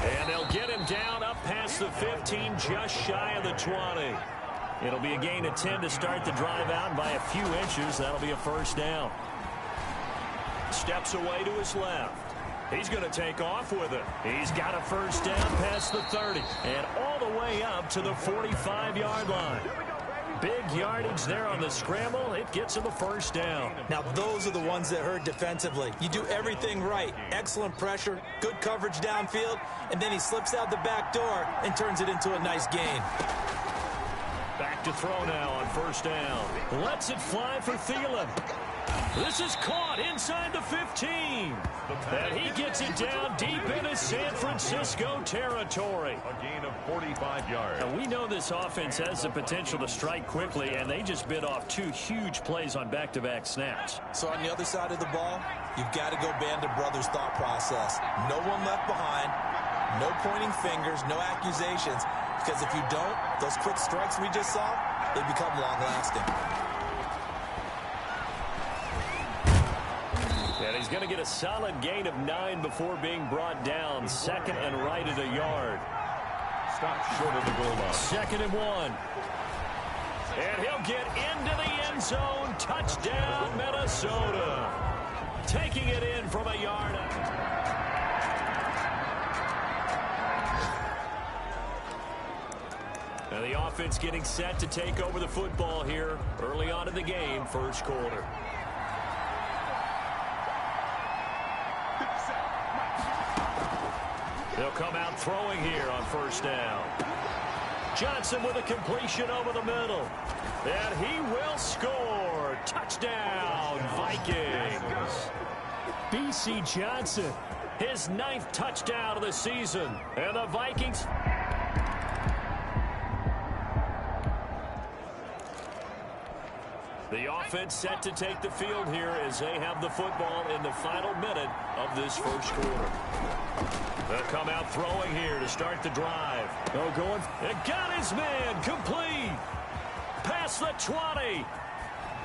And they'll get him down up past the 15, just shy of the 20. It'll be a gain of 10 to start the drive out by a few inches. That'll be a first down. Steps away to his left. He's going to take off with it. He's got a first down past the 30 and all the way up to the 45-yard line. Big yardage there on the scramble. It gets him a first down. Now, those are the ones that hurt defensively. You do everything right. Excellent pressure, good coverage downfield, and then he slips out the back door and turns it into a nice gain. Back to throw now on first down. Lets it fly for Thielen. This is caught inside the 15. And he gets it down deep into San Francisco territory. A gain of 45 yards. And we know this offense has the potential to strike quickly, and they just bit off 2 huge plays on back-to-back snaps. So on the other side of the ball, you've got to go Band of Brothers thought process. No one left behind, no pointing fingers, no accusations. Because if you don't, those quick strikes we just saw, they become long-lasting. And he's going to get a solid gain of 9 before being brought down. Second and right at a yard. Stopped short of the goal line. Second and 1. And he'll get into the end zone. Touchdown, Minnesota. Taking it in from a yard out. And the offense getting set to take over the football here early on in the game, first quarter. They'll come out throwing here on first down. Johnson with a completion over the middle. And he will score. Touchdown, Vikings. B.C. Johnson, his 9th touchdown of the season. And the Vikings... The offense set to take the field here as they have the football in the final minute of this first quarter. They'll come out throwing here to start the drive. Oh, going. It got his man complete. Past the 20.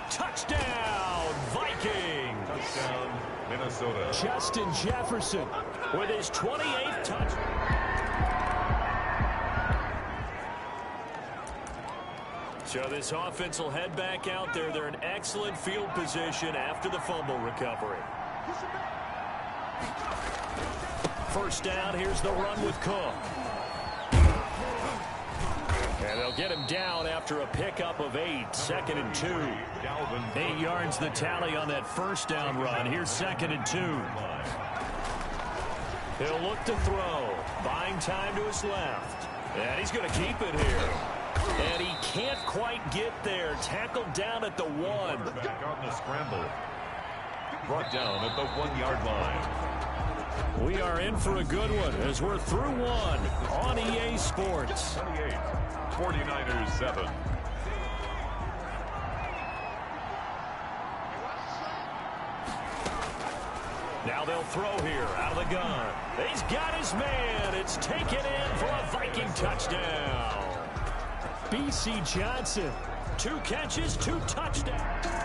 Touchdown, Vikings. Touchdown, Minnesota. Justin Jefferson with his 28th touchdown. So this offense will head back out there. They're in excellent field position after the fumble recovery. First down, here's the run with Cook. And they'll get him down after a pickup of 8, second and 2. 8 yards the tally on that first down run. Here's second and 2. He'll look to throw. Buying time to his left. And he's going to keep it here. And he can't quite get there. Tackled down at the 1. Back on the scramble. Brought down at the 1-yard line. We are in for a good one as we're through one on EA Sports. 28, 49ers 7. Now they'll throw here out of the gun. He's got his man. It's taken in for a Viking touchdown. B.C. Johnson. 2 catches, 2 touchdowns.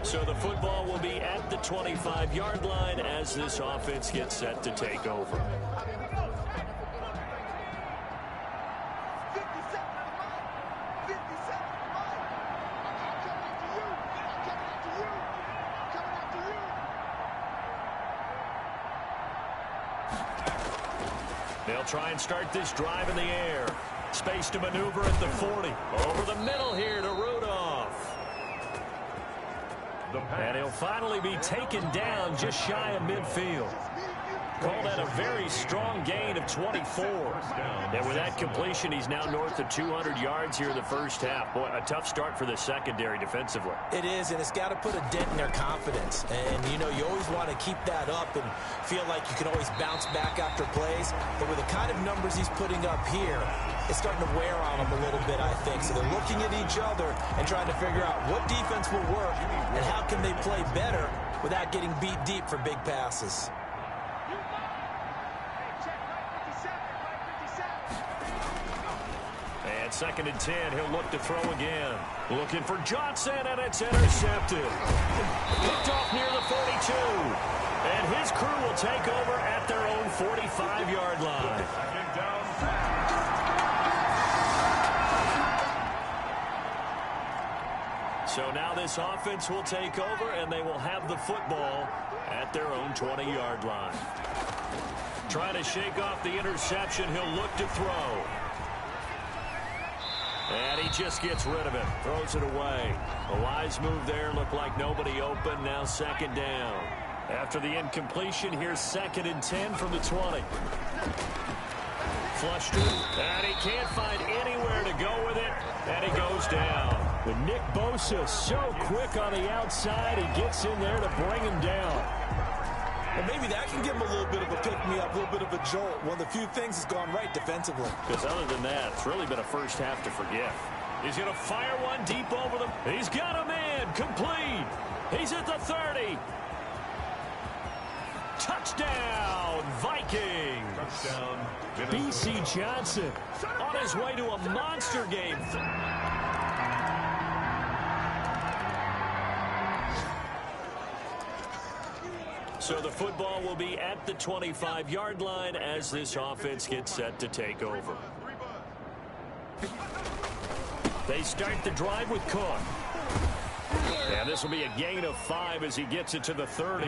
So the football will be at the 25-yard line as this offense gets set to take over. They'll try and start this drive in the air. Space to maneuver at the 40. Over the middle here to Rudolph. And he'll finally be taken down just shy of midfield. Call that a very strong gain of 24. And with that completion, he's now north of 200 yards here in the first half. Boy, a tough start for the secondary defensively. It is, and it's got to put a dent in their confidence. And, you know, you always want to keep that up and feel like you can always bounce back after plays. But with the kind of numbers he's putting up here, it's starting to wear on them a little bit, I think. So they're looking at each other and trying to figure out what defense will work and how can they play better without getting beat deep for big passes. And 2nd and 10, he'll look to throw again. Looking for Johnson, and it's intercepted. Picked off near the 42. And his crew will take over at their own 45-yard line. So now this offense will take over, and they will have the football at their own 20-yard line. Trying to shake off the interception, he'll look to throw. And he just gets rid of it, throws it away. A wise move there, looked like nobody open, now 2nd down. After the incompletion, here's 2nd and 10 from the 20. Flushed it, and he can't find anywhere to go with it, and he goes down. But Nick Bosa so quick on the outside, he gets in there to bring him down. And maybe that can give him a little bit of a pick-me-up, a little bit of a jolt. One of the few things that's gone right defensively. Because other than that, it's really been a first half to forget. He's going to fire one deep over them. He's got a man, complete. He's at the 30. Touchdown, Vikings. Touchdown, B.C. Johnson on his way to a monster game. So the football will be at the 25-yard line as this offense gets set to take over. They start the drive with Cook. And this will be a gain of 5 as he gets it to the 30.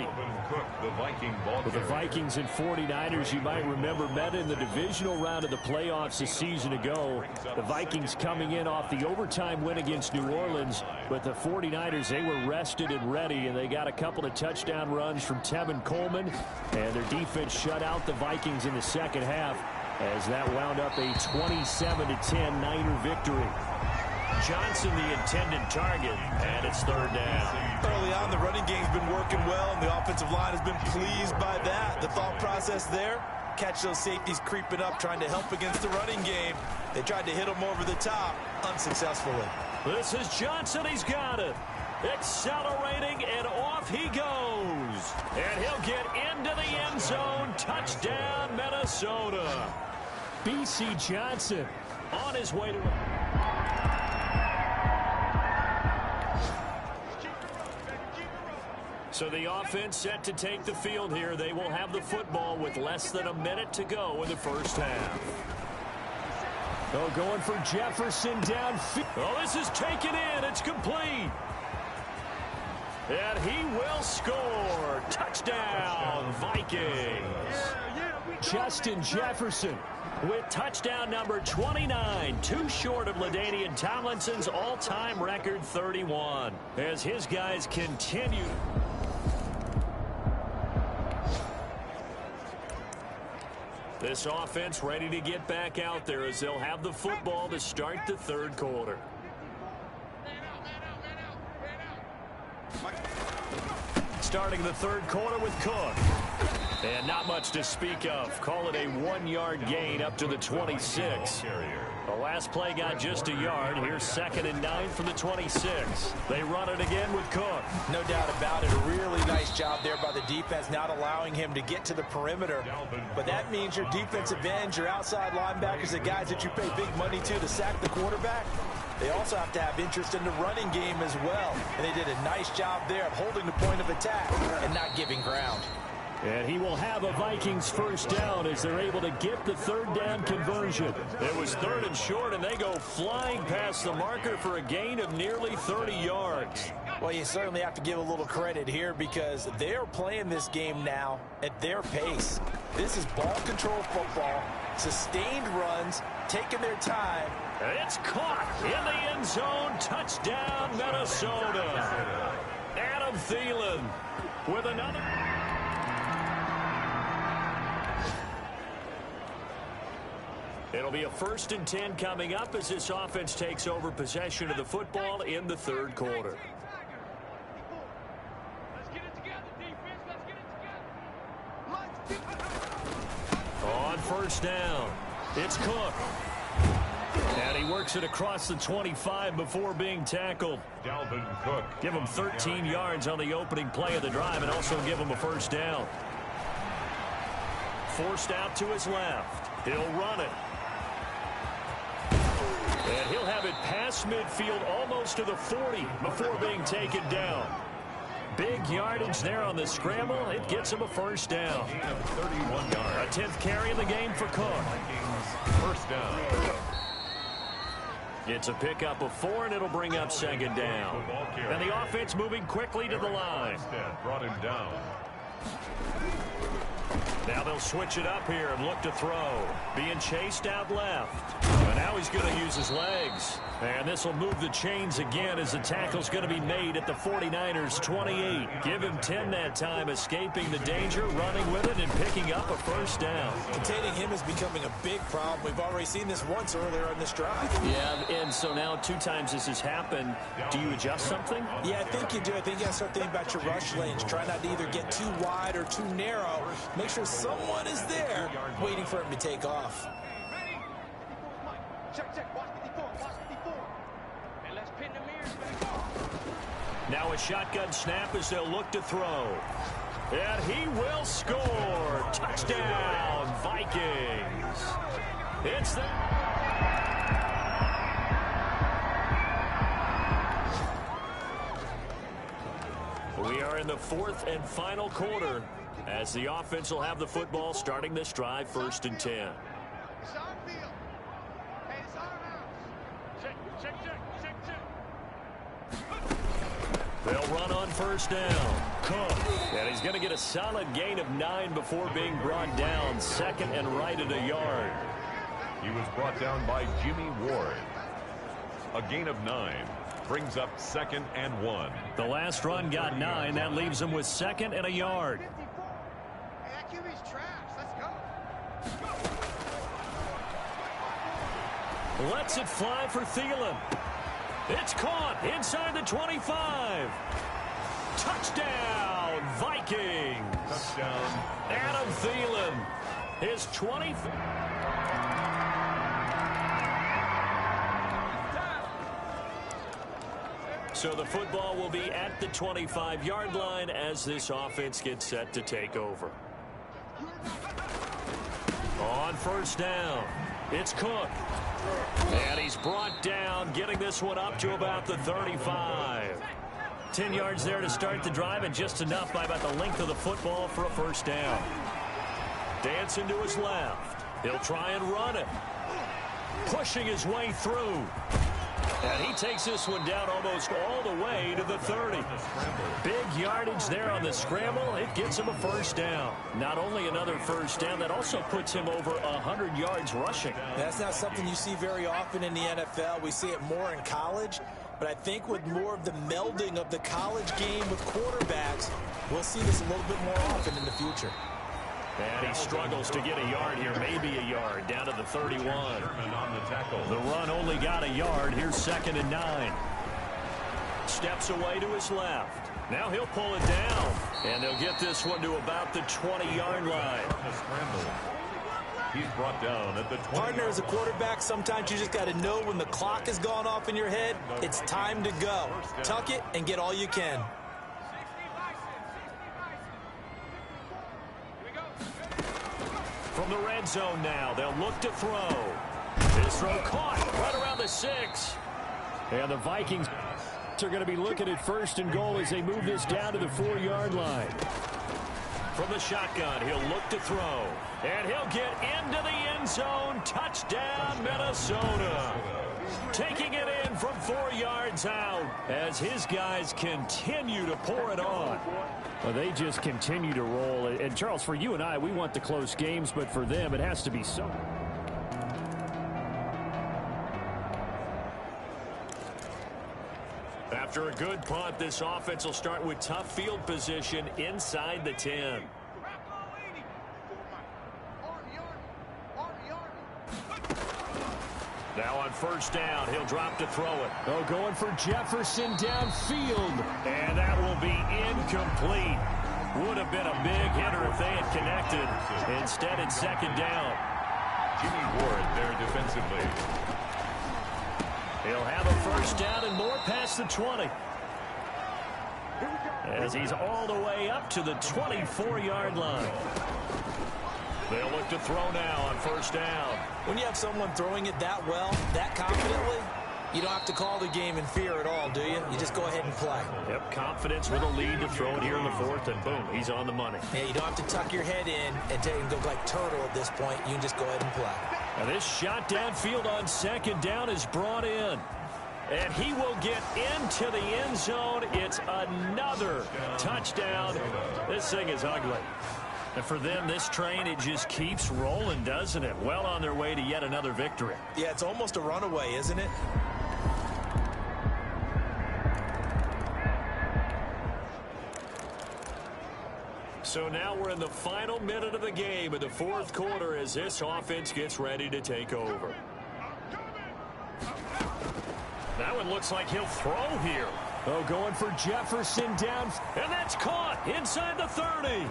Cook, the Viking ball With the Vikings and 49ers, you might remember, met in the divisional round of the playoffs a season ago. The Vikings coming in off the overtime win against New Orleans. But the 49ers, they were rested and ready, and they got a couple of touchdown runs from Tevin Coleman. And their defense shut out the Vikings in the second half as that wound up a 27-10 Niner victory. Johnson the intended target, and it's 3rd down. Early on, the running game's been working well, and the offensive line has been pleased by that. The thought process there, catch those safeties creeping up, trying to help against the running game. They tried to hit them over the top, unsuccessfully. This is Johnson. He's got it. Accelerating, and off he goes. And he'll get into the end zone. Touchdown, Minnesota. B.C. Johnson on his way to... So the offense set to take the field here. They will have the football with less than a minute to go in the first half. Oh, going for Jefferson downfield. Oh, this is taken in. It's complete. And he will score. Touchdown, Vikings. Justin Jefferson with touchdown number 29, too short of LaDainian Tomlinson's all-time record 31. As his guys continue. This offense ready to get back out there as they'll have the football to start the 3rd quarter. Starting the 3rd quarter with Cook. And not much to speak of. Call it a 1-yard gain up to the 26. The last play got just a yard. Here's 2nd and 9 from the 26. They run it again with Cook. No doubt about it. A really nice job there by the defense, not allowing him to get to the perimeter. But that means your defensive ends, your outside linebackers, the guys that you pay big money to sack the quarterback, they also have to have interest in the running game as well. And they did a nice job there of holding the point of attack and not giving ground. And he will have a Vikings first down as they're able to get the third down conversion. It was 3rd and short, and they go flying past the marker for a gain of nearly 30 yards. Well, you certainly have to give a little credit here because they're playing this game now at their pace. This is ball control football, sustained runs, taking their time. It's caught in the end zone. Touchdown, Minnesota. Adam Thielen with another. It'll be a 1st and 10 coming up as this offense takes over possession of the football in the 3rd quarter. Let's get it together, defense. Let's get it together. On 1st down, it's Cook. And he works it across the 25 before being tackled. Dalvin Cook. Give him 13 yards on the opening play of the drive and also give him a 1st down. Forced out to his left. He'll run it. And he'll have it past midfield almost to the 40 before being taken down. Big yardage there on the scramble. It gets him a 1st down. 31 yards. A 10th carry in the game for Cook. 1st down. It's a pickup of 4, and it'll bring up 2nd down. And the offense moving quickly to the line. Brought him down. Now they'll switch it up here and look to throw. Being chased out left. And now he's going to use his legs. And this will move the chains again as the tackle's going to be made at the 49ers 28. Give him 10 that time, escaping the danger, running with it, and picking up a 1st down. Containing him is becoming a big problem. We've already seen this once earlier on this drive. Yeah, and so now 2 times this has happened. Do you adjust something? Yeah, I think you do. I think you got to start thinking about your rush lanes. Try not to either get too wide or too narrow. Make sure someone is there waiting for him to take off. Check, check. Watch 54. Watch 54. And let's pin the mirrors back. Now a shotgun snap as they'll look to throw. And he will score. Touchdown, Vikings. It's the... We are in the 4th and final quarter as the offense will have the football starting this drive 1st and 10. It's our field. Hey, it's our house. Check, check, check, check, check. They'll run on 1st down. Cook. And he's going to get a solid gain of 9 before being brought down. 2nd and right at a yard. He was brought down by Jimmy Ward. A gain of 9. Brings up 2nd and 1. The last run got 9. That leaves him with 2nd and a yard. 54. Hey, that QB's trash. Let's go. Lets it fly for Thielen. It's caught inside the 25. Touchdown, Vikings. Touchdown. Adam Thielen. His 20th. So the football will be at the 25-yard line as this offense gets set to take over. On 1st down, it's Cook. And he's brought down, getting this one up to about the 35. 10 yards there to start the drive, and just enough by about the length of the football for a 1st down. Dancing to his left. He'll try and run it. Pushing his way through. And he takes this one down almost all the way to the 30. Big yardage there on the scramble. It gets him a 1st down. Not only another 1st down, that also puts him over 100 yards rushing. That's not something you see very often in the NFL. We see it more in college. But I think with more of the melding of the college game with quarterbacks, we'll see this a little bit more often in the future. And he struggles to get a yard here, maybe a yard, down to the 31. The run only got a yard. Here's 2nd and 9. Steps away to his left. Now he'll pull it down. And they'll get this one to about the 20-yard line. He's brought down at the 20. Partner, as a quarterback, sometimes you just got to know when the clock has gone off in your head, it's time to go. Tuck it and get all you can. From the red zone now, they'll look to throw. His throw caught right around the 6. And the Vikings are going to be looking at 1st and goal as they move this down to the 4-yard line. From the shotgun, he'll look to throw. And he'll get into the end zone. Touchdown, Minnesota. Taking it in from 4 yards out as his guys continue to pour it on. Well, they just continue to roll. And, Charles, for you and I, we want the close games, but for them, it has to be so. After a good punt, this offense will start with tough field position inside the 10. Now on 1st down, he'll drop to throw it. Oh, going for Jefferson downfield. And that will be incomplete. Would have been a big hitter if they had connected. Instead, it's 2nd down. Jimmy Ward there defensively. He'll have a 1st down and more past the 20. As he's all the way up to the 24-yard line. They'll look to throw now on 1st down. When you have someone throwing it that well, that confidently, you don't have to call the game in fear at all, do you? You just go ahead and play. Yep, confidence with a lead to throw it here in the 4th, and boom, he's on the money. Yeah, you don't have to tuck your head in and go like turtle at this point. You can just go ahead and play. Now this shot downfield on 2nd down is brought in. And he will get into the end zone. It's another touchdown. This thing is ugly. And for them, this train, it just keeps rolling, doesn't it? Well on their way to yet another victory. Yeah, it's almost a runaway, isn't it? So now we're in the final minute of the game in the 4th quarter as this offense gets ready to take over. That one looks like he'll throw here. Oh, going for Jefferson down. And that's caught inside the 30.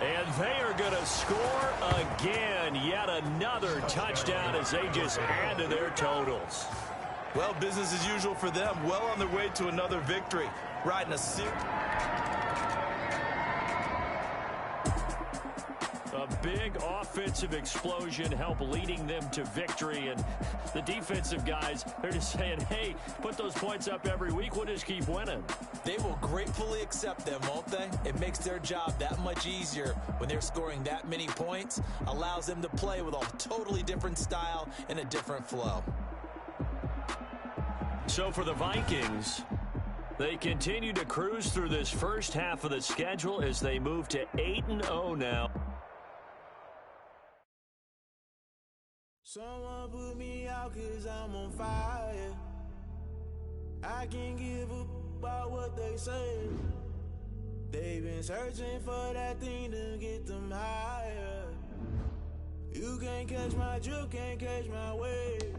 And they are going to score again. Yet another touchdown as they just add to their totals. Well, business as usual for them. Well on their way to another victory. Riding a suit. A big offensive explosion help leading them to victory. And the defensive guys, they're just saying, hey, put those points up every week. We'll just keep winning. They will gratefully accept them, won't they? It makes their job that much easier when they're scoring that many points. Allows them to play with a totally different style and a different flow. So for the Vikings, they continue to cruise through this first half of the schedule as they move to 8-0 now. Someone put me out 'cause I'm on fire. I can't give up about what they say. They've been searching for that thing to get them higher. You can't catch my drift, can't catch my wave.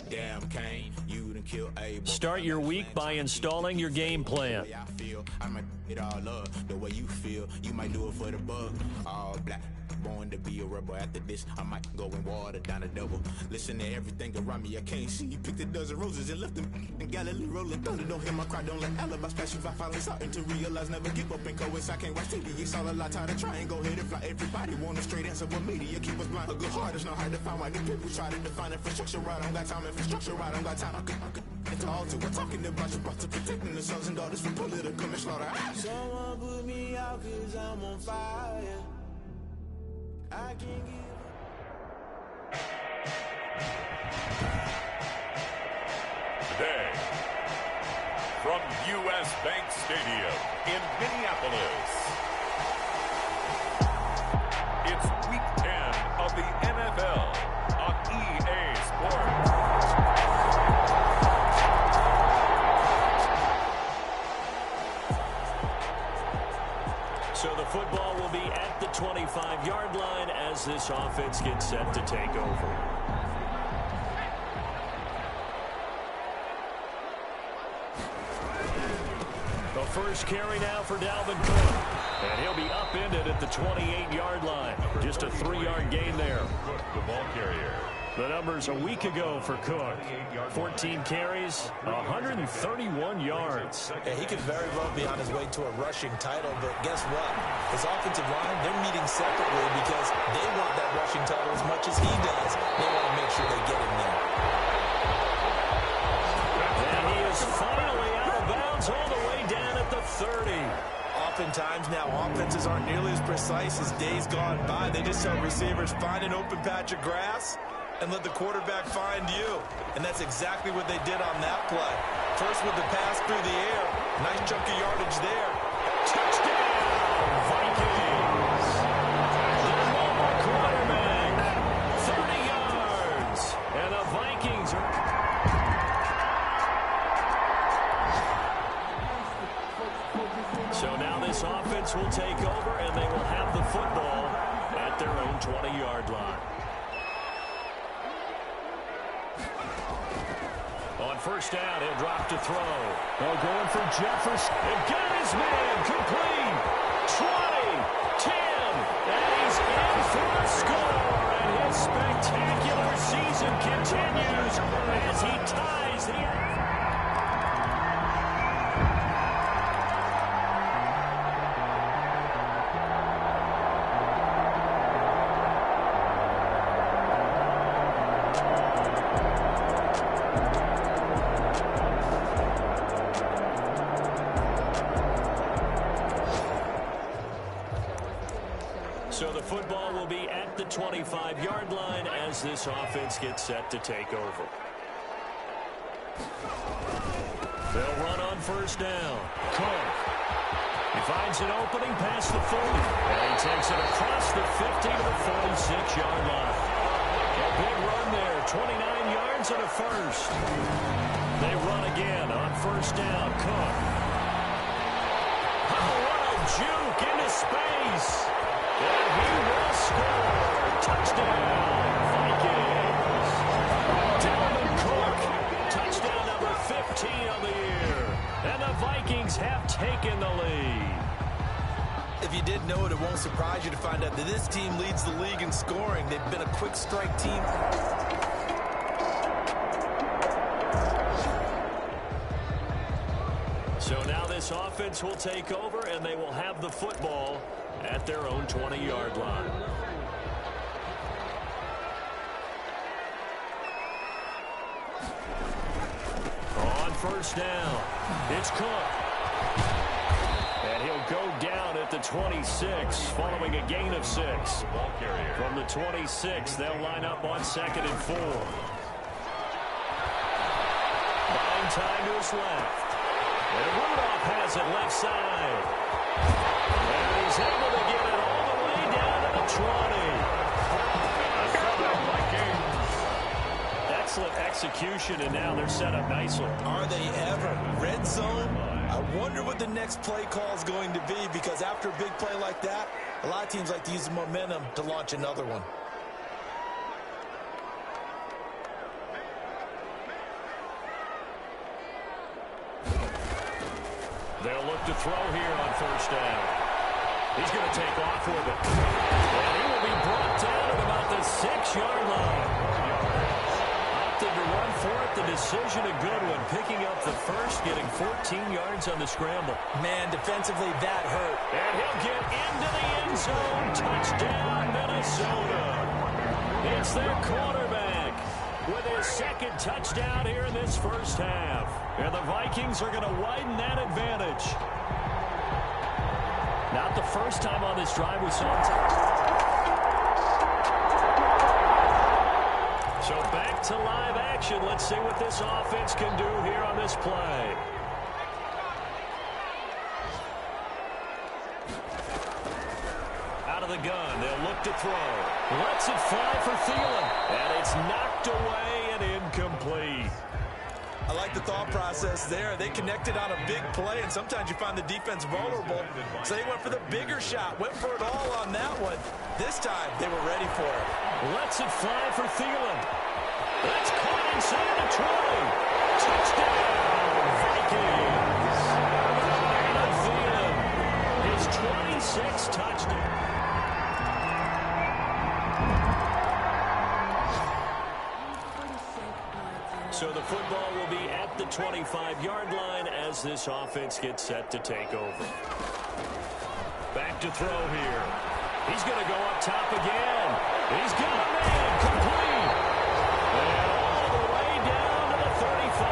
Damn, Kane, you done kill a. Start your week by installing your game plan. I feel I might it all up the way you feel. You might do it for the bug. All black. Born to be a rebel. After this, I might go and water down a double. Listen to everything around me. I can't see. Picked a dozen roses and left them in Galilee rolling thunder. Don't hear my cry. Don't let alibis pass you. I finally starting to realize never give up and coerce. I can't watch TV. It's all a lot. Tired of trying. Go ahead and fly. Everybody want a straight answer. What media keep us blind? A good heart is not hard to find. Why the people try to define infrastructure right? I don't got time. Infrastructure right. I don't got time. I could it's all to we're talking about you. About to protecting the sons and daughters from political and slaughter. Someone put me out 'cause I'm on fire. I can't give Today, from U.S. Bank Stadium in Minneapolis, it's Week 10 of the NFL on EA Sports. So the football will be at the 25-yard line as this offense gets set to take over. The first carry now for Dalvin Cook. And he'll be upended at the 28-yard line. Just a 3-yard gain there. Cook, the ball carrier. The numbers a week ago for Cook. 14 carries, 131 yards. Yeah, he could very well be on his way to a rushing title, but guess what? His offensive line, they're meeting separately because they want that rushing title as much as he does. They want to make sure they get him there. Oftentimes now, offenses aren't nearly as precise as days gone by. They just tell receivers, find an open patch of grass and let the quarterback find you. And that's exactly what they did on that play. First with the pass through the air. Nice chunk of yardage there. Touchdown, Vikings. Their mobile quarterback, 30 yards. And the Vikings are... So now this offense will take over, and they will have the football at their own 20-yard line. On first down, he'll drop to throw. They're going for Jefferson. And got his man complete. 20, 10, and he's in for a score. And his spectacular season continues as he ties the... So the football will be at the 25-yard line as this offense gets set to take over. They'll run on first down. Cook. He finds an opening past the 40. And he takes it across the 50 to the 46-yard line. A big run there. 29 yards and a first. They run again on first down. Cook. Oh, what a juke into space. And he will score. Touchdown, Vikings. Dalvin Cook, touchdown number 15 on the year. And the Vikings have taken the lead. If you didn't know it, it won't surprise you to find out that this team leads the league in scoring. They've been a quick strike team. So now this offense will take over, and they will have the football at their own 20-yard line. On first down, it's Cook. And he'll go down at the 26 following a gain of 6. Ball carrier. From the 26, they'll line up on 2nd and 4. Buying time to his left. And Rudolph has it left side. And he's able to get it all the way down to the 20. Excellent execution, and now they're set up nicely. Are they ever? Red zone? I wonder what the next play call is going to be, because after a big play like that, a lot of teams like to use the momentum to launch another one. They'll look to throw here on first down. He's going to take off with it. And he will be brought down at about the 6-yard line. Opted to run for it. The decision a good one. Picking up the first, getting 14 yards on the scramble. Man, defensively, that hurt. And he'll get into the end zone. Touchdown, Minnesota. It's their quarterback with his second touchdown here in this first half. And the Vikings are going to widen that advantage. Not the first time on this drive we saw him. So back to live action. Let's see what this offense can do here on this play. Out of the gun, they'll look to throw. Lets it fly for Thielen. And it's knocked away and incomplete. I like the thought process there. They connected on a big play, and sometimes you find the defense vulnerable. So they went for the bigger shot, went for it all on that one. This time, they were ready for it. Lets it fly for Thielen. That's caught inside the 20. Touchdown, Vikings. And Thielen, his 26th touchdown. So the football will be at the 25-yard line as this offense gets set to take over. Back to throw here. He's going to go up top again. He's got a man complete. And all the way down to the 35.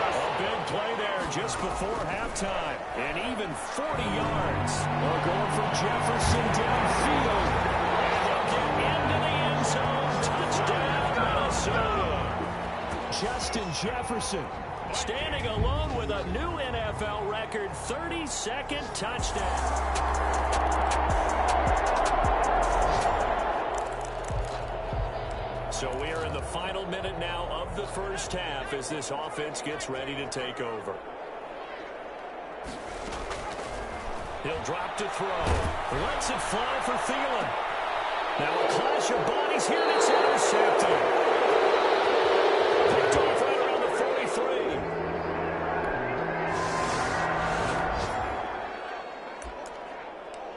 A big play there. just before halftime. And even 40 yards. They're going for Jefferson downfield. And they'll get into the end zone. Touchdown, Minnesota. Justin Jefferson standing alone with a new NFL record 32nd touchdown. So we are in the final minute now of the first half as this offense gets ready to take over. He'll drop to throw. Lets it fly for Thielen. Now a clash of bodies here, and it's intercepted. Picked off right around the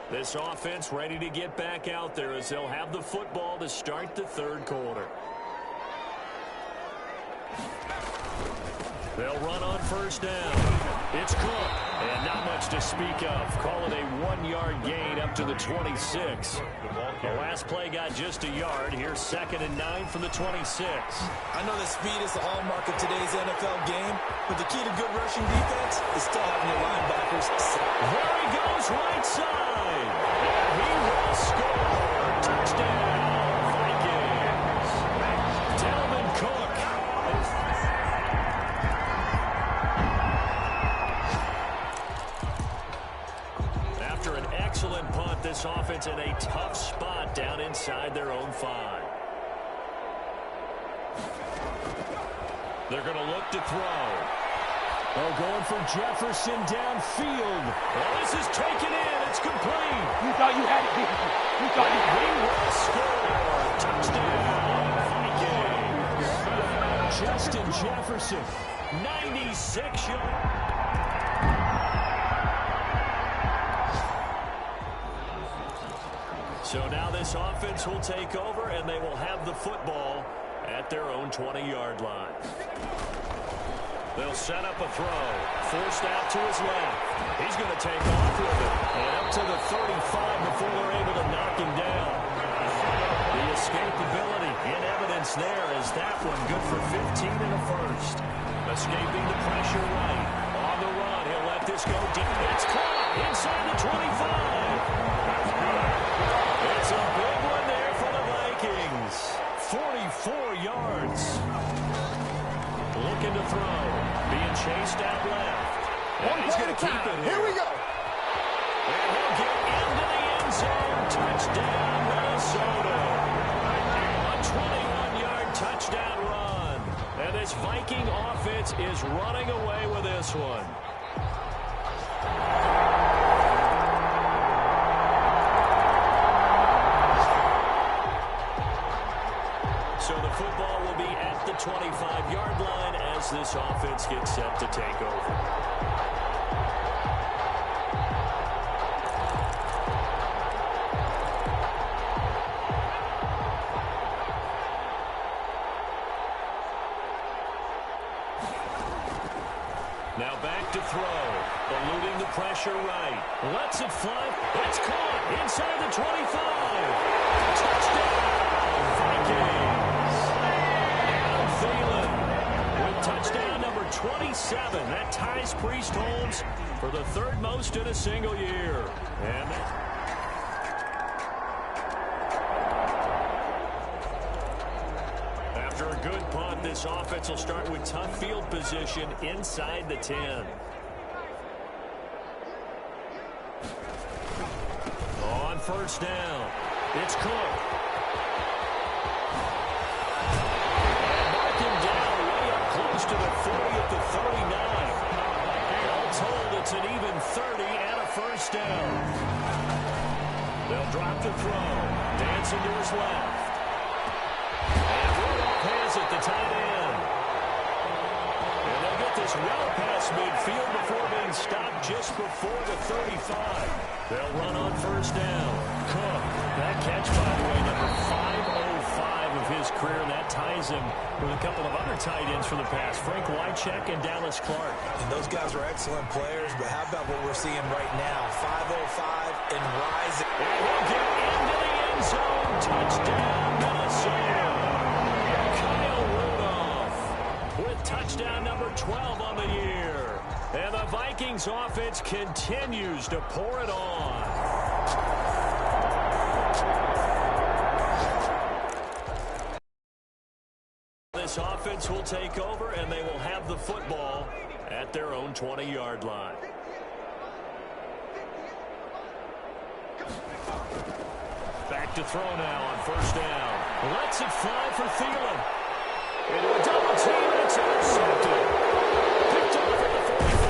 43. This offense ready to get back out there as they'll have the football to start the third quarter. They'll run on first down. It's Cook, and not much to speak of. Call it a 1-yard gain up to the 26. The last play got just a yard. Here's 2nd and 9 from the 26. I know that speed is the hallmark of today's NFL game, but the key to good rushing defense is still having your linebackers set. There he goes, right side. And he will score. Touchdown, Vikings. Dalvin Cook. After an excellent punt, this offense in a tough spot down inside their own 5. They're going to look to throw. They're going for Jefferson downfield. Well, this is taken in. It's complete. You thought you had it, didn't you? You thought you He will score. Touchdown, Vikings. Justin Jefferson, 96 yards. So now this offense will take over, and they will have the football at their own 20-yard line. They'll set up a throw. Forced out to his left. He's going to take off with it. And up to the 35 before they're able to knock him down. The escapability in evidence there is that one good for 15 and a first. Escaping the pressure right. On the run, he'll let this go deep. It's caught inside the 25. It's a big one there for the Vikings. 44 yards. Looking to throw. Being chased out left. And he's going to keep it here. Here we go. And he'll get into the end zone. Touchdown, Minnesota. A 21-yard touchdown run. And this Viking offense is running away with this one. So the football will be at the 25-yard line as this offense gets set to take over. Now back to throw. Eluding the pressure right. Lets it fly. It's caught inside the 25. Touchdown, Vikings. Thielen with touchdown number 27. That ties Priest Holmes for the third most in a single year. And after a good punt, this offense will start with tough field position inside the 10. On first down, it's Cook. To the 40 at the 39. All told, it's an even 30 and a first down. They'll drop to throw. Dancing to his left. And Rudolph has it, the tight end. And they'll get this well past midfield before being stopped just before the 35. They'll run on first down. Cook. That catch, by the way, number 505 of his career, and that ties him with a couple of other tight ends for the past, Frank Wycheck and Dallas Clark. And those guys are excellent players, but how about what we're seeing right now? 505 and rising. And he'll get into the end zone. Touchdown, Minnesota. Kyle Rudolph with touchdown number 12 on the year. And the Vikings offense continues to pour it on. This offense will take over, and they will have the football at their own 20-yard line. Back to throw now on first down. Lets it fly for Thielen. Into a double team, and it's intercepted. Picked off at the 45.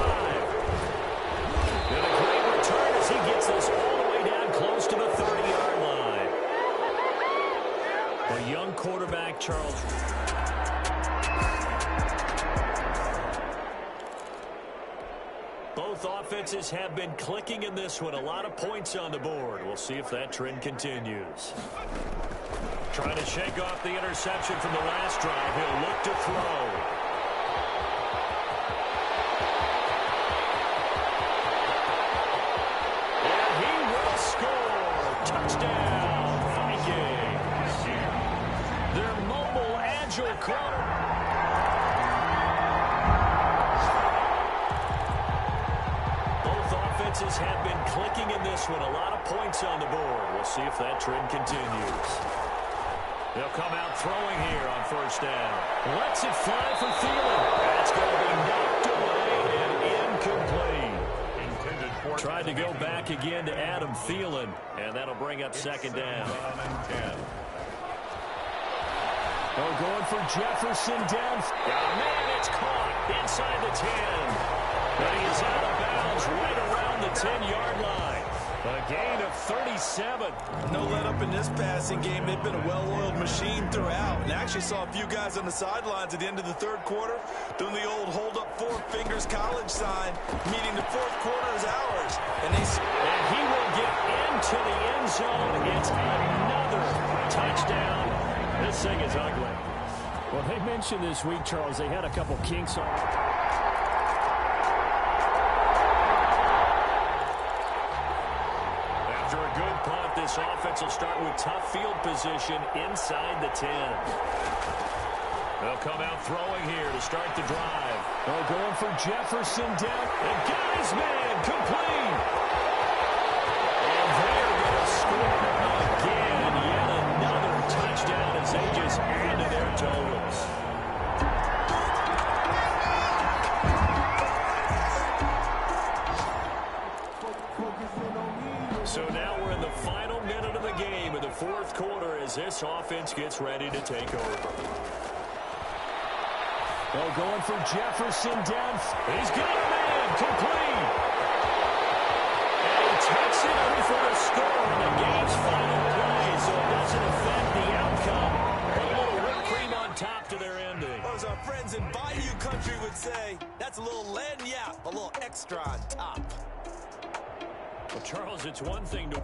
And a great return as he gets this all the way down close to the 30-yard line. A young quarterback, Charles. Both offenses have been clicking in this one. A lot of points on the board. We'll see if that trend continues. Trying to shake off the interception from the last drive. He'll look to throw. And he will score. Touchdown, Vikings. Their mobile, agile quarterback. Have been clicking in this one. A lot of points on the board. We'll see if that trend continues. They'll come out throwing here on first down. Lets it fly for Thielen. That's going to be knocked away and incomplete. Tried to go back again to Adam Thielen, and that'll bring up second down. Oh, going for Jefferson down. Oh, man, it's caught inside the 10. But he is out of bounds right around the 10-yard line. A gain of 37. No let up in this passing game. They've been a well-oiled machine throughout. And actually saw a few guys on the sidelines at the end of the third quarter doing the old hold up four fingers college sign, meaning the fourth quarter is ours. And he will get into the end zone. It's another touchdown. This thing is ugly. Well, they mentioned this week, Charles, they had a couple kinks on. After a good punt, this offense will start with tough field position inside the 10. They'll come out throwing here to start the drive. Oh, going for Jefferson down. And Guy's man complete. And they're going to score again. Yet another touchdown as they just add to their totals. So now we're in the final minute of the game in the fourth quarter as this offense gets ready to take over. Oh, going for Jefferson down. He's got a man complete. And he takes it in for the score in the game's final play, so it doesn't affect the outcome. A little whipped cream on top to their ending. Or as our friends in Bayou Country would say, that's a little lagniappe, a little extra on top. Well, Charles, it's one thing to...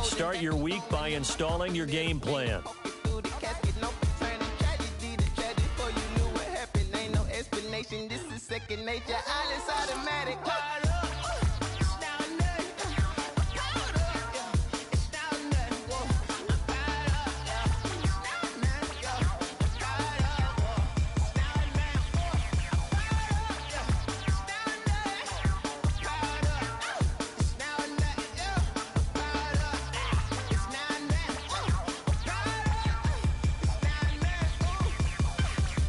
Start your week by installing your game plan. This is second nature. All is automatic.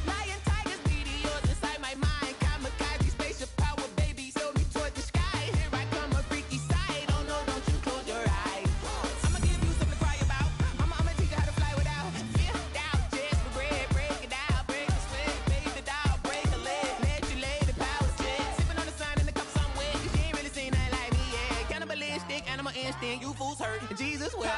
Lion, tigers, meteors inside my mind. Kamikaze, spaceship power, baby. Sold me toward the you fools hurt. Jesus wept.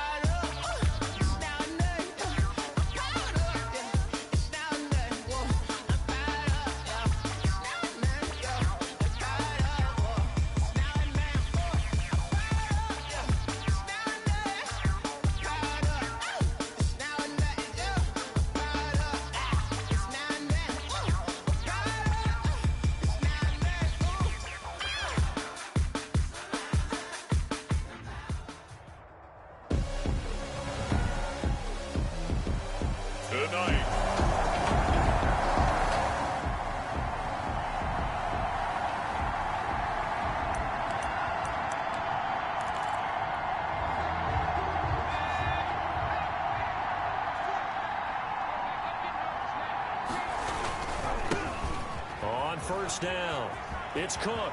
First down. It's Cook.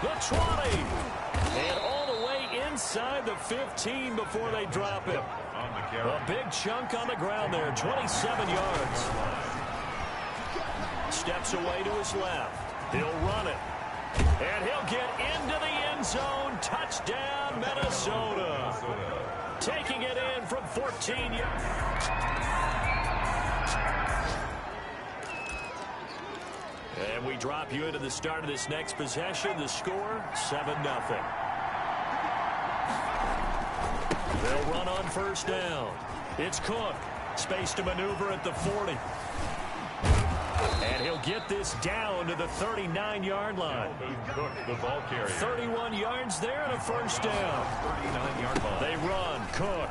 The 20. And all the way inside the 15 before they drop it. A big chunk on the ground there. 27 yards. Steps away to his left. He'll run it. And he'll get into the end zone. Touchdown, Minnesota. Taking it in from 14 yards. And we drop you into the start of this next possession. The score, 7-0. They'll run on first down. It's Cook. Space to maneuver at the 40. And he'll get this down to the 39-yard line. Cook, the ball carrier. 31 yards there and a first down. 39-yard line. They run. Cook.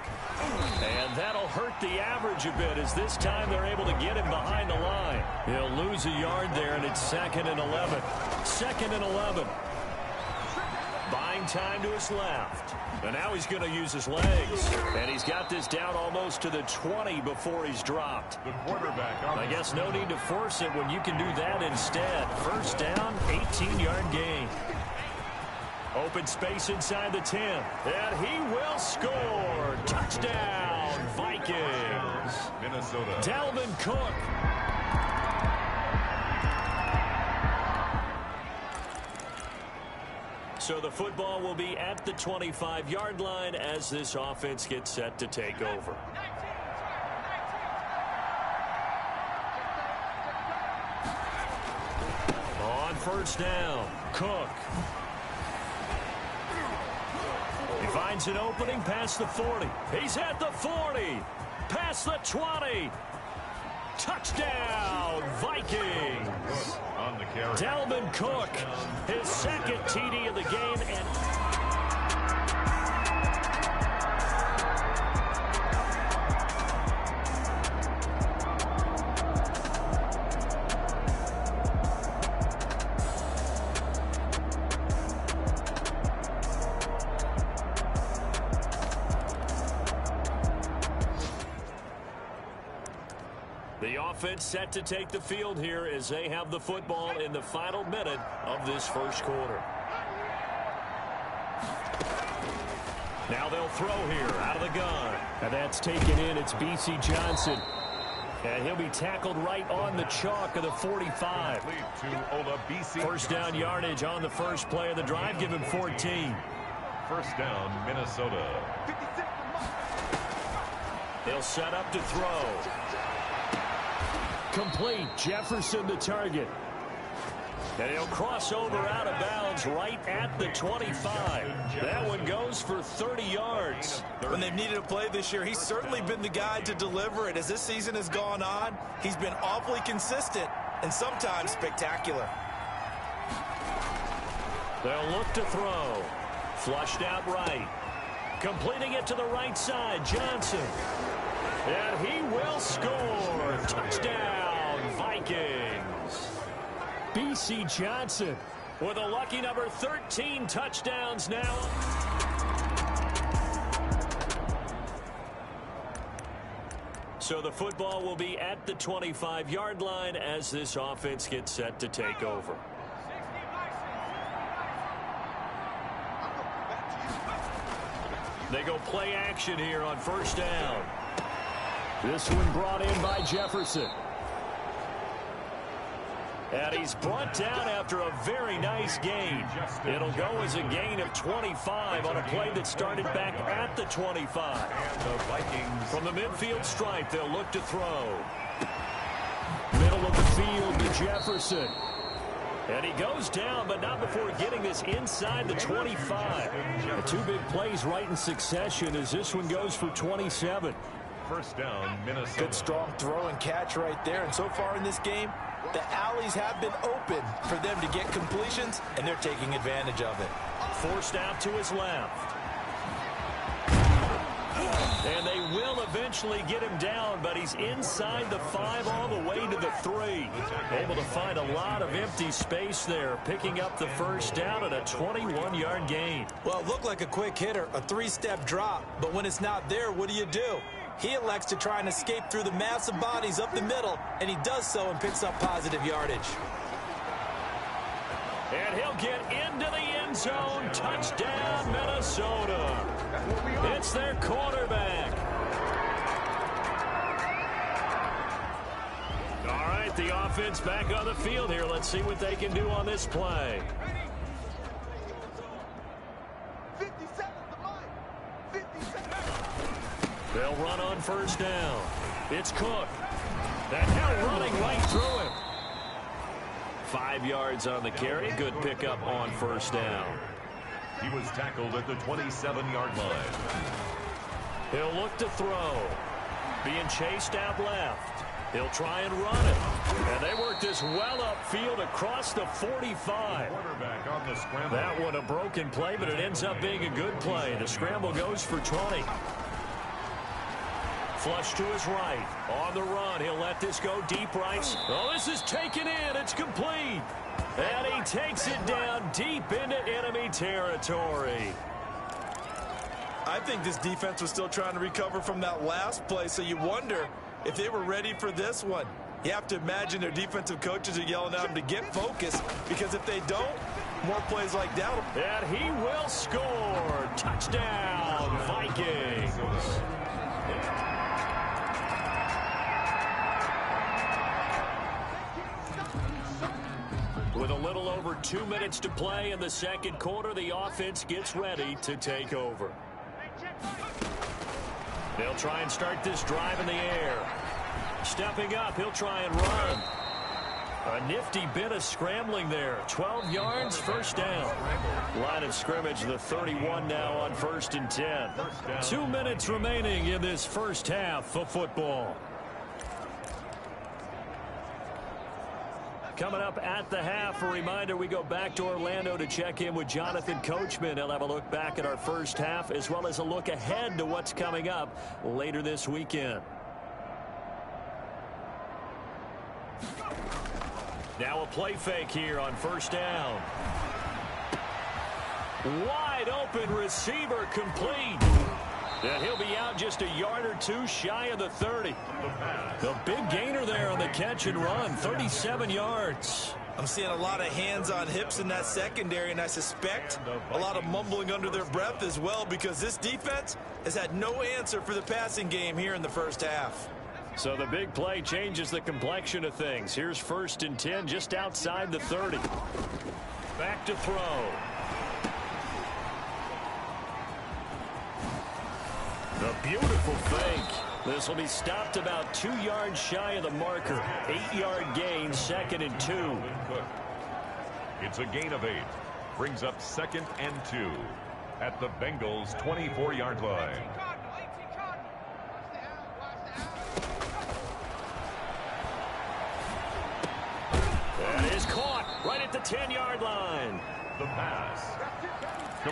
And that'll hurt the average a bit as this time they're able to get him behind the line. He'll lose a yard there, and it's 2nd and 11. 2nd and 11. Buying time to his left. And now he's going to use his legs. And he's got this down almost to the 20 before he's dropped. The quarterback. I guess no need to force it when you can do that instead. First down, 18-yard gain. Open space inside the 10. And he will score. Touchdown, Vikings. Minnesota. Dalvin Cook. So the football will be at the 25-yard line as this offense gets set to take over. On first down, Cook. He finds an opening past the 40. He's at the 40. Past the 20. Touchdown, Vikings. On the carry. Dalvin Cook, his second TD of the game. And the offense set to take the field here as they have the football in the final minute of this first quarter. Now they'll throw here out of the gun. And that's taken in. It's B.C. Johnson. And he'll be tackled right on the chalk of the 45. First down yardage on the first play of the drive. Give him 14. First down, Minnesota. He'll set up to throw. Complete. Jefferson the target. And he'll cross over out of bounds right at the 25. That one goes for 30 yards. When they've needed a play this year, he's certainly been the guy to deliver it. As this season has gone on, he's been awfully consistent and sometimes spectacular. They'll look to throw. Flushed out right. Completing it to the right side, Johnson. And he will score. Touchdown, Vikings. B.C. Johnson with a lucky number 13 touchdowns now. So the football will be at the 25-yard line as this offense gets set to take over. They go play action here on first down. This one brought in by Jefferson. And he's brought down after a very nice gain. It'll go as a gain of 25 on a play that started back at the 25. And the Vikings. From the midfield stripe, they'll look to throw. Middle of the field to Jefferson. And he goes down, but not before getting this inside the 25. The two big plays right in succession as this one goes for 27. First down, Minnesota. Good strong throw and catch right there. And so far in this game, the alleys have been open for them to get completions, and they're taking advantage of it. Forced out to his left. And they will eventually get him down, but he's inside the 5 all the way to the 3. Able to find a lot of empty space there, picking up the first down at a 21-yard gain. Well, it looked like a quick hitter, a 3-step drop, but when it's not there, what do? He elects to try and escape through the massive bodies up the middle, and he does so and picks up positive yardage. And he'll get into the end zone. Touchdown, Minnesota. It's their quarterback. All right, the offense back on the field here. Let's see what they can do on this play. 57 to mine. 57. They'll run on first down. It's Cook. That now running right through him. 5 yards on the carry. Good pickup on first down. He was tackled at the 27-yard line. He'll look to throw. Being chased out left. He'll try and run it. And they work this well upfield across the 45. Quarterback on the scramble. That one a broken play, but it ends up being a good play. The scramble goes for 20. Flush to his right. On the run, he'll let this go deep right. Oh, this is taken in. It's complete. And he takes it down deep into enemy territory. I think this defense was still trying to recover from that last play, so you wonder if they were ready for this one. You have to imagine their defensive coaches are yelling at them to get focused, because if they don't, more plays like that. And he will score. Touchdown, Vikings. With a little over 2 minutes to play in the second quarter, the offense gets ready to take over. They'll try and start this drive in the air. Stepping up, he'll try and run. A nifty bit of scrambling there. 12 yards, first down. Line of scrimmage, the 31 now on 1st and 10. 2 minutes remaining in this first half of football. Coming up at the half, a reminder, we go back to Orlando to check in with Jonathan Coachman. He'll have a look back at our first half as well as a look ahead to what's coming up later this weekend. Now a play fake here on first down. Wide open receiver complete. And he'll be out just a yard or two shy of the 30. The big gainer there on the catch and run, 37 yards. I'm seeing a lot of hands on hips in that secondary, and I suspect a lot of mumbling under their breath as well, because this defense has had no answer for the passing game here in the first half. So the big play changes the complexion of things. Here's 1st and 10 just outside the 30. Back to throw. The beautiful fake. This will be stopped about 2 yards shy of the marker. 8-yard gain, 2nd and 2. It's a gain of 8. Brings up 2nd and 2 at the Bengals' 24-yard line. That is caught right at the 10-yard line. The pass.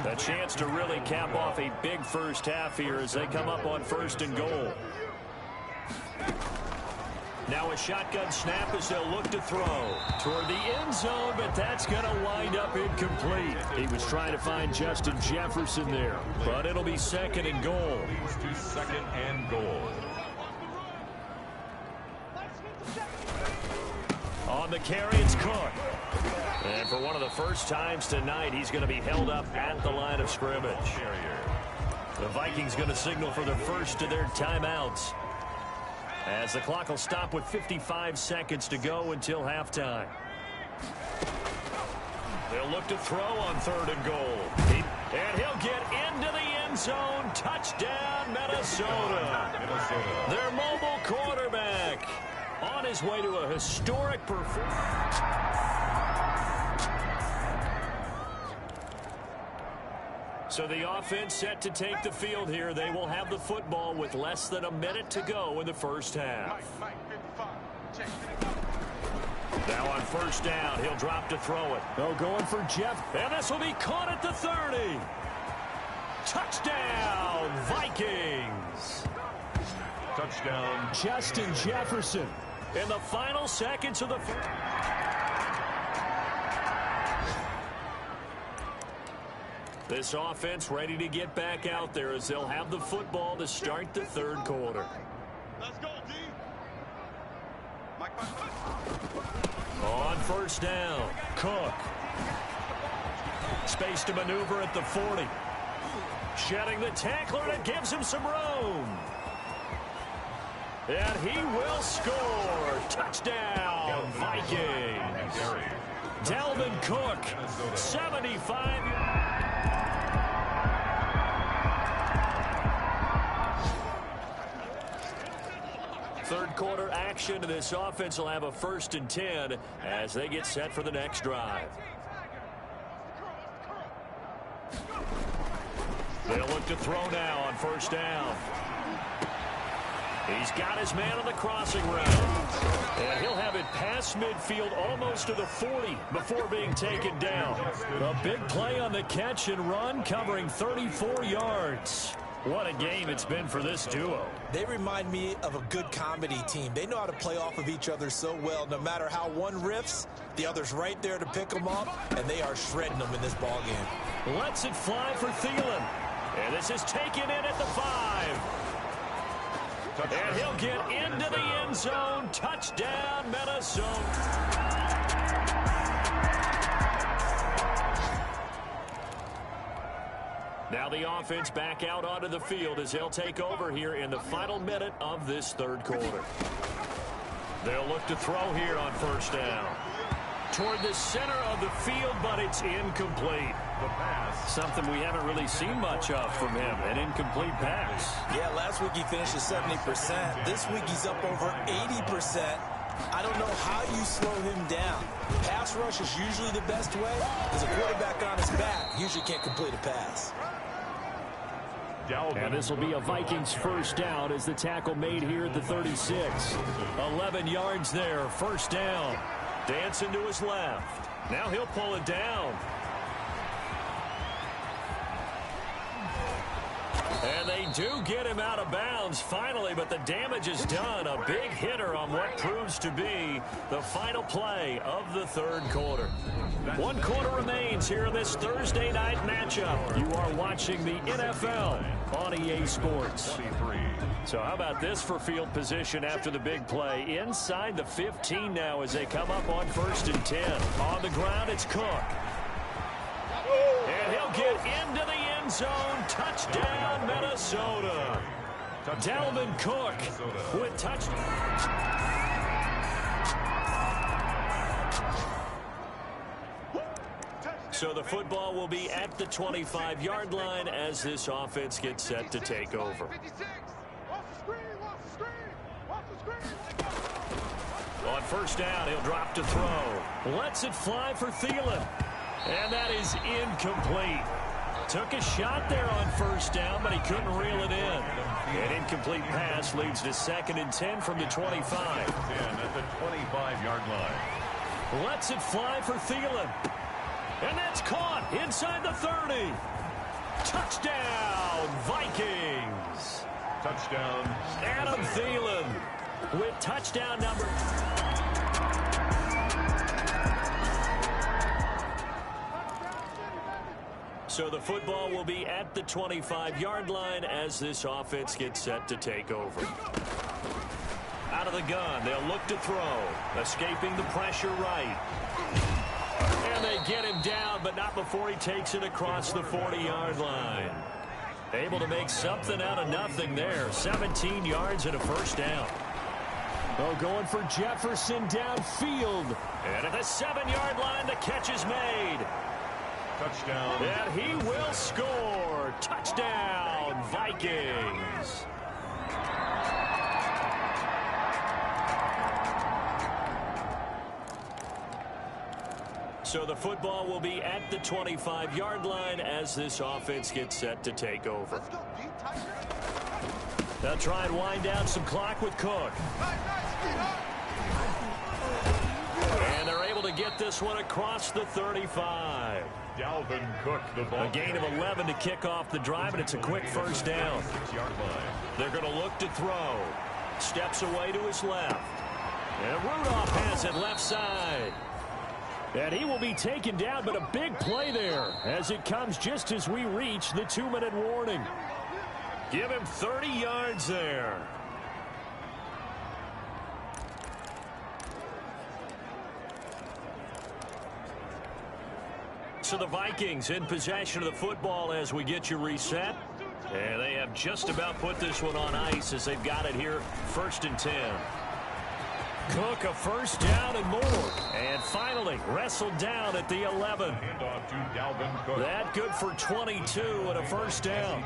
A chance to really cap off a big first half here as they come up on 1st and goal. Now a shotgun snap as they'll look to throw toward the end zone, but that's going to wind up incomplete. He was trying to find Justin Jefferson there, but it'll be 2nd and goal. Leads to 2nd and goal. On the carry, it's Cook. And for one of the first times tonight, he's going to be held up at the line of scrimmage. The Vikings going to signal for the first of their timeouts, as the clock will stop with 55 seconds to go until halftime. They'll look to throw on 3rd and goal. And he'll get into the end zone. Touchdown, Minnesota. Their mobile quarterback on his way to a historic performance. So the offense set to take the field here. They will have the football with less than a minute to go in the first half. Now on 1st down, he'll drop to throw it. Oh, going for Jeff. And this will be caught at the 30. Touchdown, Vikings. Touchdown, Justin Jefferson. In the final seconds of the first. This offense ready to get back out there as they'll have the football to start the 3rd quarter. Let's go, D. On 1st down, Cook. Space to maneuver at the 40. Shedding the tackler, and it gives him some room. And he will score. Touchdown, Vikings. Dalvin Cook, 75 yards. Third quarter action, and this offense will have a 1st and 10 as they get set for the next drive. They'll look to throw now on 1st down. He's got his man on the crossing route. And he'll have it past midfield almost to the 40 before being taken down. A big play on the catch and run, covering 34 yards. What a game it's been for this duo. They remind me of a good comedy team. They know how to play off of each other so well. No matter how one riffs, the other's right there to pick them up, and they are shredding them in this ballgame. Lets it fly for Thielen. And this is taken in at the 5. And he'll get into the end zone. Touchdown, Minnesota. Now the offense back out onto the field as they'll take over here in the final minute of this 3rd quarter. They'll look to throw here on 1st down. Toward the center of the field, but it's incomplete. The pass. Something we haven't really seen much of from him, an incomplete pass. Yeah, last week he finished at 70%. This week he's up over 80%. I don't know how you slow him down. Pass rush is usually the best way. As a quarterback on his back, usually can't complete a pass. And this will be a Vikings 1st down as the tackle made here at the 36. 11 yards there, 1st down. Dancing to his left. Now he'll pull it down. And they do get him out of bounds finally, but the damage is done. A big hitter on what proves to be the final play of the 3rd quarter. 1 quarter remains here in this Thursday night matchup. You are watching the NFL on EA Sports. So how about this for field position after the big play? Inside the 15 now as they come up on 1st and 10. On the ground, it's Cook. And he'll get into the end zone. Touchdown, Minnesota. Dalvin Cook with touchdown. So the football will be at the 25-yard line as this offense gets set to take over. On 1st down, he'll drop to throw. Lets it fly for Thielen. And that is incomplete. Took a shot there on 1st down, but he couldn't reel it in. An incomplete pass leads to 2nd and 10 from the 25. 10 at the 25-yard line. Lets it fly for Thielen. And that's caught inside the 30. Touchdown, Vikings. Touchdown, Adam Thielen with touchdown number. So the football will be at the 25-yard line as this offense gets set to take over. Out of the gun, they'll look to throw. Escaping the pressure right. And they get him down, but not before he takes it across the 40-yard line. Able to make something out of nothing there. 17 yards and a 1st down. Oh, going for Jefferson downfield. And at the 7-yard line, the catch is made. Touchdown. And he will score. Touchdown, Vikings. So the football will be at the 25-yard line as this offense gets set to take over. They'll try and wind down some clock with Cook. And they're able to get this one across the 35. Dalvin Cook, the ball. A gain of 11 to kick off the drive, and it's a quick first down. 6-yard line. They're going to look to throw. Steps away to his left. And Rudolph has it left side. And he will be taken down, but a big play there as it comes just as we reach the 2-minute warning. Give him 30 yards there. So the Vikings in possession of the football as we get you reset. And they have just about put this one on ice as they've got it here, 1st and 10. Cook a first down and more. And finally wrestled down at the 11. Handoff to Dalvin Cook. That good for 22 and a first down.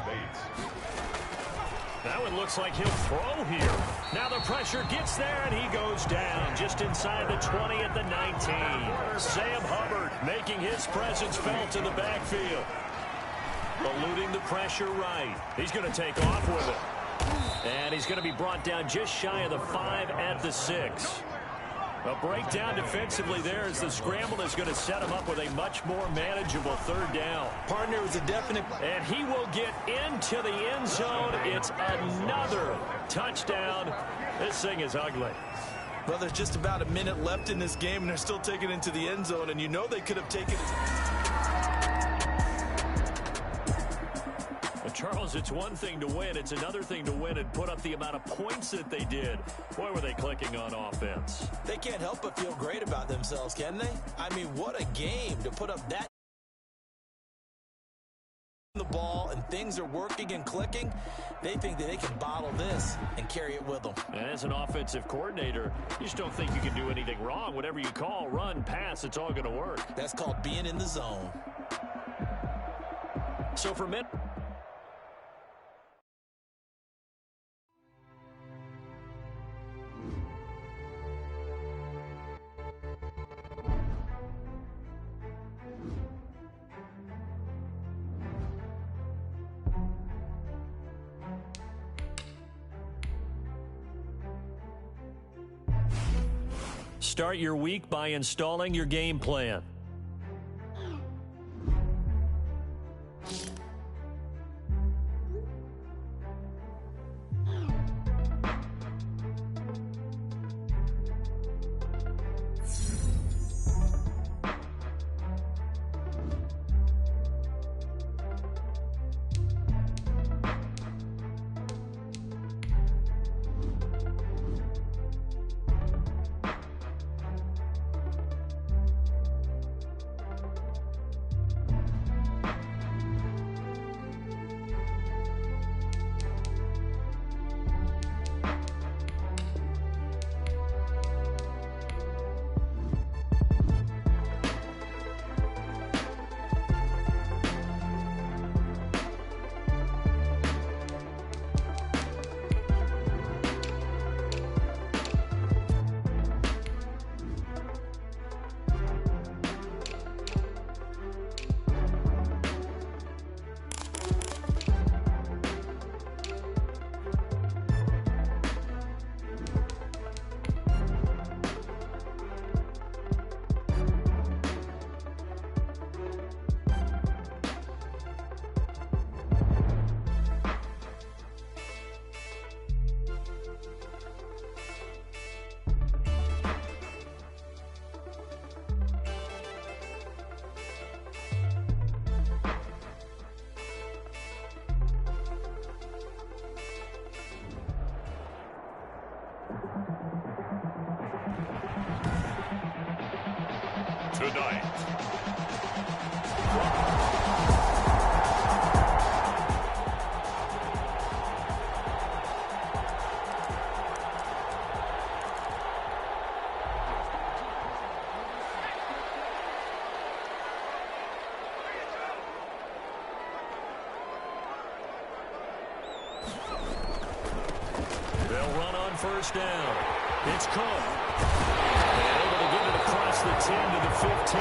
That one looks like he'll throw here. Now the pressure gets there, and he goes down just inside the 20 at the 19. Sam Hubbard making his presence felt in the backfield. Eluding the pressure right. He's going to take off with it. And he's going to be brought down just shy of the 5 at the 6. A breakdown defensively there as the scramble is going to set him up with a much more manageable 3rd down. Partner was a definite. And he will get into the end zone. It's another touchdown. This thing is ugly. Well, there's just about a minute left in this game, and they're still taking it into the end zone, and you know they could have taken it. Charles, it's one thing to win. It's another thing to win and put up the amount of points that they did. Boy, were they clicking on offense. They can't help but feel great about themselves, can they? I mean, what a game to put up that the ball and things are working and clicking. They think that they can bottle this and carry it with them. And as an offensive coordinator, you just don't think you can do anything wrong. Whatever you call, run, pass, it's all going to work. That's called being in the zone. So for mid. Start your week by installing your game plan. Tonight. They'll run on first down. It's Cook. And able to get it across the 10 to the 15.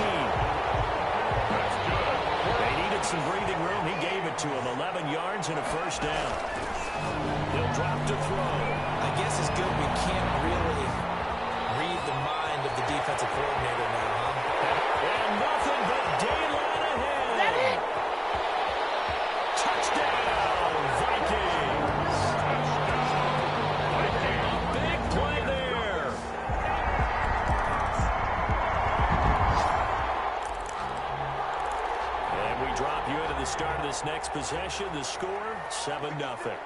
That's good. They needed some breathing room. He gave it to them. 11 yards and a first down. He'll drop to throw. I guess it's good we can't really read the mind of the defensive coordinator now, huh? And nothing but daylight ahead. Is that it? Touchdown, Vikings. Big play there. And we drop you into the start of this next possession. The score, 7-0.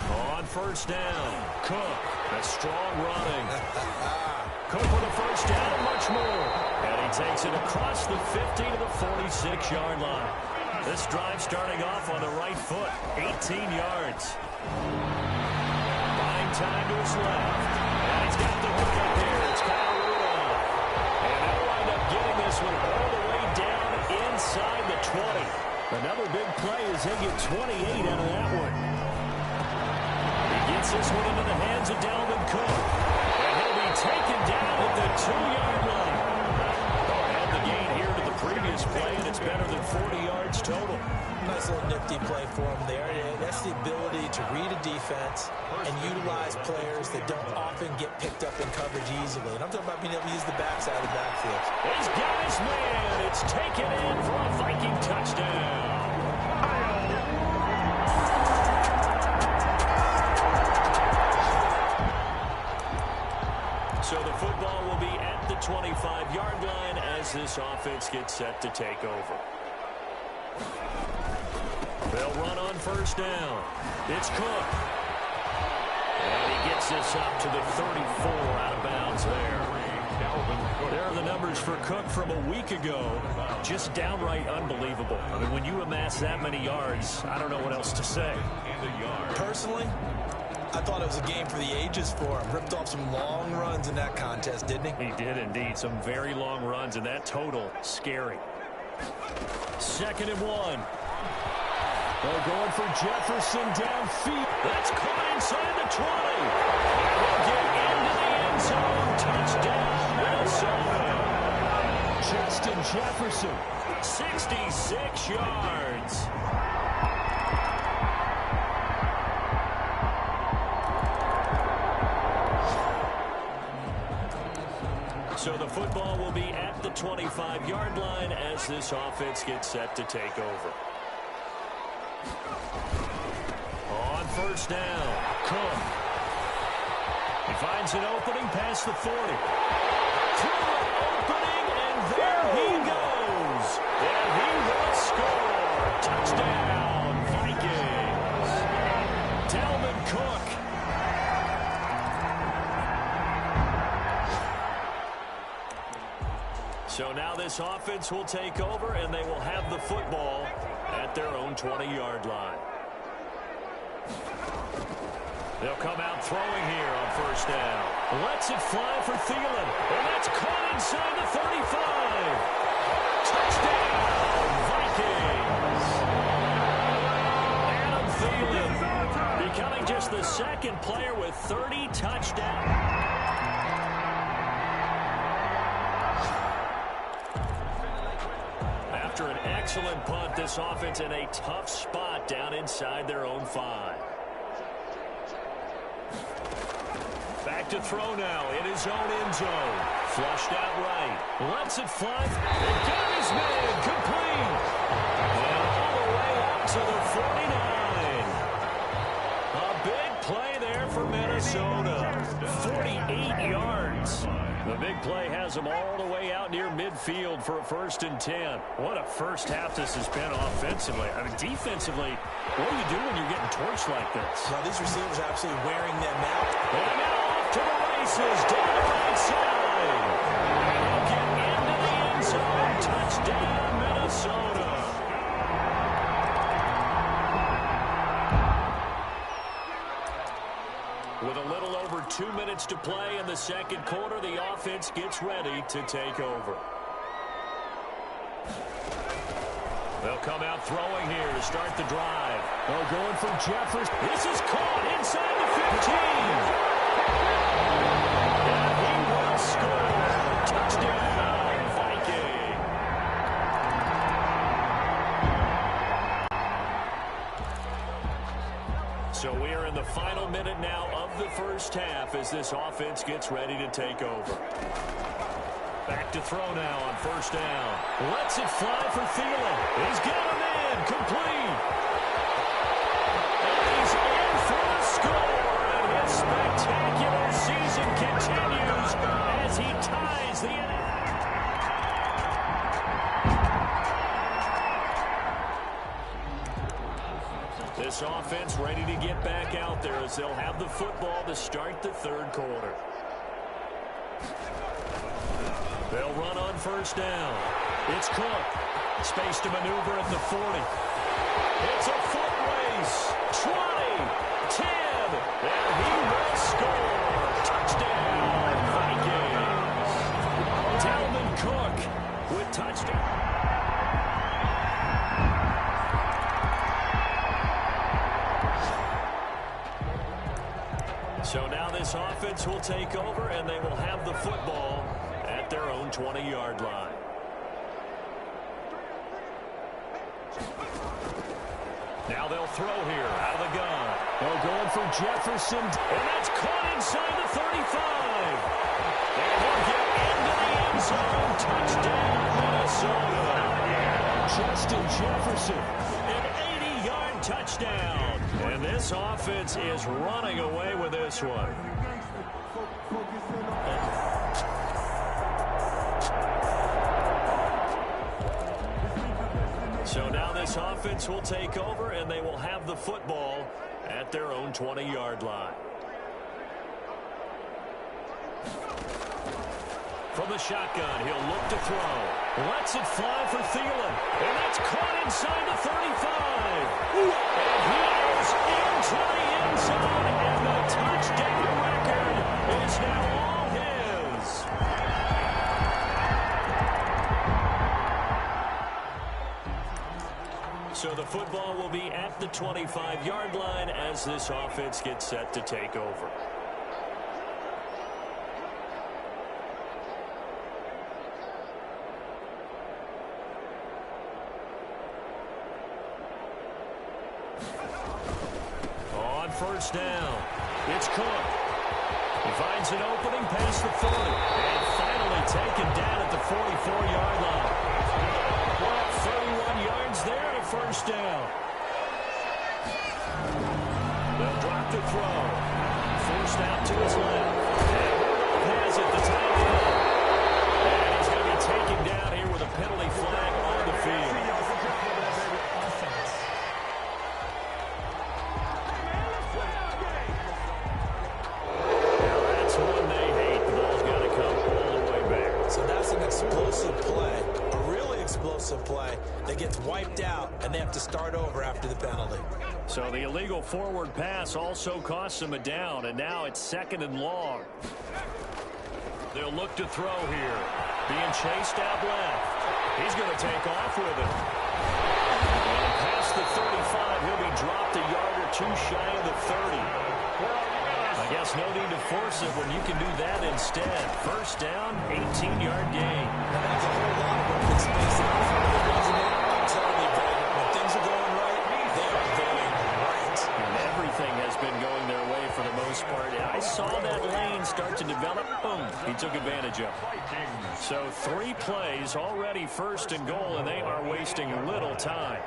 On first down, Cook. A strong running. Cook with a first down and much more. And he takes it across the 50 to the 46-yard line. This drive starting off on the right foot. 18 yards. Buying time to his left. And he's got the hook up there. It's Kyle Rudolph. And they'll wind up getting this one all the way down inside the 20. Another big play as they get 28 out of that one. Gets this one into the hands of Dalvin Cook. And he'll be taken down at the 2-yard line. And the gain here to the previous play, and it's better than 40 yards total. Nice little nifty play for him there. That's the ability to read a defense and utilize players that don't often get picked up in coverage easily. And I'm talking about being able to use the backside of the backfield. He's got his man. It's taken in for a Viking touchdown. So the football will be at the 25-yard line as this offense gets set to take over. They'll run on first down. It's Cook. And he gets this up to the 34 out of bounds there. There are the numbers for Cook from a week ago. Just downright unbelievable. I mean, when you amass that many yards, I don't know what else to say. Personally, I thought it was a game for the ages for him. Ripped off some long runs in that contest, didn't he? He did indeed. Some very long runs, and that total, scary. 2nd and 1. They're going for Jefferson downfield. That's caught inside the 20. We'll get into the end zone. Touchdown, Minnesota. Justin Jefferson, 66 yards. So the football will be at the 25-yard line as this offense gets set to take over. On first down, Cook. He finds an opening past the 40. Through an opening, and there he goes. And he will score. Touchdown, Vikings. Dalvin Cook. So now this offense will take over, and they will have the football at their own 20-yard line. They'll come out throwing here on first down. Lets it fly for Thielen. And that's caught inside the 35. Touchdown, Vikings. Adam Thielen becoming just the second player with 30 touchdowns. After an excellent punt, this offense in a tough spot down inside their own 5. Back to throw now in his own end zone. Flushed out right. Lets it fly. And got his man complete. And all the way out to the 49. A big play there for Minnesota. 48 yards. The big play has them all the way out near midfield for a 1st and 10. What a first half this has been offensively. I mean, defensively, what do you do when you're getting torched like this? Well, these receivers are absolutely wearing them out. And now off to the races, down the right side. And he'll get into the end zone. Touchdown, Minnesota. With a little over 2 minutes to play in the second quarter, the offense gets ready to take over. They'll come out throwing here to start the drive. Oh, going for Jefferson. This is caught inside the 15. And he will score. Touchdown, Viking. So we are in the final minute now of the first half as this offense gets ready to take over. Back to throw now on first down. Lets it fly for Thielen. He's got him in. Complete. And he's in for the score. And his spectacular season continues as he ties the NFL. This offense ready to get back out there as they'll have the football to start the third quarter. They'll run on first down. It's Cook. Space to maneuver at the 40. It's a foot race. 20, 10, and he will score. Touchdown, Vikings. Dalvin Cook with touchdown. So now this offense will take over, and they will have the football at their own 20-yard line. Now they'll throw here out of the gun. They're going for Jefferson, and that's caught inside the 35. And he'll get into the end zone. Touchdown, Minnesota. Justin Jefferson, an 80-yard touchdown. And this offense is running away with this one. So now this offense will take over, and they will have the football at their own 20-yard line. From the shotgun, he'll look to throw. Lets it fly for Thielen. And that's caught inside the 35. And he is into the end zone. And the touchdown record is now all his. So the football will be at the 25-yard line as this offense gets set to take over. First down. It's Cook. He finds an opening past the 40. And finally taken down at the 44-yard line. 31 yards there and a first down. They'll drop the throw. Forced out to his left. And Rudolph has it, the tight end. And he's going to be taken down here with a penalty flag on the field. Play that gets wiped out, and they have to start over after the penalty. So the illegal forward pass also costs them a down, and now it's second and long. They'll look to throw here. Being chased out left. He's going to take off with it. And past the 35, he'll be dropped a yard or two shy of the 30. I guess no need to force it when you can do that instead. First down, 18-yard gain. Now that's a whole lot of open space out front of the president. I'm telling you, Greg, when things are going right, they are going right. And everything has been going their way for the most part. And I saw that lane start to develop. Boom, he took advantage of it. So 3 plays, already first and goal, and they are wasting little time.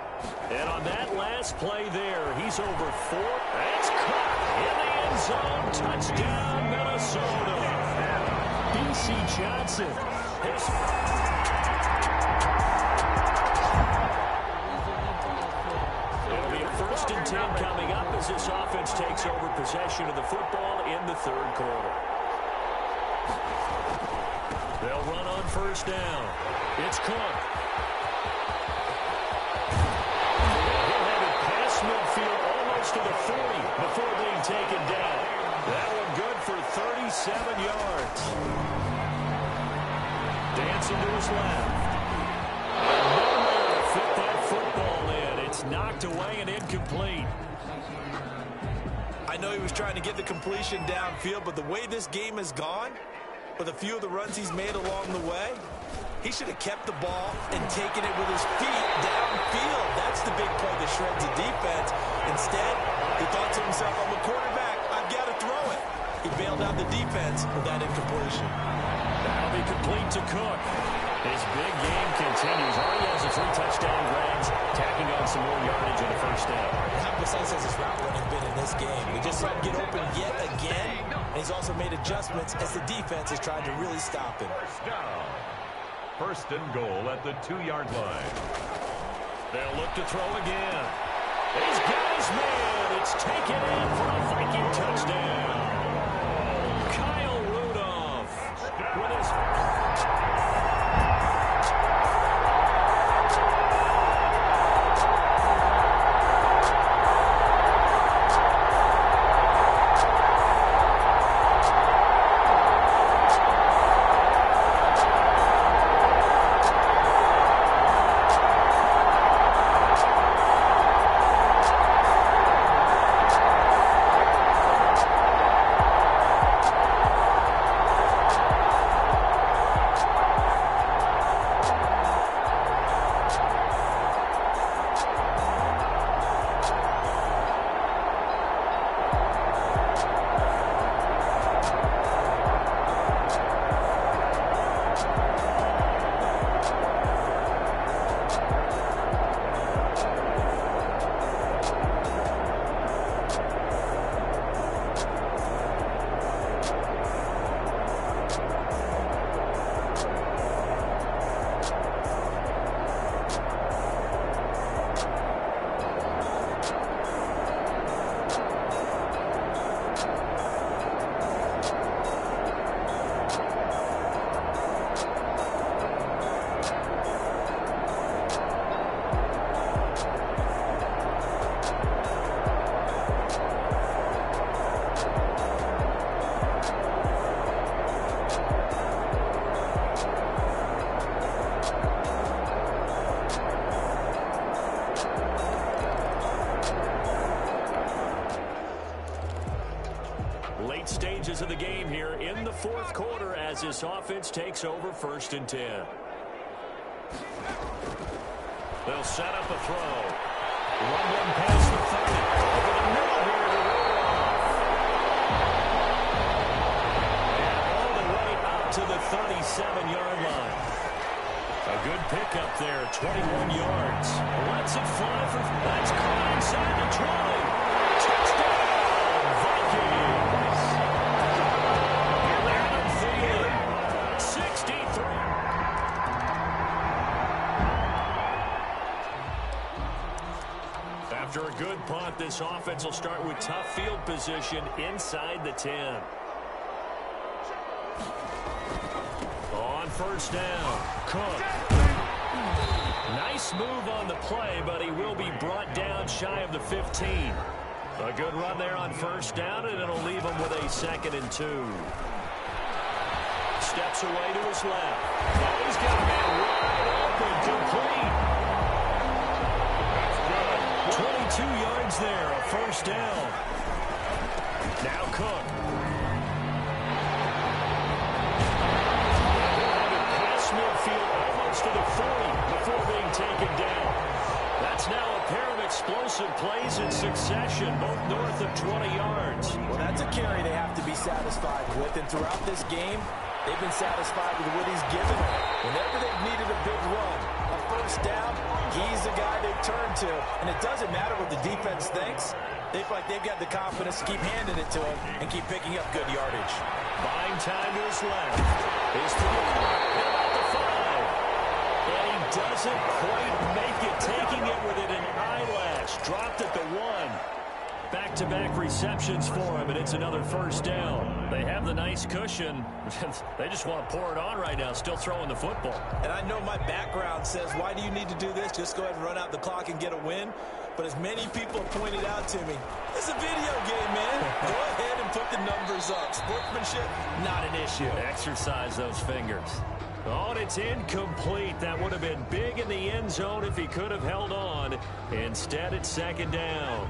And on that last play there, he's over 4. That's caught in the end zone. Touchdown, Minnesota. B.C. Johnson. It'll be a 1st and 10 coming up as this offense takes over possession of the football in the third quarter. They'll run on first down. It's Cook. He'll have it past midfield almost to the 40 before being taken down. That one good for 37 yards. Dancing to his left. Nowhere to fit that football. pass knocked away and incomplete. I know he was trying to get the completion downfield, but the way this game has gone, with a few of the runs he's made along the way, he should have kept the ball and taken it with his feet downfield. That's the big play that shreds the defense. Instead, he thought to himself, I'm a quarterback, I've got to throw it. He bailed out the defense with that incompletion. That'll be complete to Cook. His big game continues. Already has a 3 touchdown grabs, tacking on some more yardage on the first down. How precise has his route running been in this game? We just saw him get open yet again, and he's also made adjustments as the defense has tried to really stop him. First down. First and goal at the 2-yard line. They'll look to throw again. He's got his man. It's taken in for a Viking touchdown. Kyle Rudolph with his... Late stages of the game here in the fourth quarter as this offense takes over 1st and 10. They'll set up a throw. Rumbling past the 30. Over the middle here to Rudolph. And all the way out to the 37-yard line. A good pickup there, 21 yards. Lets it fly for... That's caught inside the 20. Touchdown, Vikings. After a good punt, this offense will start with tough field position inside the 10. On 1st down, Cook. Nice move on the play, but he will be brought down shy of the 15. A good run there on 1st down, and it'll leave him with a 2nd and 2. Steps away to his left. Oh, he's got a man wide open, complete. 22 yards there, a 1st down. Now Cook. Past midfield almost to the 40 before being taken down. That's now a pair of explosive plays in succession, both north of 20 yards. Well, that's a carry they have to be satisfied with, and throughout this game, they've been satisfied with what he's given them. Whenever they've needed a big run, a 1st down, he's the guy they've turned to. And it doesn't matter what the defense thinks. They feel like they've got the confidence to keep handing it to him and keep picking up good yardage. Buying time to his left. He's to the 5. And he doesn't quite make it, taking it with an eyelash. Dropped at the 1. Back-to-back receptions for him, and it's another 1st down. They have the nice cushion. They just want to pour it on right now, still throwing the football. And I know my background says, why do you need to do this? Just go ahead and run out the clock and get a win. But as many people have pointed out to me, it's a video game, man. Go ahead and put the numbers up. Sportsmanship, not an issue. Exercise those fingers. Oh, and it's incomplete. That would have been big in the end zone if he could have held on. Instead, it's second down.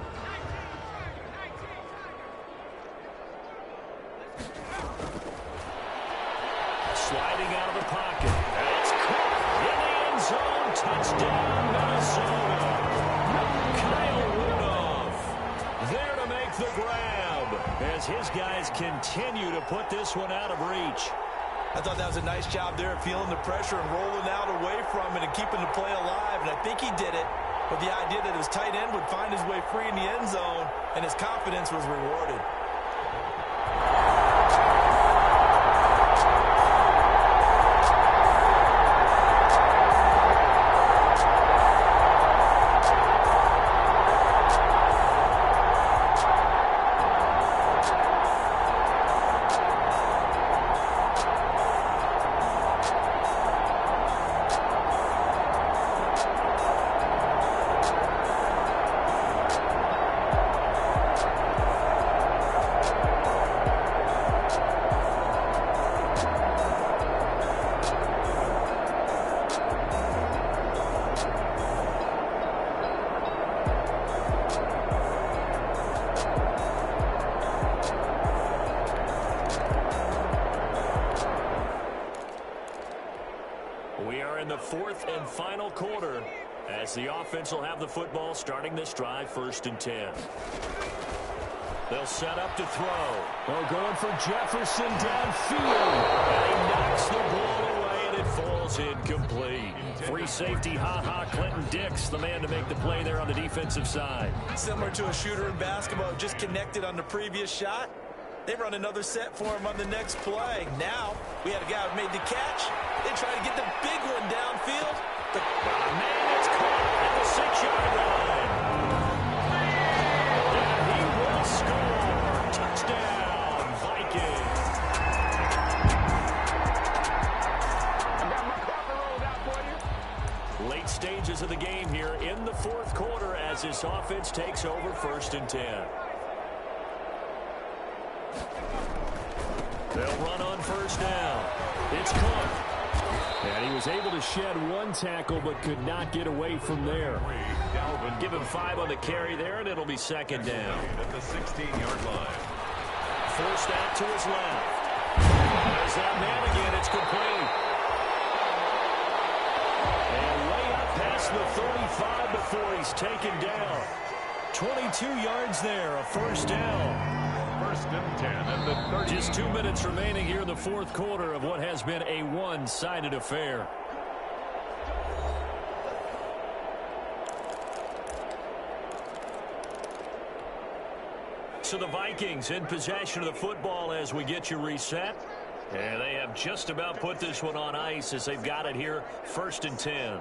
Sliding out of the pocket. That's caught in the end zone. Touchdown, Minnesota. Kyle Rudolph there to make the grab as his guys continue to put this one out of reach. I thought that was a nice job there, feeling the pressure and rolling out away from it and keeping the play alive. And I think he did it with the idea that his tight end would find his way free in the end zone, and his confidence was rewarded. In the fourth and final quarter, as the offense will have the football starting this drive, 1st and 10. They'll set up to throw. They're going for Jefferson downfield. And he knocks the ball away, and it falls incomplete. Free safety, Clinton Dix, the man to make the play there on the defensive side. Similar to a shooter in basketball, just connected on the previous shot. They run another set for him on the next play. Now, we had a guy who made the catch. They try to get the big one downfield. Man, it's caught at the 6-yard line. And he will score. Touchdown, Vikings. I got my carpet rolled out for you. Late stages of the game here in the fourth quarter as this offense takes over 1st and 10. They'll run on 1st down. It's Cook. And he was able to shed one tackle but could not get away from there. Give him 5 on the carry there, and it'll be 2nd down. At the 16-yard line. Forced out to his left. There's that man again. It's complete. And way up past the 35 before he's taken down. 22 yards there, a 1st down. 1st and 10 and the 30. Just 2 minutes remaining here in the fourth quarter of what has been a one-sided affair. So the Vikings in possession of the football as we get you reset. And they have just about put this one on ice as they've got it here, 1st and 10.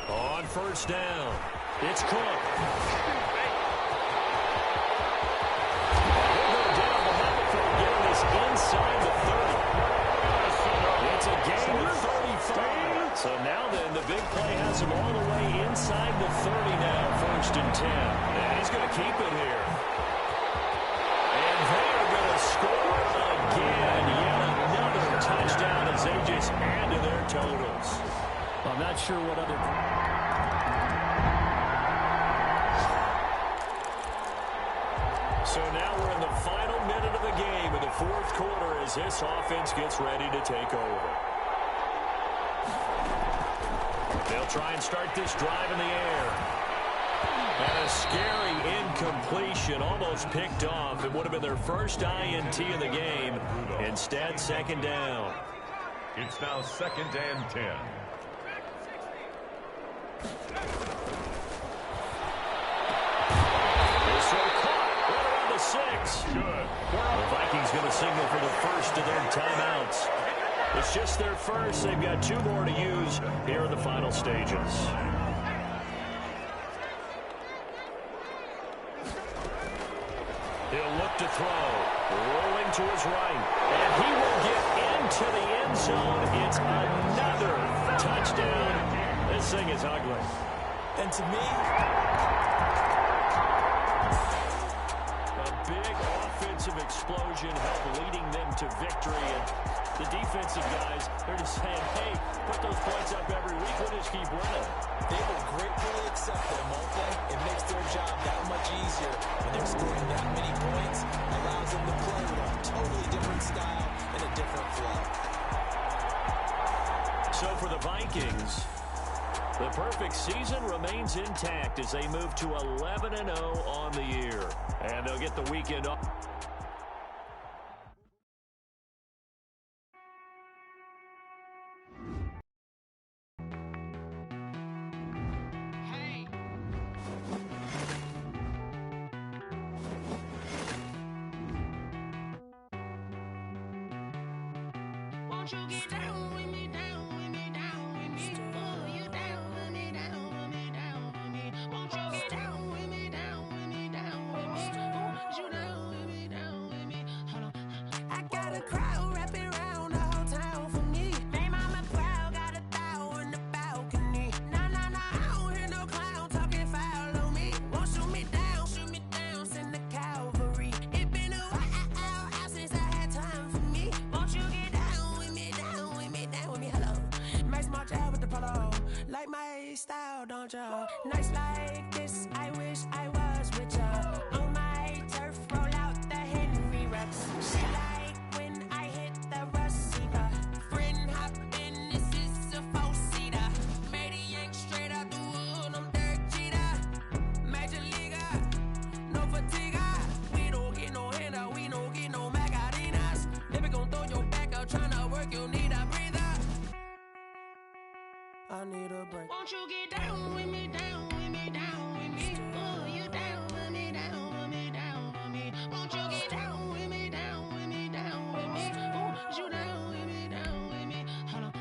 On 1st down, it's Cook. Inside the 30. It's a gain of 35. So now then, the big play has him all the way inside the 30 now, 1st and 10. And he's going to keep it here. And they are going to score again. Yet another touchdown as they just add to their totals. I'm not sure what other... So now we're in the final minute of the game in the fourth quarter as this offense gets ready to take over. They'll try and start this drive in the air. And a scary incompletion, almost picked off. It would have been their first INT of the game. Instead, 2nd down. It's now 2nd and 10. Good. The Vikings going to signal for the first of their timeouts. It's just their first. They've got 2 more to use here in the final stages. He'll look to throw. Rolling to his right. And he will get into the end zone. It's another touchdown. This thing is ugly. And to me... offensive explosion help leading them to victory. And the defensive guys, they're just saying, hey, put those points up every week. We'll just keep winning. They will gratefully accept them, won't they? It makes their job that much easier when they're scoring that many points. Allows them to play with a totally different style and a different flow. So for the Vikings, the perfect season remains intact as they move to 11-0 on the year. And they'll get the weekend off. Won't you get down with me, down with me, down with me? Oh, you down with me, down with me, down with me. Won't you get down with me, down with me, down with me? Oh, you down with me, down with me? Hold on. I got a crowd wrapping around the whole town for me. They mama proud, got a thou in the balcony. Nah, nah, nah, I don't hear no clown talking foul on me. Won't shoot me down, send the cavalry. It been a while since I had time for me. Won't you get down with me, down with me, down with me? Hello. Max March out with the polo. Like my style, don't ya? Nights like this, I wish I was with ya. On my turf, roll out the Henry Rux. She like when I hit the receiver. Friend hop in, this is a four-seater. Made a yank straight out the wood, I'm dirt cheater. Major leaguer, no fatigue. We don't get no handout, we don't get no magarinas. Never gon' throw your back out, tryna work, you need a breather. I need a break. Won't you get down with me, down with me, down with me? Oh, you down with me, down with me, down with me? Won't you get down with me, down with me, down with me? Oh, you down with me, down with me? Hold on.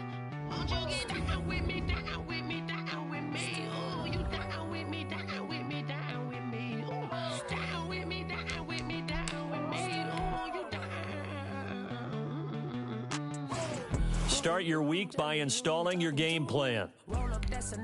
Won't you get down with me, down with me, down with me? Oh, you down with me, down with me, down with me? Oh, down with me, down with me, down with me? Oh, you down. Start your week by installing your game plan. Roll up, that's a